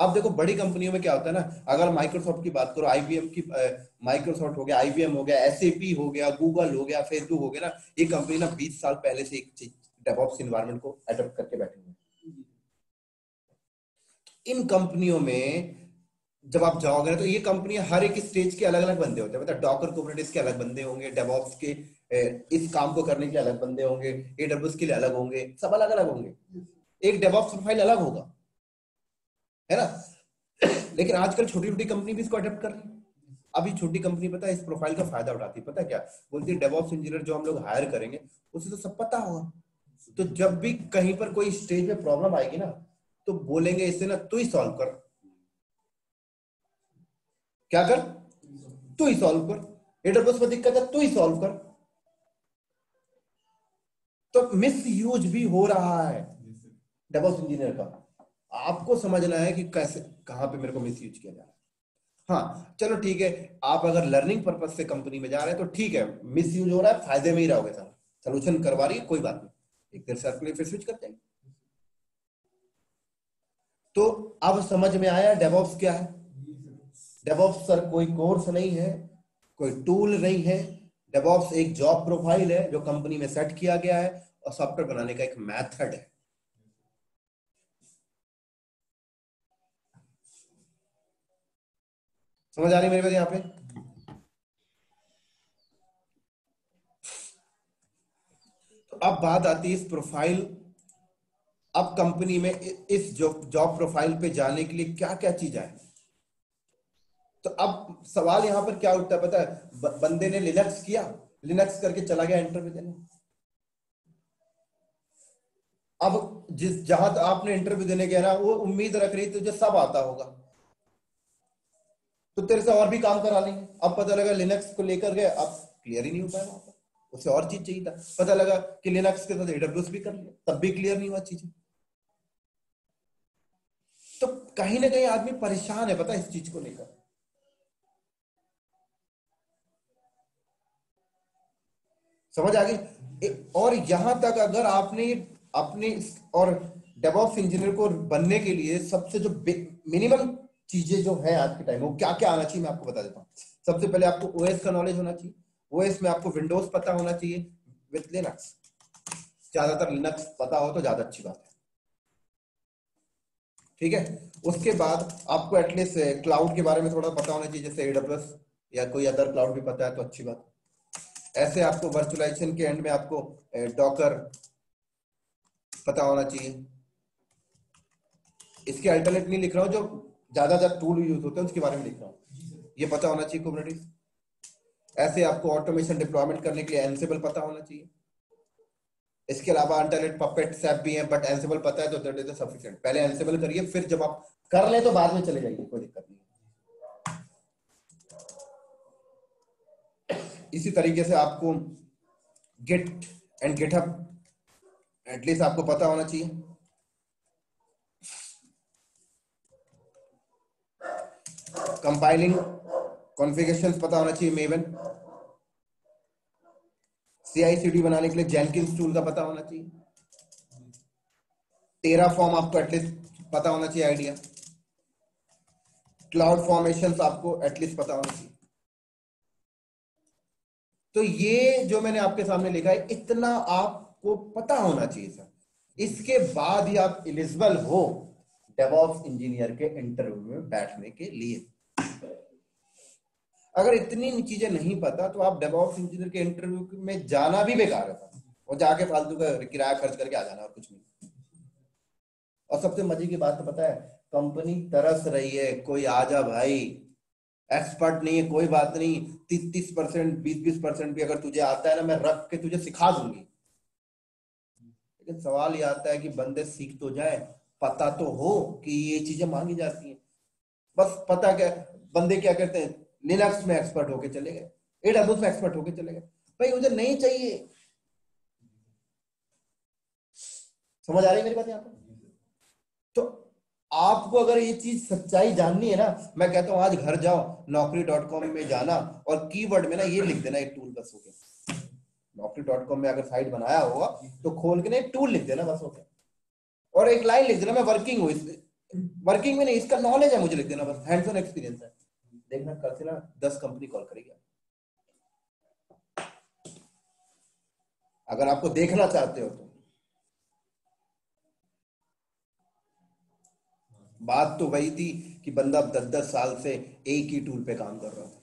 अब देखो बड़ी कंपनियों में क्या होता है ना, अगर माइक्रोसॉफ्ट की बात करो, आईबीएम की, माइक्रोसॉफ्ट हो गया, आईबीएम हो गया, एसएपी हो गया, गूगल हो गया, फेसबुक हो गया ना, ये कंपनी ना 20 साल पहले से एक डेवऑप्स एनवायरनमेंट को अडॉप्ट करके बैठे हुए। इन कंपनियों में जब आप जाओगे ना, तो ये कंपनी हर एक स्टेज के अलग अलग बंदे होते हैं। मतलब डॉकर कुबरनेटिस के अलग बंदे होंगे, डेवऑप्स के इस काम को करने के लिए अलग बंदे होंगे, एडब्ल्यूएस के लिए अलग होंगे, सब अलग अलग होंगे। एक डेवऑप्स प्रोफाइल अलग होगा, है ना। लेकिन आजकल छोटी छोटी कंपनी भी इसको अडॉप्ट कर रही है। अभी छोटी कंपनी पता है इस प्रोफाइल का फायदा उठाती है, पता है क्या बोलती है, डेवऑप्स इंजीनियर जो हम लोग हायर करेंगे उसे तो सब पता होगा, तो जब भी कहीं पर कोई स्टेज में प्रॉब्लम आएगी ना, तो बोलेंगे इससे ना तू ही सॉल्व कर। क्या कर? तू ही सॉल्व कर। एडब्ल्यूएस में दिक्कत है, तू ही सॉल्व कर। तो मिस यूज भी हो रहा है डेवऑप्स इंजीनियर का। आपको समझना है कि कैसे, कहां पे मेरे को मिस यूज किया जा रहा है। हाँ चलो ठीक है, आप अगर लर्निंग पर्पज से कंपनी में जा रहे हैं तो ठीक है, मिस यूज हो रहा है, फायदे में ही रहोगे सर, सोल्यूशन करवा रही है कोई बात नहीं, एक देर सर्कुलर फिर स्विच कर जाएंगे। तो अब समझ में आया डेवऑप्स क्या है। डेवऑप्स सर कोई कोर्स नहीं है, कोई टूल नहीं है। डेवऑप्स एक जॉब प्रोफाइल है जो कंपनी में सेट किया गया है, और सॉफ्टवेयर बनाने का एक मेथड है। समझ आ रही मेरी बात यहां पे? तो अब बात आती है इस प्रोफाइल, अब कंपनी में इस जॉब प्रोफाइल पे जाने के लिए क्या क्या चीज है। तो अब सवाल यहां पर क्या उठता है पता है, बंदे ने लिनक्स किया, लिनक्स करके चला गया इंटरव्यू देने। अब जहां तो आपने इंटरव्यू देने गया ना, वो उम्मीद रख रही तुझे सब आता होगा, तो तेरे से और भी काम करा लेंगे। अब पता लगा लिनक्स को लेकर गए, अब क्लियर ही नहीं हो पाया वहां पर, उसे और चीज चाहिए था। पता लगा कि लिनक्स के साथ एडब्ल्यूएस भी कर लिया, तब भी क्लियर नहीं हुआ चीजें। तो कहीं ना कहीं आदमी परेशान है पता है इस चीज को लेकर। समझ आ गई? और यहां तक अगर आपने अपने और डेवऑप्स इंजीनियर को बनने के लिए सबसे जो मिनिमम चीजें जो है आज के टाइम में, वो क्या क्या आना चाहिए मैं आपको बता देता हूँ। सबसे पहले आपको ओएस का नॉलेज होना चाहिए। ओएस में आपको विंडोज पता होना चाहिए विथ लिनक्स, ज्यादातर लिनक्स पता हो तो ज्यादा अच्छी बात है, ठीक है। उसके बाद आपको एटलीस्ट क्लाउड के बारे में थोड़ा पता होना चाहिए, जैसे एडब्ल्यूएस या कोई अदर क्लाउड भी पता है तो अच्छी बात। ऐसे आपको वर्चुअलाइजेशन के एंड में आपको डॉकर पता होना चाहिए। इसके अल्टरनेट नहीं लिख रहा हूं, जो ज्यादा टूल यूज होते हैं उसके बारे में लिख रहा हूं, ये पता होना चाहिए कुबरनेटिस। ऐसे आपको ऑटोमेशन डिप्लॉयमेंट करने के लिए एंसिबल पता होना चाहिए। इसके अलावा अल्टरनेट, पपेट, सैप भी है, बट एंसिबल पता है तो दैट इज सफिशिएंट। पहले एंसिबल करिए, फिर जब आप कर ले तो बाद में चले जाइए, कोई दिक्कत नहीं। इसी तरीके से आपको गिट एंड गिटहब एटलीस्ट आपको पता होना चाहिए। कंपाइलिंग कॉन्फ़िगरेशंस पता होना चाहिए मेवन, CI/CD बनाने के लिए जेनकिंस टूल का पता होना चाहिए, टेराफॉर्म आपको एटलीस्ट पता होना चाहिए आइडिया, क्लाउड फॉर्मेशंस आपको एटलीस्ट पता होना चाहिए। तो ये जो मैंने आपके सामने लिखा है इतना आपको पता होना चाहिए सर, इसके बाद ही आप एलिजिबल हो डेवऑप्स इंजीनियर के इंटरव्यू में बैठने के लिए। अगर इतनी चीजें नहीं पता तो आप डेवऑप्स इंजीनियर के इंटरव्यू में जाना भी बेकार है और जाके फालतू का किराया खर्च करके आ जाना और कुछ नहीं। और सबसे मजे की बात तो पता है, कंपनी तरस रही है, कोई आ जा भाई, एक्सपर्ट नहीं है कोई बात नहीं, 30% 20% भी अगर तुझे आता है ना, मैं रख के तुझे सिखा दूंगी। लेकिन सवाल ये आता है कि बंदे सीख तो जाए, पता तो हो कि ये चीजें मांगी जाती हैं। बस पता क्या, बंदे क्या करते हैं, लिनक्स में एक्सपर्ट होके चले गए, AWS में एक्सपर्ट होके चले गए। भाई मुझे नहीं चाहिए। समझ आ रही है मेरी बात यहाँ पर? तो आपको अगर ये चीज सच्चाई जाननी है ना, मैं कहता हूं आज घर जाओ, naukri.com में जाना और कीवर्ड में ना ये लिख देना, एक टूल बस हो गया। naukri.com में अगर साइट बनाया होगा तो खोल के ना एक टूल लिख देना, बस हो गया। और एक लाइन लिख देना, मैं वर्किंग हूँ, वर्किंग में नहीं, इसका नॉलेज है मुझे लिख देना, बस हैंड्स ऑन एक्सपीरियंस है। देखना कल से ना 10 कंपनी कॉल करेगी। अगर आपको देखना चाहते हो तो बात तो वही थी कि बंदा 10-10 साल से एक ही टूल पे काम कर रहा था।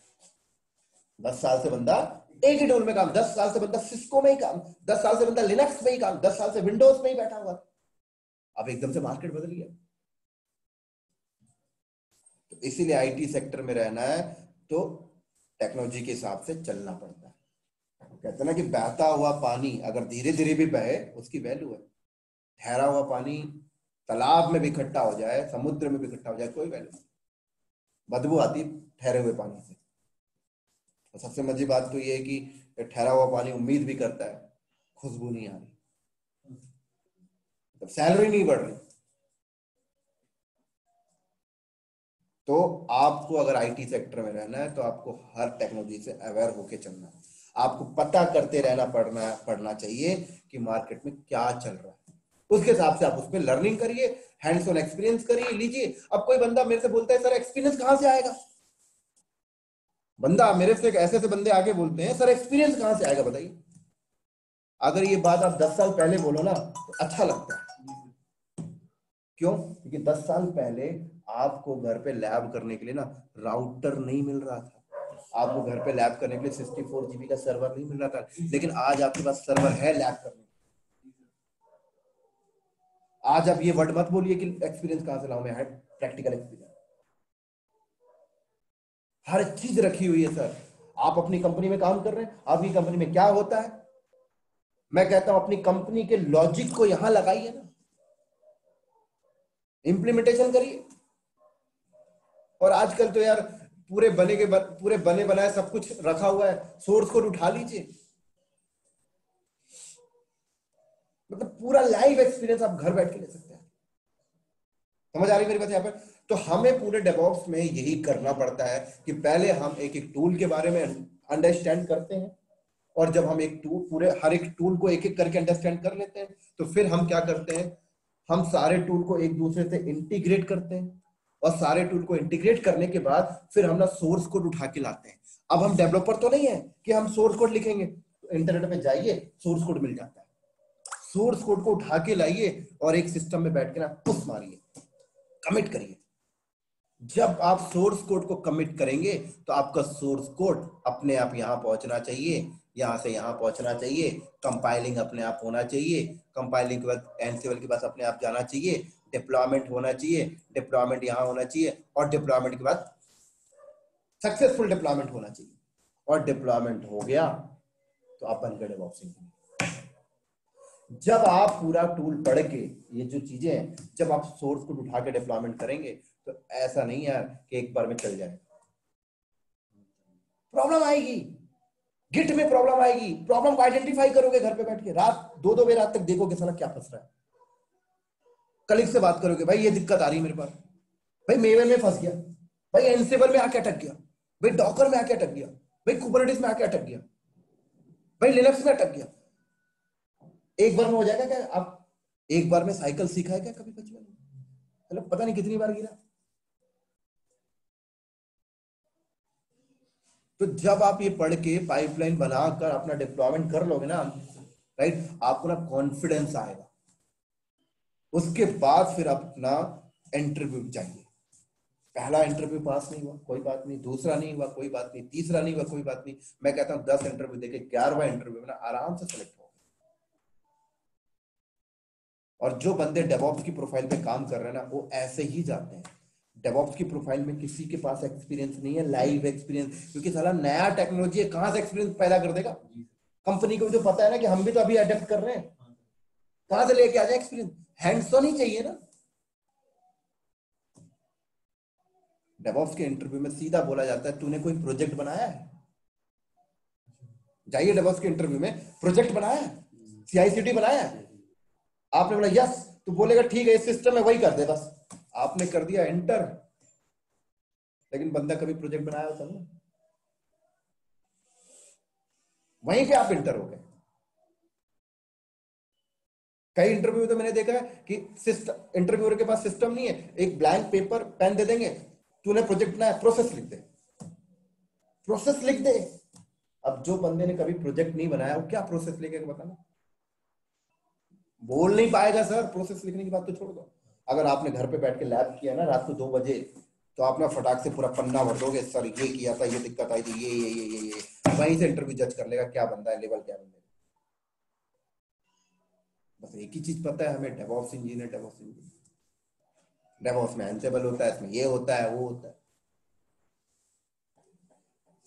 10 साल से बंदा एक ही टूल में काम, 10 साल से बंदा सिस्को में ही काम, 10 साल से बंदा लिनक्स में ही काम, 10 साल से विंडोज में ही बैठा हुआ। अब एकदम से मार्केट बदल गया। तो इसीलिए आईटी सेक्टर में रहना है तो टेक्नोलॉजी के हिसाब से चलना पड़ता है। कहते हैं ना कि बहता हुआ पानी अगर धीरे धीरे भी बहे उसकी वैल्यू है, ठहरा हुआ पानी तालाब में भी इकट्ठा हो जाए, समुद्र में भी इकट्ठा हो जाए, कोई वैल्यू नहीं, बदबू आती है ठहरे हुए पानी से। तो सबसे मजे बात तो ये है कि ठहरा हुआ पानी उम्मीद भी करता है, खुशबू नहीं आ रही, तो सैलरी नहीं बढ़ रही। तो आपको अगर आईटी सेक्टर में रहना है तो आपको हर टेक्नोलॉजी से अवेयर होके चलना है। आपको पता करते रहना पड़ना चाहिए कि मार्केट में क्या चल रहा है, उसके हिसाब से आप उस पर लर्निंग करिए, हैंड्स ऑन एक्सपीरियंस करिए, लीजिए। अब कोई बंदा मेरे से बोलता है सर एक्सपीरियंस कहां से आएगा, बंदा मेरे से ऐसे बंदे आके बोलते हैं सर एक्सपीरियंस कहां से आएगा बताइए। अगर ये बात आप 10 साल पहले बोलो ना तो अच्छा लगता है। क्यों? क्योंकि 10 साल पहले आपको घर पे लैब करने के लिए ना राउटर नहीं मिल रहा था, आपको घर पे लैब करने के लिए 64 GB का सर्वर नहीं मिल रहा था। लेकिन आज आपके पास सर्वर है लैब करने। आज आप ये वर्ड मत बोलिए कि एक्सपीरियंस कहां से लाऊं, मैं प्रैक्टिकल एक्सपीरियंस, हर चीज रखी हुई है सर। आप अपनी कंपनी में काम कर रहे हैं, आपकी कंपनी में क्या होता है, मैं कहता हूं अपनी कंपनी के लॉजिक को यहां लगाइए ना, इंप्लीमेंटेशन करिए। और आजकल तो यार पूरे बने बनाए सब कुछ रखा हुआ है, सोर्स कोड उठा लीजिए, मतलब पूरा लाइव एक्सपीरियंस आप घर बैठ के ले सकते हैं। समझ आ रही मेरी बात यहाँ पर? तो हमें पूरे डेवऑप्स में यही करना पड़ता है कि पहले हम एक एक टूल के बारे में अंडरस्टैंड करते हैं, और जब हम एक टूल पूरे हर एक टूल को एक एक करके अंडरस्टैंड कर लेते हैं तो फिर हम क्या करते हैं, हम सारे टूल को एक दूसरे से इंटीग्रेट करते हैं, और सारे टूल को इंटीग्रेट करने के बाद फिर हम ना सोर्स कोड उठा के लाते हैं। अब हम डेवलपर तो नहीं है कि हम सोर्स कोड लिखेंगे, तो इंटरनेट में जाइए सोर्स कोड मिल जाता है, सोर्स कोड को उठा के लाइए और एक सिस्टम में बैठ के ना पुश मारिए, कमिट करिए। जब आप सोर्स कोड को कमिट करेंगे तो आपका सोर्स कोड अपने आप यहां पहुंचना चाहिए, यहां से यहां पहुंचना चाहिए, कंपाइलिंग अपने आप होना चाहिए, कंपाइलिंग के बाद एनसीएल के पास अपने आप जाना चाहिए, डिप्लॉयमेंट होना चाहिए, डिप्लॉयमेंट यहां होना चाहिए, और डिप्लॉयमेंट के बाद सक्सेसफुल डिप्लॉयमेंट होना चाहिए। और डिप्लॉयमेंट हो गया तो आप बन गए डेवऑप्स इंजीनियर। जब आप पूरा टूल पढ़ के ये जो चीजें हैं, जब आप सोर्स कोड उठा के डिप्लॉयमेंट करेंगे तो ऐसा नहीं है कि एक बार में चल जाए, प्रॉब्लम आएगी, गिट में प्रॉब्लम आएगी, प्रॉब्लम को आइडेंटिफाई करोगे घर पे बैठ के, रात 2-2 बजे रात तक देखोगे साला क्या फंस रहा है, कलीग से बात करोगे भाई ये दिक्कत आ रही है मेरे पास, भाई मेवन में फंस गया, भाई एनसेबल में आके अटक गया, भाई डॉकर में आके अटक गया, भाई कुबरनेटिस में आके अटक गया, भाई लिनक्स में अटक गया। एक बार में हो जाएगा क्या? आप एक बार में साइकिल सीखा है क्या कभी बचपन में? मतलब पता नहीं कितनी बार गिरा। तो जब आप ये पढ़ के पाइपलाइन बनाकर अपना डिप्लॉयमेंट कर लोगे ना, राइट, आपको ना कॉन्फिडेंस आएगा। उसके बाद फिर अपना इंटरव्यू चाहिए। पहला इंटरव्यू पास नहीं हुआ कोई बात नहीं, दूसरा नहीं हुआ कोई बात नहीं, तीसरा नहीं हुआ कोई बात नहीं। मैं कहता हूं 10 इंटरव्यू देके 11वां इंटरव्यू में ना आराम से सेलेक्ट हो। और जो बंदे डेवऑप्स की प्रोफाइल पे काम कर रहे हैं ना, वो ऐसे ही जाते हैं। डेवऑप्स की प्रोफाइल में किसी के पास एक्सपीरियंस नहीं है, लाइव एक्सपीरियंस, क्योंकि साला नया टेक्नोलॉजी है, कहां से एक्सपीरियंस पैदा कर देगा? कंपनी को जो पता है ना कि हम भी तो अभी अडेप्ट कर रहे हैं, कहां से लेके आ जाए एक्सपीरियंस? हैंड्स ऑन ही चाहिए ना। डेवऑप्स के इंटरव्यू में सीधा बोला जाता है तूने कोई प्रोजेक्ट बनाया है? जाइए डेवऑप्स के इंटरव्यू में, प्रोजेक्ट बनाया है, CI/CD बनाया है? आपने बोला यस, तो बोलेगा ठीक है, सिस्टम है वही कर दे बस। आपने कर दिया एंटर, लेकिन बंदा कभी प्रोजेक्ट बनाया होता ना, वहीं पे आप इंटर हो गए। कई इंटरव्यू तो मैंने देखा है कि सिस्टम, इंटरव्यूअर के पास सिस्टम नहीं है, एक ब्लैंक पेपर पेन दे देंगे, तूने प्रोजेक्ट बनाया, प्रोसेस लिख दे, प्रोसेस लिख दे। अब जो बंदे ने कभी प्रोजेक्ट नहीं बनाया वो क्या प्रोसेस लिखेगा बताना? बोल नहीं पाएगा सर। प्रोसेस लिखने की बात तो छोड़ दो, अगर आपने घर पे बैठ के लैब किया ना रात को 2 बजे, तो आप ना फटाक से पूरा पन्ना भर दोगे, सर ये किया था, ये दिक्कत आई थी, ये वहीं से इंटरव्यू जज कर लेगा क्या बंदा है, लेवल क्या बंदा है। बस एक ही चीज पता है हमें, DevOps engineer, DevOps engineer, DevOps में एंसिबल होता है, इसमें ये होता है वो होता है।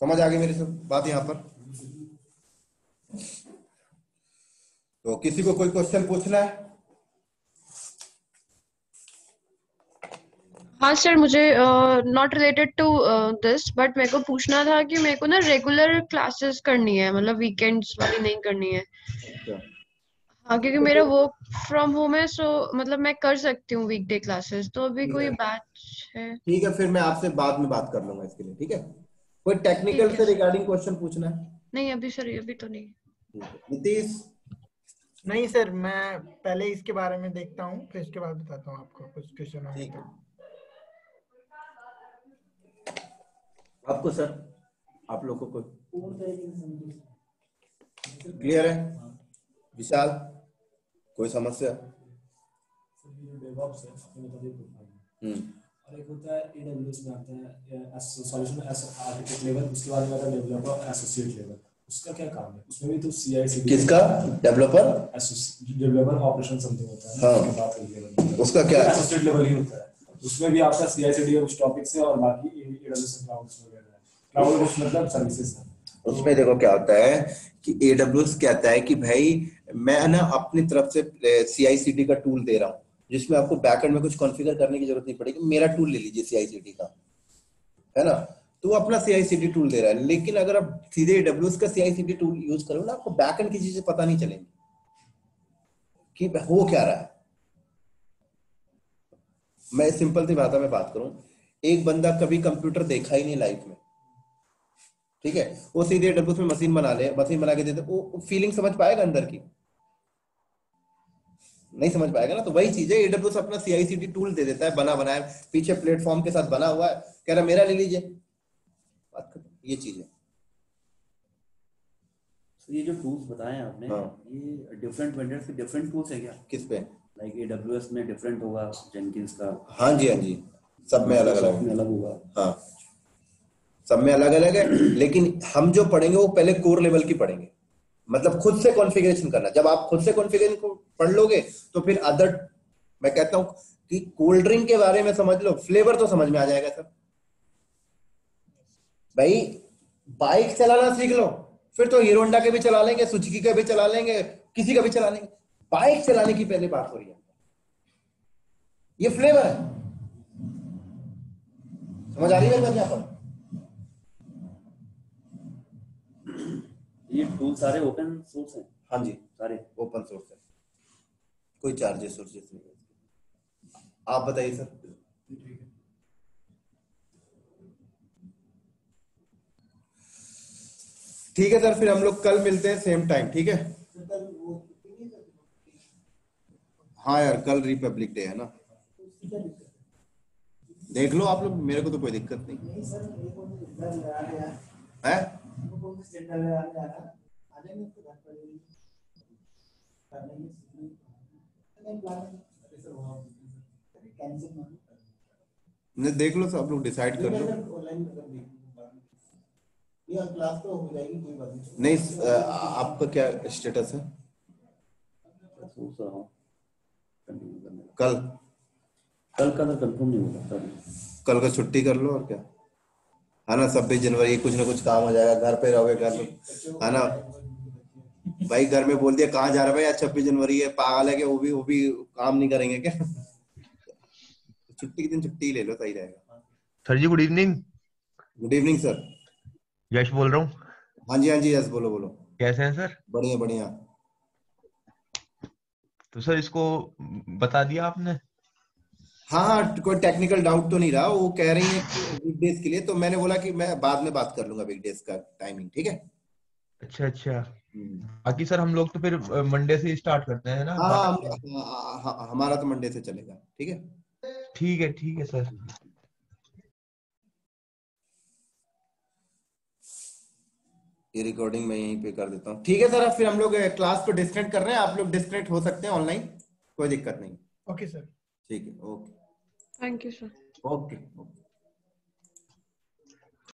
समझ आ गई मेरी सब बात यहाँ पर? तो किसी को कोई क्वेश्चन पूछना है? हाँ सर, मुझे not related to this, but मेरे को पूछना था कि मेरे को ना रेगुलर क्लासेस करनी है, मतलब वीकेंड्स वाली नहीं करनी है। हाँ, क्योंकि मेरा वर्क फ्रॉम होम है, सो मतलब मैं कर सकती हूँ वीकडे क्लासेस। तो अभी कोई बैच है? ठीक है, फिर मैं आपसे बाद में बात कर लूंगा इसके लिए, ठीक है? कोई टेक्निकल ठीक से है। रिगार्डिंग क्वेश्चन पूछना है? नहीं अभी सर, अभी तो नहीं। ठीक है। नीतीश? नहीं सर, मैं पहले इसके बारे में देखता हूँ, फिर इसके बाद बताता हूँ आपको कुछ क्वेश्चन होंगे ठीक है। तो। आपको सर, आप लोग को कोई क्लियर है? विशाल कोई समस्या? डेवऑप्स है, आपने बता दिया। और एक होता है AWS में आता है सॉल्यूशन एज आर्किटेक्ट लेवल, उसके बाद में आता है डेवलपर एसोसिएट लेवल। उसका क्या काम है? उसमें भी तो CI/CD किसका? डेवलपर डेवलपर ऑपरेशन समथिंग होता है। हाँ, उसके बाद उसका क्या है? एसोसिएट लेवल ही होता है। उसमें भी आपका CI/CD कुछ टॉपिक्स है और बाकी AWS क्लाउड्स वगैरह है। क्लाउड मतलब सर्विसेज है। उसमें देखो क्या होता है कि AWS कहता है कि भाई मैं ना अपनी तरफ से CI/CD का टूल दे रहा हूँ, जिसमें आपको बैकएंड में कुछ कॉन्फ़िगर करने की जरूरत नहीं पड़ेगी। मेरा टूल ले लीजिए CI/CD का, है ना? तो अपना CI/CD टूल दे रहा है, लेकिन अगर आप सीधे AWS का CI/CD टूल यूज करो ना, आपको बैकएंड की चीजें पता नहीं चलेंगी कि हो क्या रहा है। मैं सिंपल सी भाषा में बात करूं, एक बंदा कभी कंप्यूटर देखा ही नहीं लाइफ में, ठीक है, वो सीधे AWS में मशीन बना ले, मशीन बना के दे दे, वो फीलिंग समझ पाएगा अंदर की? नहीं समझ पाएगा ना। तो वही चीज है, AWS अपना CI/CD टूल दे देता है, बना बनाया, पीछे प्लेटफॉर्म के साथ बना हुआ है, कह रहा मेरा ले लीजिए, बात खत्म। ये चीज है। ये जो टूल्स बताए आपने, हाँ। ये डिफरेंट वेंडर्स के डिफरेंट टूल्स है क्या? किस पे? लाइक AWS में डिफरेंट होगा, जेनकिंस का। हाँ जी, हाँ जी, सब में अलग अलग, में अलग होगा। हाँ, सब में अलग अलग है। लेकिन हम जो पढ़ेंगे वो पहले कोर लेवल की पढ़ेंगे, मतलब खुद से कॉन्फ़िगरेशन करना। जब आप खुद से कॉन्फ़िगरेशन को पढ़ लोगे तो फिर अदर, मैं कहता हूं कि कोल्ड ड्रिंक के बारे में समझ लो, फ्लेवर तो समझ में आ जाएगा सर। भाई बाइक चलाना सीख लो, फिर तो हीरो होंडा के भी चला लेंगे, सुजुकी के भी चला लेंगे, किसी का भी चला लेंगे। बाइक चलाने की पहले बात हो रही है, ये फ्लेवर है। समझ आ रही है मेरे यहाँ पर? ये टूल सारे ओपन सोर्स हैं? हाँ जी, सारे ओपन सोर्स है, कोई चार्जेस सोर्सेस नहीं है। आप बताइए सर। ठीक है सर, फिर हम लोग कल मिलते हैं सेम टाइम, ठीक है? हाँ यार, कल रिपब्लिक डे है ना, देख लो आप लोग, मेरे को तो कोई दिक्कत नहीं है। नहीं, देख लो सब लोग, डिसाइड कर लो। क्लास तो हो जाएगी, कोई बात नहीं। नहीं, आपका क्या स्टेटस है? सोच रहा हूँ कल का तो कंफर्म नहीं होगा सर। कल का छुट्टी कर लो और क्या है ना, 26 जनवरी कुछ ना कुछ काम हो जाएगा, घर पे रहोगे, घर में है ना भाई, घर में बोल दिया कहाँ जा रहा है भाई, आज 26 जनवरी है, पागल है कि वो भी काम नहीं करेंगे क्या? छुट्टी के दिन छुट्टी ले लो, सही रहेगा। Sir ji good evening. Good evening sir. Yash बोल रहा हूँ। हाँ जी यस, बोलो बोलो। कैसे हैं सर? बढ़िया बढ़िया। तो सर इसको बता दिया आपने? हाँ, कोई टेक्निकल डाउट तो नहीं रहा, वो कह रही है कि वीकडेज के लिए, तो मैंने बोला कि मैं बाद में बात कर लूंगा वीकडेज का टाइमिंग, ठीक है? अच्छा। बाकी सर हम लोग तो फिर मंडे से स्टार्ट करते हैं ना? हाँ, हमारा तो मंडे से चलेगा, ठीक है? ठीक है सर। ये रिकॉर्डिंग मैं यहीं पे कर देता हूँ, ठीक है सर? अब फिर हम लोग क्लास को डिस्कनेक्ट कर रहे हैं, आप लोग डिस्कनेक्ट हो सकते हैं ऑनलाइन, कोई दिक्कत नहीं। Okay sir. ठीक है, okay. Thank you sir. Okay.